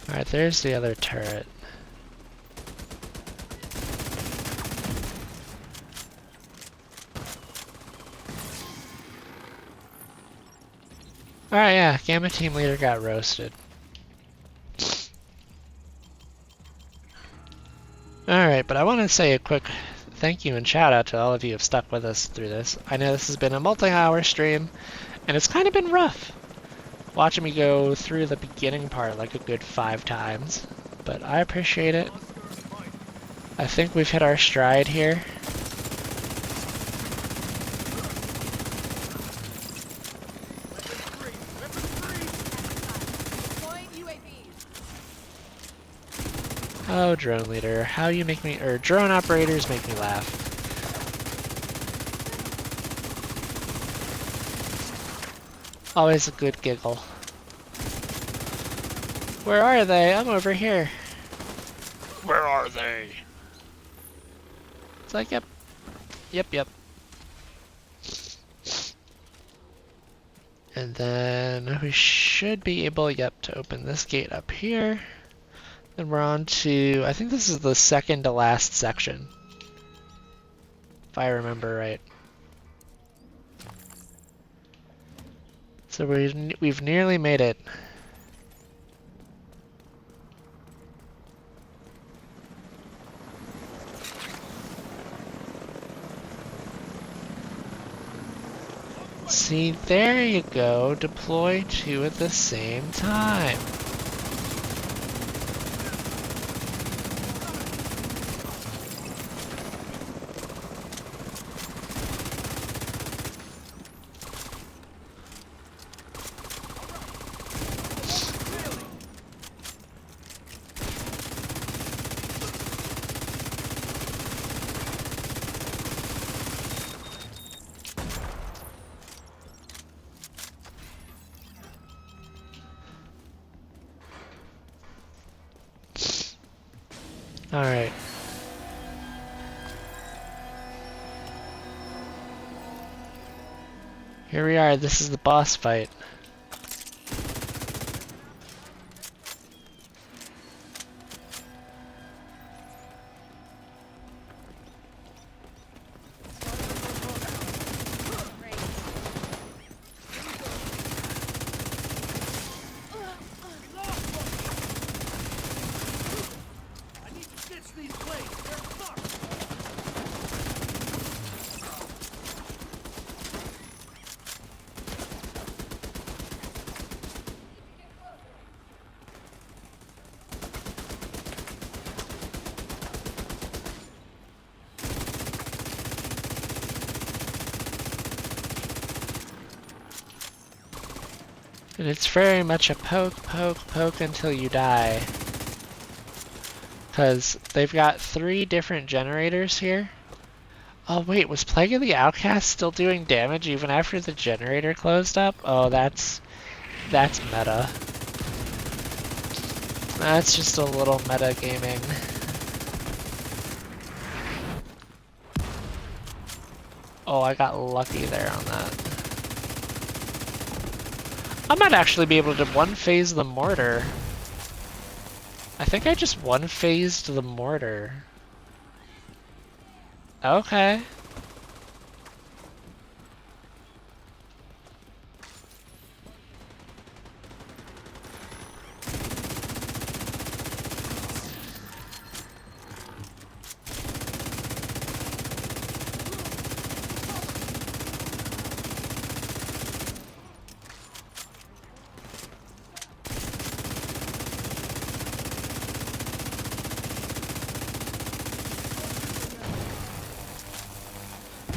Alright, there's the other turret. Alright, yeah, Gamma Team leader got roasted. Alright, but I want to say a quick thank you and shout out to all of you who have stuck with us through this. I know this has been a multi-hour stream, and it's kind of been rough watching me go through the beginning part like a good 5 times, but I appreciate it. I think we've hit our stride here. Oh, drone leader, how you make me, or drone operators make me laugh. Always a good giggle. Where are they? I'm over here. Where are they? It's like, yep. Yep. And then we should be able, yep, to open this gate up here. Then we're on to, I think this is the second to last section, if I remember right. So we've nearly made it. See, there you go. Deploy two at the same time. Alright. Here we are, this is the boss fight. I need to ditch these blades. They're fucked. And it's very much a poke, poke, poke until you die. Because they've got 3 different generators here. Oh wait, was Plague of the Outcast still doing damage even after the generator closed up? Oh, that's meta. That's just a little meta gaming. Oh, I got lucky there on that. I might actually be able to one-phase the mortar. I think I just one-phased the mortar. Okay.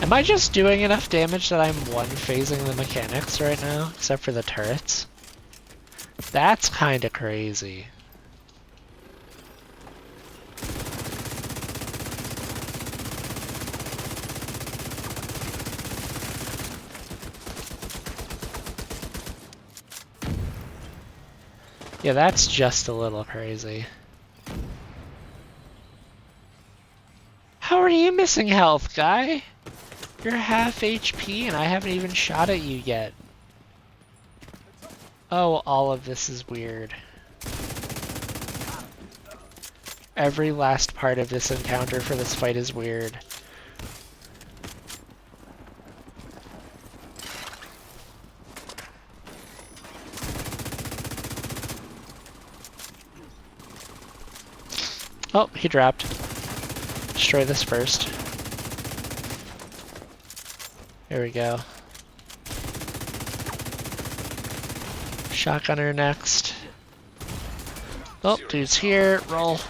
Am I just doing enough damage that I'm one-phasing the mechanics right now, except for the turrets? That's kinda crazy. Yeah, that's just a little crazy. How are you missing health, guy? You're half HP and I haven't even shot at you yet. Oh, all of this is weird. Every last part of this encounter for this fight is weird. Oh, he dropped. Destroy this first. There we go. Shotgunner next. Oh, dude's here. Roll.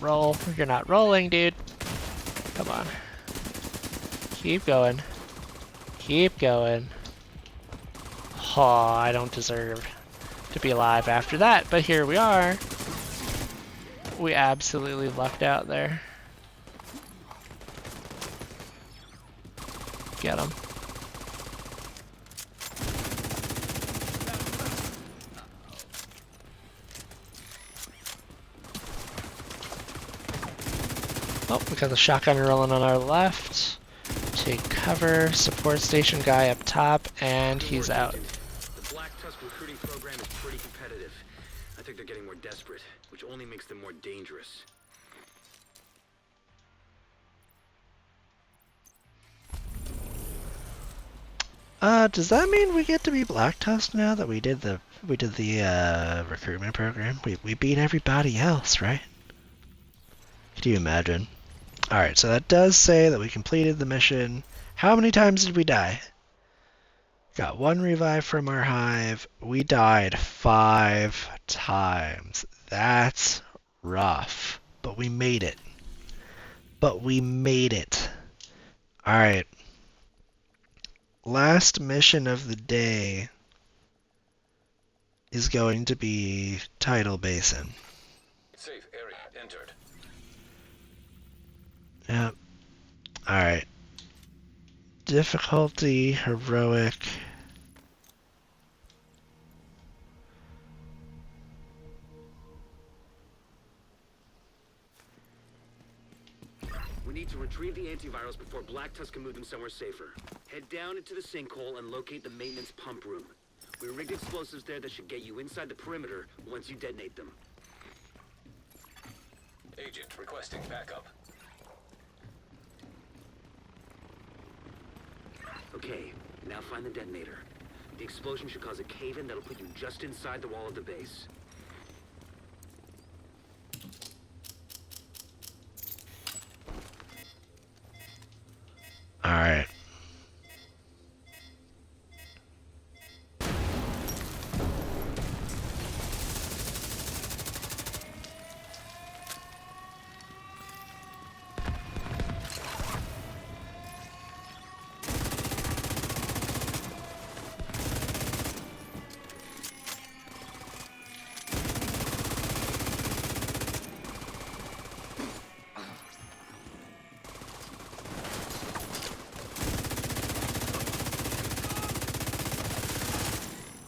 Roll. You're not rolling, dude. Come on. Keep going. Keep going. Oh, I don't deserve to be alive after that, but here we are. We absolutely lucked out there. Get him. Oh, we got the shotgun rolling on our left. Take cover, support station guy up top, and he's out. The Black Tusk recruiting program is pretty competitive. I think they're getting more desperate. We which only makes them more dangerous. Does that mean we get to be Black Tusk now that we did the recruitment program? We beat everybody else, right? Could you imagine? Alright, so that does say that we completed the mission. How many times did we die? Got 1 revive from our hive. We died 5 times. That's rough. But we made it. Alright. Last mission of the day is going to be Tidal Basin. Safe area entered. Yep. Alright. Difficulty, heroic. We need to retrieve the antivirals before Black Tusk can move them somewhere safer. Head down into the sinkhole and locate the maintenance pump room. We rigged explosives there that should get you inside the perimeter once you detonate them. Agent requesting backup. Okay, now find the detonator. The explosion should cause a cave-in that'll put you just inside the wall of the base. Alright.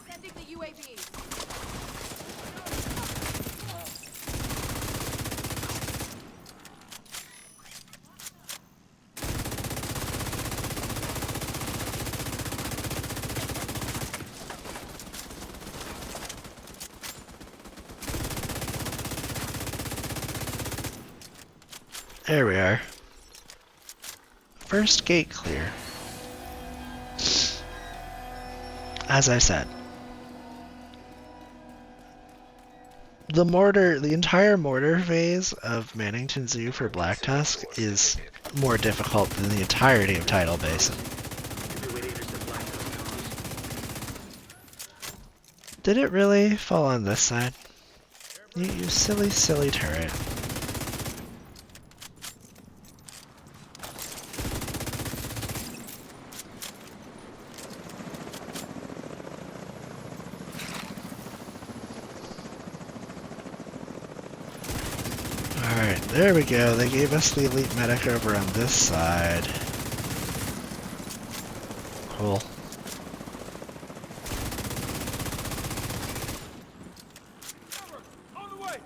Sending the UAV. There we are. First gate clear. As I said. The entire mortar phase of Mannington Zoo for Black Tusk is more difficult than the entirety of Tidal Basin. Could be a way to intercept Black Tusk comms. Did it really fall on this side? You silly, silly turret. Alright, there we go. They gave us the elite medic over on this side. Cool. On the way!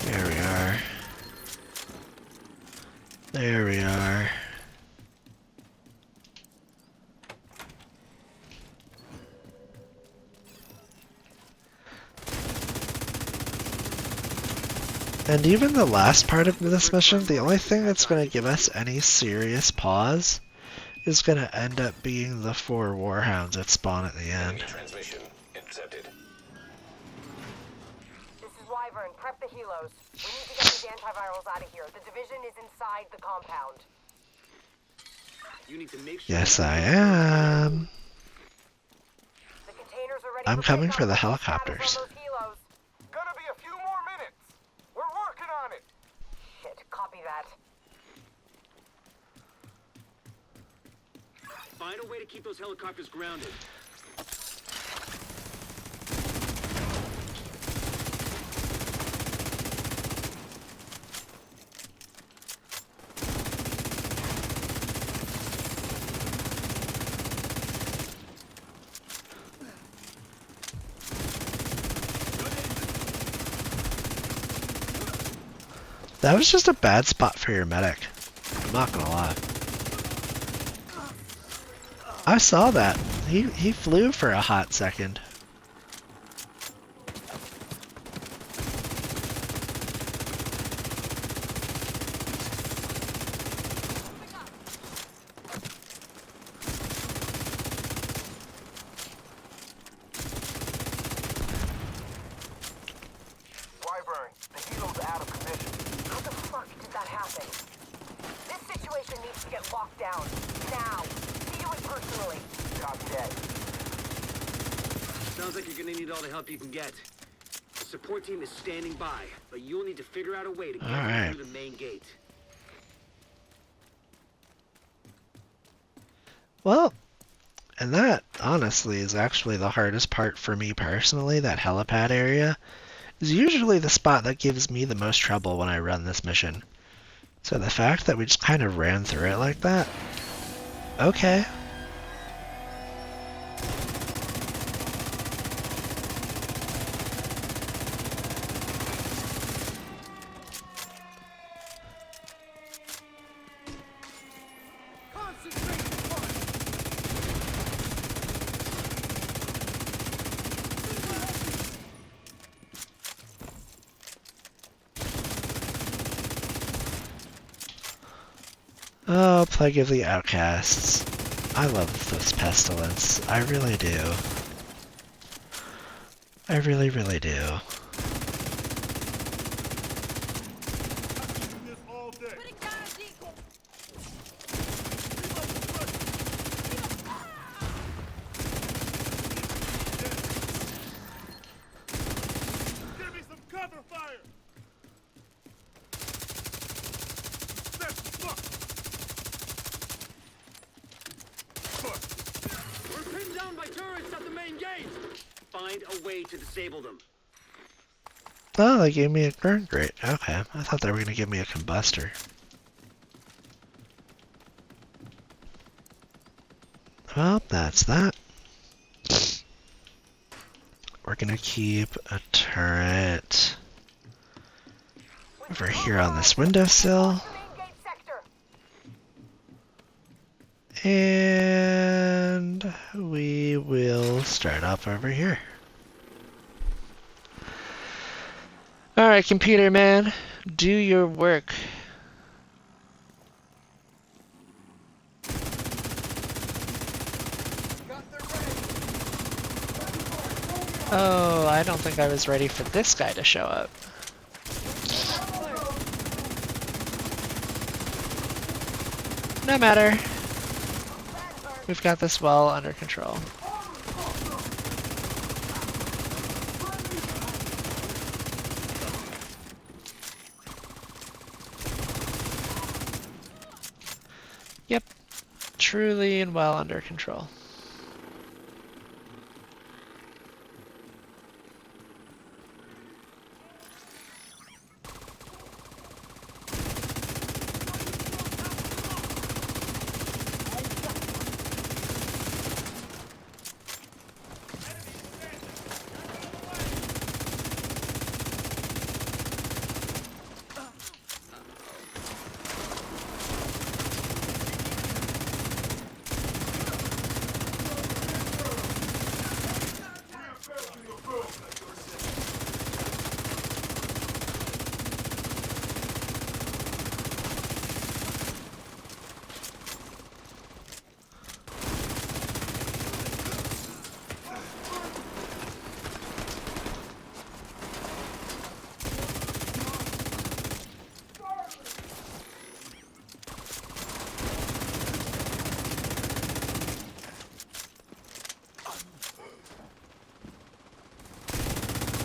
There we are. There we are. And even the last part of this mission, the only thing that's going to give us any serious pause is going to end up being the 4 warhounds that spawn at the end. Enemy transmission intercepted. This is Wyvern. Prep the helos. We need to get these antivirals out of here. The division is inside the compound. You need to make sure Yes, I am. The containers are ready I'm for coming pickup. for the What's status helicopters. on those helos? Gonna be a few more minutes. We're working on it. Shit, copy that. Find a way to keep those helicopters grounded. That was just a bad spot for your medic. I'm not gonna lie. I saw that. He flew for a hot second. Wyvern, the helo's out of commission. How the fuck did that happen? This situation needs to get locked down. Now. See you in personally. Copy that. Sounds like you're gonna need all the help you can get. The support team is standing by, but you'll need to figure out a way to get Alright. through the main gate. Well, and that, honestly, is actually the hardest part for me personally, that helipad area. Is usually the spot that gives me the most trouble when I run this mission. So the fact that we just kind of ran through it like that, okay. Oh, Plague of the Outcasts. I love this pestilence. I really do. I really, really do. This all day. Give me some cover fire. That's fuck. We're pinned down by turrets at the main gate! Find a way to disable them. Oh, they gave me a burn grate. Okay, I thought they were going to give me a combustor. Well, that's that. We're going to keep a turret over here on this windowsill. Main gate sector. And we will start off over here. Alright, computer man, do your work. Oh, I don't think I was ready for this guy to show up. No matter. We've got this well under control. Yep, truly and well under control.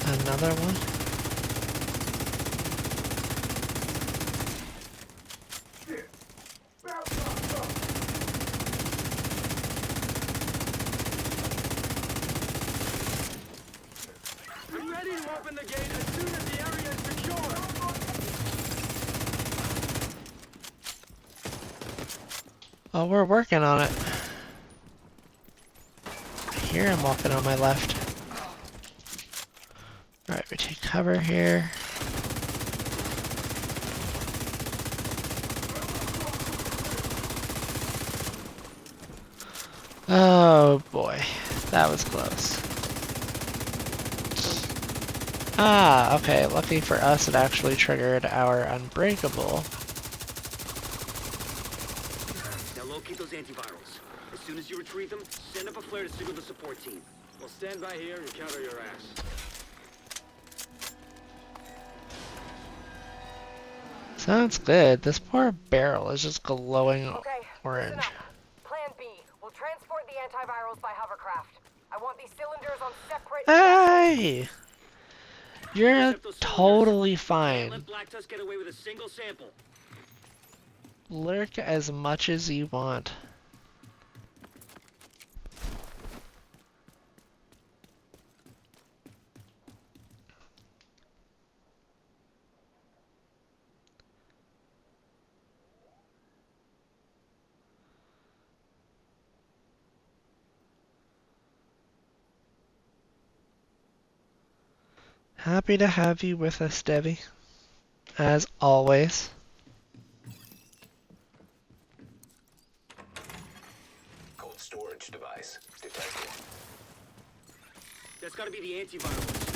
Another one? I'm ready to open the gate as soon as the area is secure! Oh, we're working on it. I hear him walking on my left. Alright, we take cover here. Oh boy, that was close. Ah, okay, lucky for us it actually triggered our unbreakable. Now locate those antivirals. As soon as you retrieve them, send up a flare to signal the support team. We'll stand by here and counter your ass. Sounds good. This poor barrel is just glowing Okay, orange. listen up. Plan B. We'll transport the antivirals by hovercraft. I want these cylinders on separate... Hey! You're Intercept those cylinders. totally Can't fine. let Black Tusk get away with a single sample. Lurk as much as you want. Happy to have you with us, Debbie. As always. Cold storage device detected. That's gotta be the antivirals.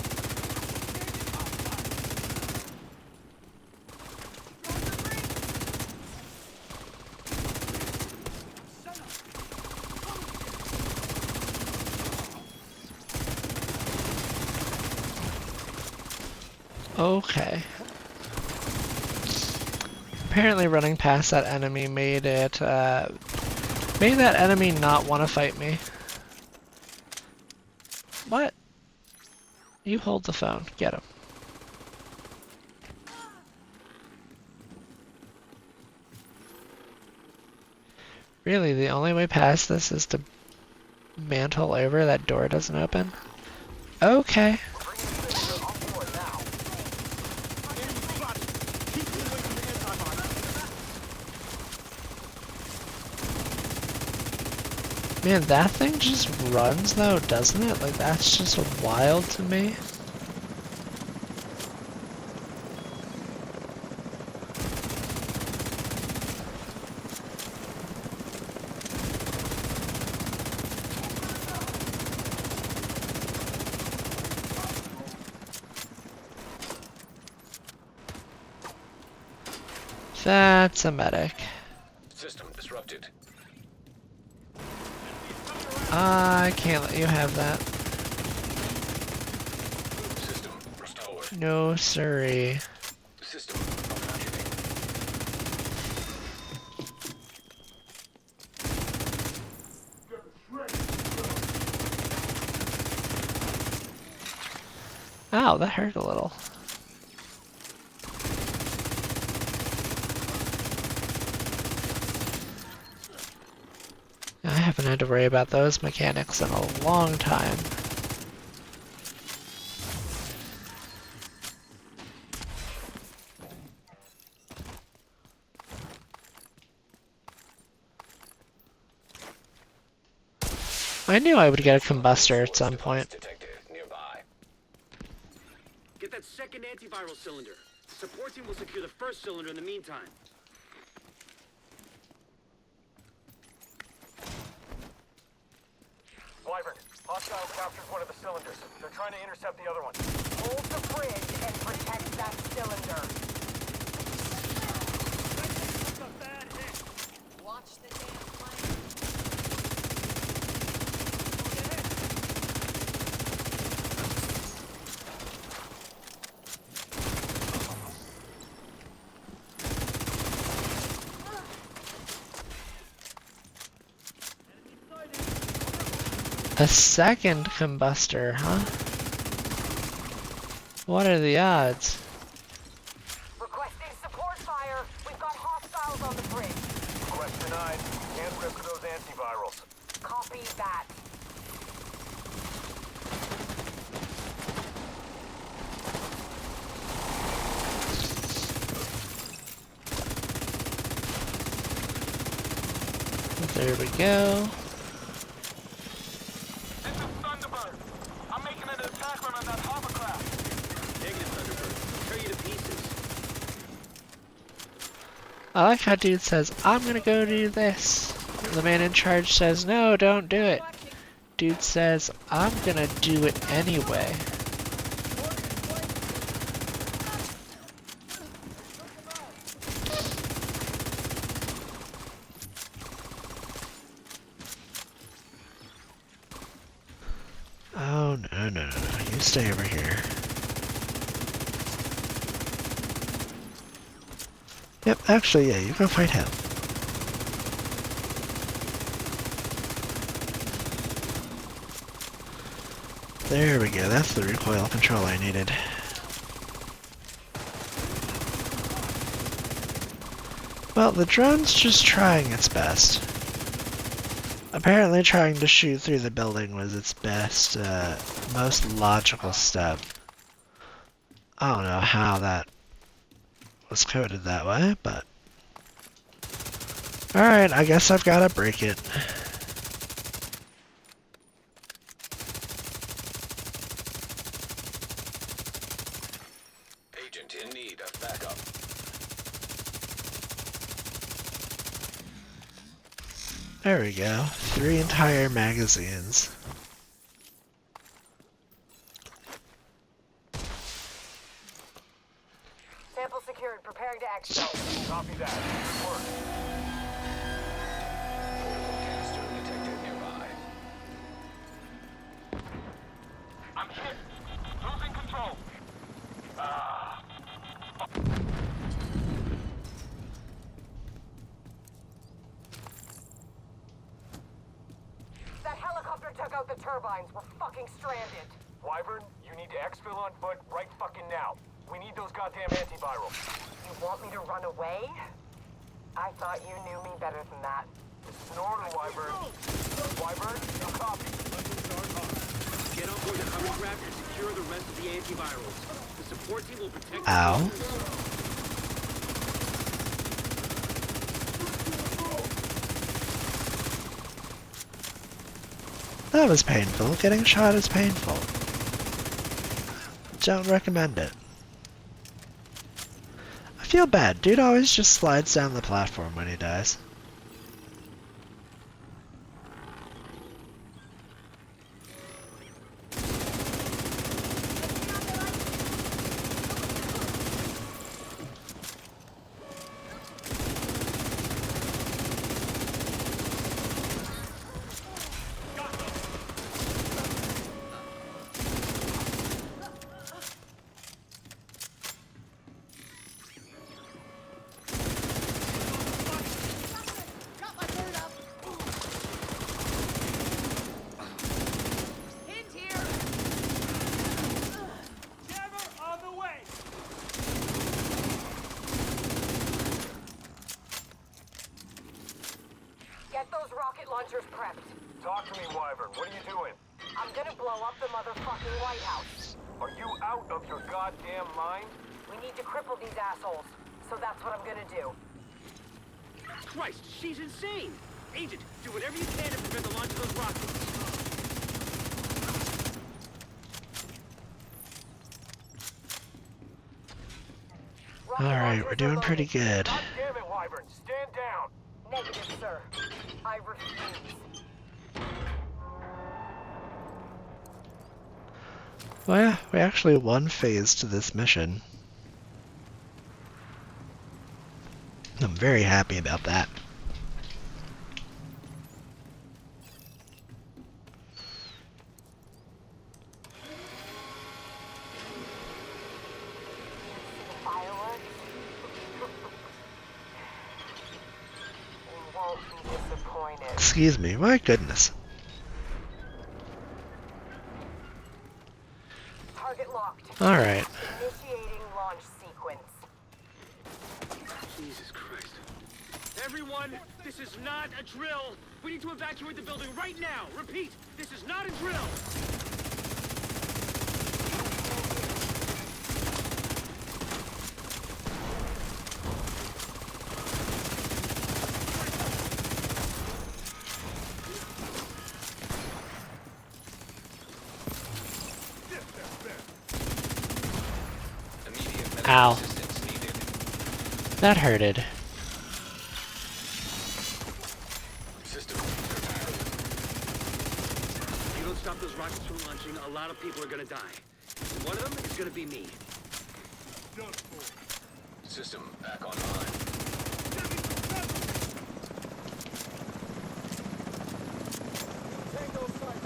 Okay. Apparently running past that enemy made it, made that enemy not want to fight me. What? You hold the phone. Get him. Really, the only way past this is to mantle over that door doesn't open? Okay. Man, that thing just runs though, doesn't it? Like, that's just wild to me. That's a medic. System disrupted. I can't let you have that. System restored. No, siree. System malfunctioning. Ow, that hurt a little. I haven't had to worry about those mechanics in a long time. I knew I would get a combustor at some point. Detected nearby. Get that second antiviral cylinder. The support team will secure the first cylinder in the meantime. Wyvern, hostile captures one of the cylinders. They're trying to intercept the other one. Hold the bridge and protect that cylinder. Watch the damn plane. A second combustor, huh? What are the odds? Requesting support fire. We've got hostiles on the bridge. Request denied. Can't risk those antivirals. Copy that. There we go. This is Thunderbird. I'm making an attack run on that hovercraft. Negative, Thunderbird. Tear you to pieces. I like how dude says, I'm gonna go do this. The man in charge says, no, don't do it. Dude says, I'm gonna do it anyway. Oh, no. You stay over here. Yep, actually, yeah, you go fight him. There we go, that's the recoil control I needed. Well, the drone's just trying its best. Apparently trying to shoot through the building was its best, most logical step. I don't know how that was coded that way, but... Alright, I guess I've gotta break it. Agent in need of backup. There we go. 3 entire magazines. Sample secured. Preparing to exfil. Copy that. Good work. Portable canister detected nearby. I'm hit. Losing control. That helicopter took out the turbines. We're fucking stranded. Wyvern, you need to exfil on foot right fucking now. We need those goddamn antivirals. You want me to run away? I thought you knew me better than that. It's an order, Wyvern. Wyvern, you copy. Get on board the hovercraft and secure the rest of the antivirals. The support team will protect Ow. That was painful. Getting shot is painful. Don't recommend it. I feel bad. Dude always just slides down the platform when he dies. Get those rocket launchers prepped. Talk to me, Wyvern. What are you doing? I'm gonna blow up the motherfucking White House. Are you out of your goddamn mind? We need to cripple these assholes. So that's what I'm gonna do. Christ, she's insane! Agent, do whatever you can to prevent the launch of those rockets. Alright, we're doing pretty good. God damn it, Wyvern. Stand down. Negative, sir. I refuse. Well, yeah, we actually won phase to this mission. I'm very happy about that. Fireworks? You won't be disappointed. Excuse me, my goodness. Target locked. Alright. Initiating launch sequence. Jesus Christ. Everyone, this is not a drill! We need to evacuate the building right now! Repeat, this is not a drill! Immediate medical Ow. assistance needed. That hurted. System don't stop those rockets from launching, a lot of people are gonna die. And one of them is gonna be me. System back online. Tango sight.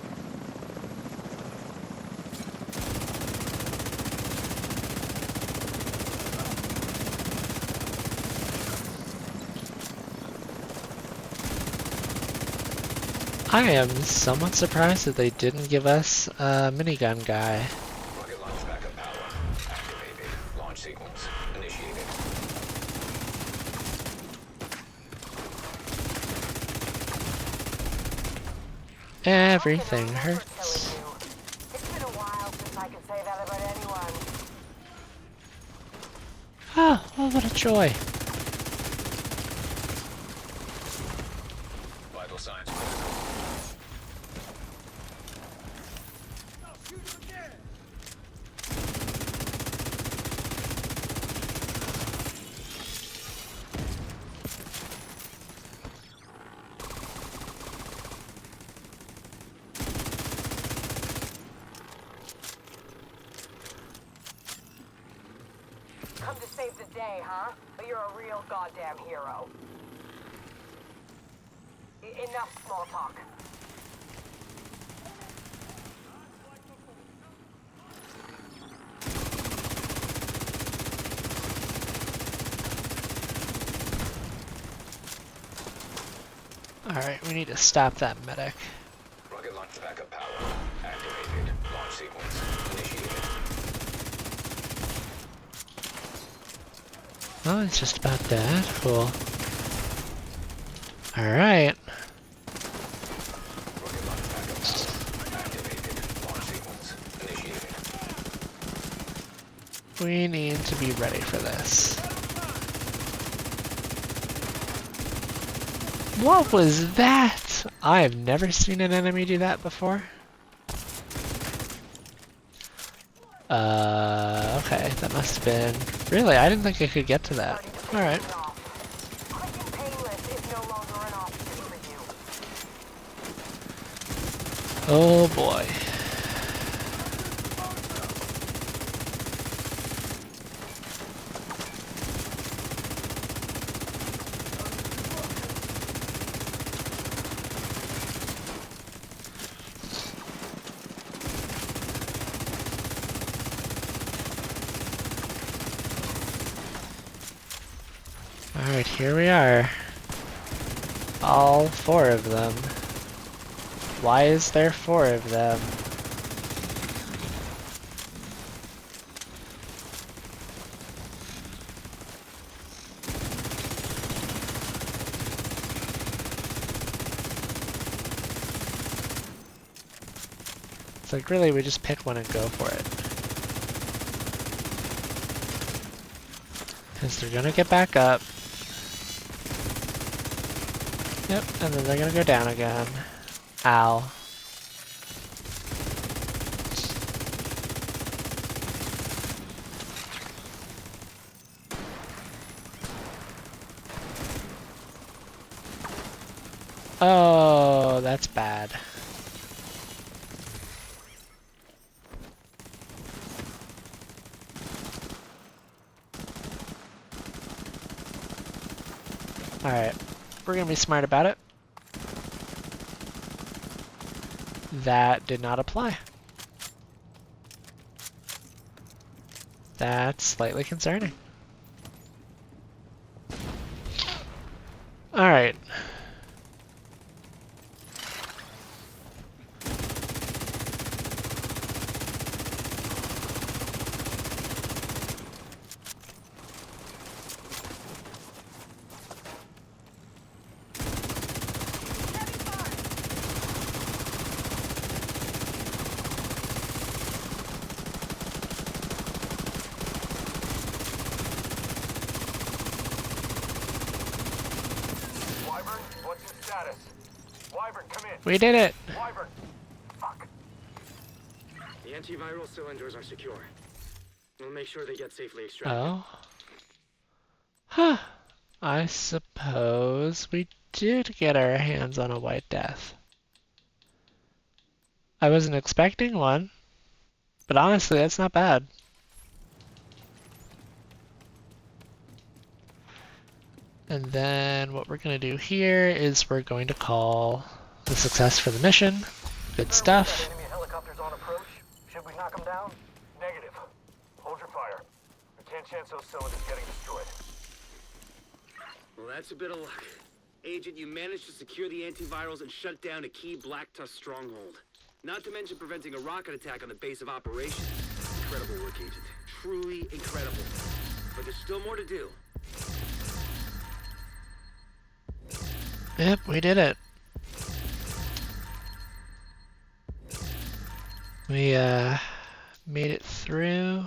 I am somewhat surprised that they didn't give us a minigun guy. Rocket launch backup power activated. Launch sequence initiated. Everything Fucking remember hurts. killing you. It's been a while since I could say that about anyone. Oh, what a joy. Vital signs critical. Come to save the day, huh? But you're a real goddamn hero. Enough small talk. Alright, we need to stop that medic. Rocket launch backup power activated. Launch sequence initiated. Oh, it's just about dead. Cool. Alright. Rocket launch backup power activated. Launch sequence initiated. We need to be ready for this. What was that? I have never seen an enemy do that before. Okay, that must have been... Really, I didn't think I could get to that. Alright. Clicking painless is no longer an option for you. Oh boy. Alright, here we are. All four of them. Why is there four of them? It's like, really, we just pick one and go for it. Because they're gonna get back up. Yep, and then they're gonna go down again. Ow. Oh, that's bad. Alright, we're gonna be smart about it. That did not apply. That's slightly concerning. Alright. Wyvern, what's your status? Wyvern, come in. We did it! Wyvern. Fuck. The antiviral cylinders are secure. We'll make sure they get safely extracted. Oh. Huh. I suppose we did get our hands on a White Death. I wasn't expecting one, but honestly, that's not bad. And then what we're going to do here is we're going to call the success for the mission. Good stuff. Enemy helicopters on approach. Should we knock them down? Negative. Hold your fire. We can't chance those cylinders getting destroyed. Well, that's a bit of luck. Agent, you managed to secure the antivirals and shut down a key Black Tusk stronghold. Not to mention preventing a rocket attack on the base of operations. Incredible work, Agent. Truly incredible. But there's still more to do. Yep, we did it. We made it through.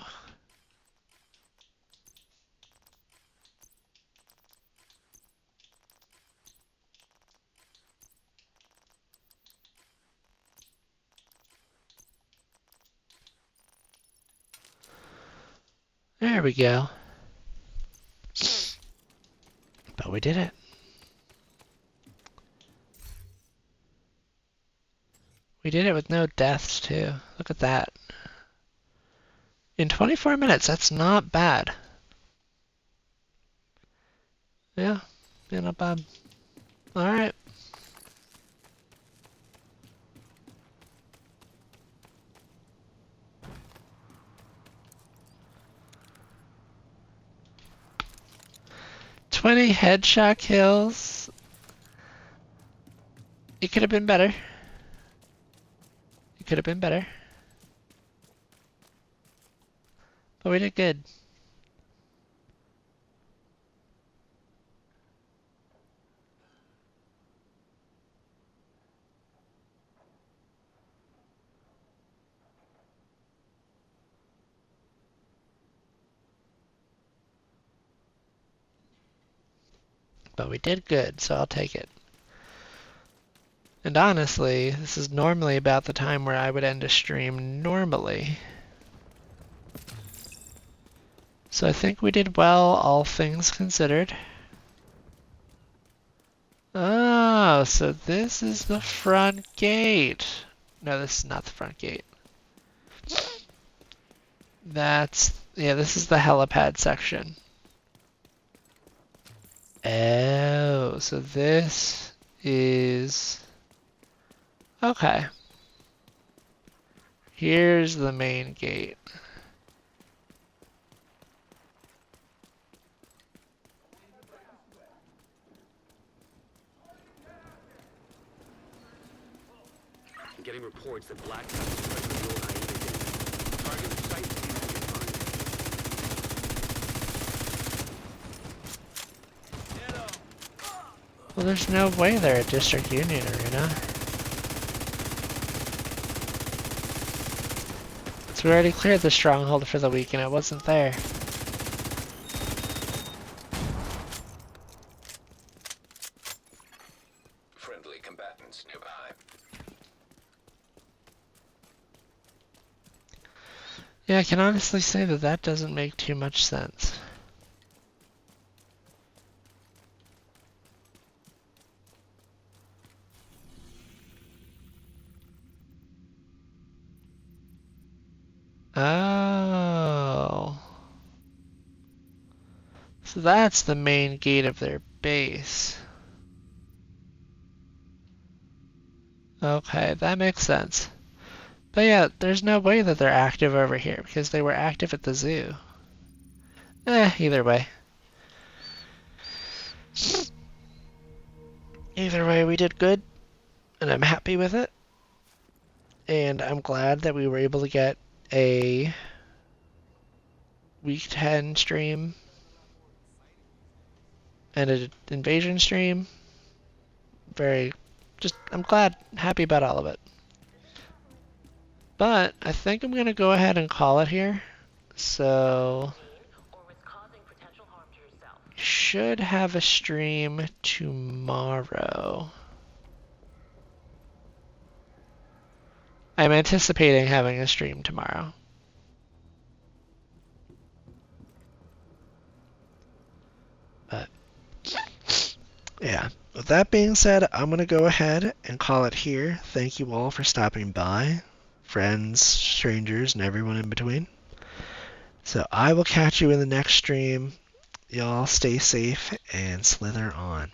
There we go. But we did it. We did it with no deaths, too. Look at that. In 24 minutes, that's not bad. Yeah, not bad. Alright. "20 headshot kills." It could have been better. It could have been better. But we did good. But we did good, so I'll take it. And honestly, this is normally about the time where I would end a stream normally. So I think we did well, all things considered. Oh, so this is the front gate. No, this is not the front gate. Yeah, this is the helipad section. Oh, so this is... Okay. Here's the main gate. I'm getting reports that Black Tusk is present in the old Aida den. Target the site and see if you can find it. Well, there's no way they're a District Union arena. So we already cleared the stronghold for the week and it wasn't there. Friendly combatants nearby. Yeah, I can honestly say that that doesn't make too much sense. Oh. So that's the main gate of their base. Okay, that makes sense. But yeah, there's no way that they're active over here because they were active at the zoo. Either way. Either way, we did good, and I'm happy with it. And I'm glad that we were able to get a week 10 stream and an invasion stream. I'm glad, happy about all of it. But I think I'm going to go ahead and call it here. So, should have a stream tomorrow. I'm anticipating having a stream tomorrow. But Yeah. With that being said, I'm going to go ahead and call it here. Thank you all for stopping by, friends, strangers, and everyone in between. So I will catch you in the next stream. Y'all stay safe and slither on.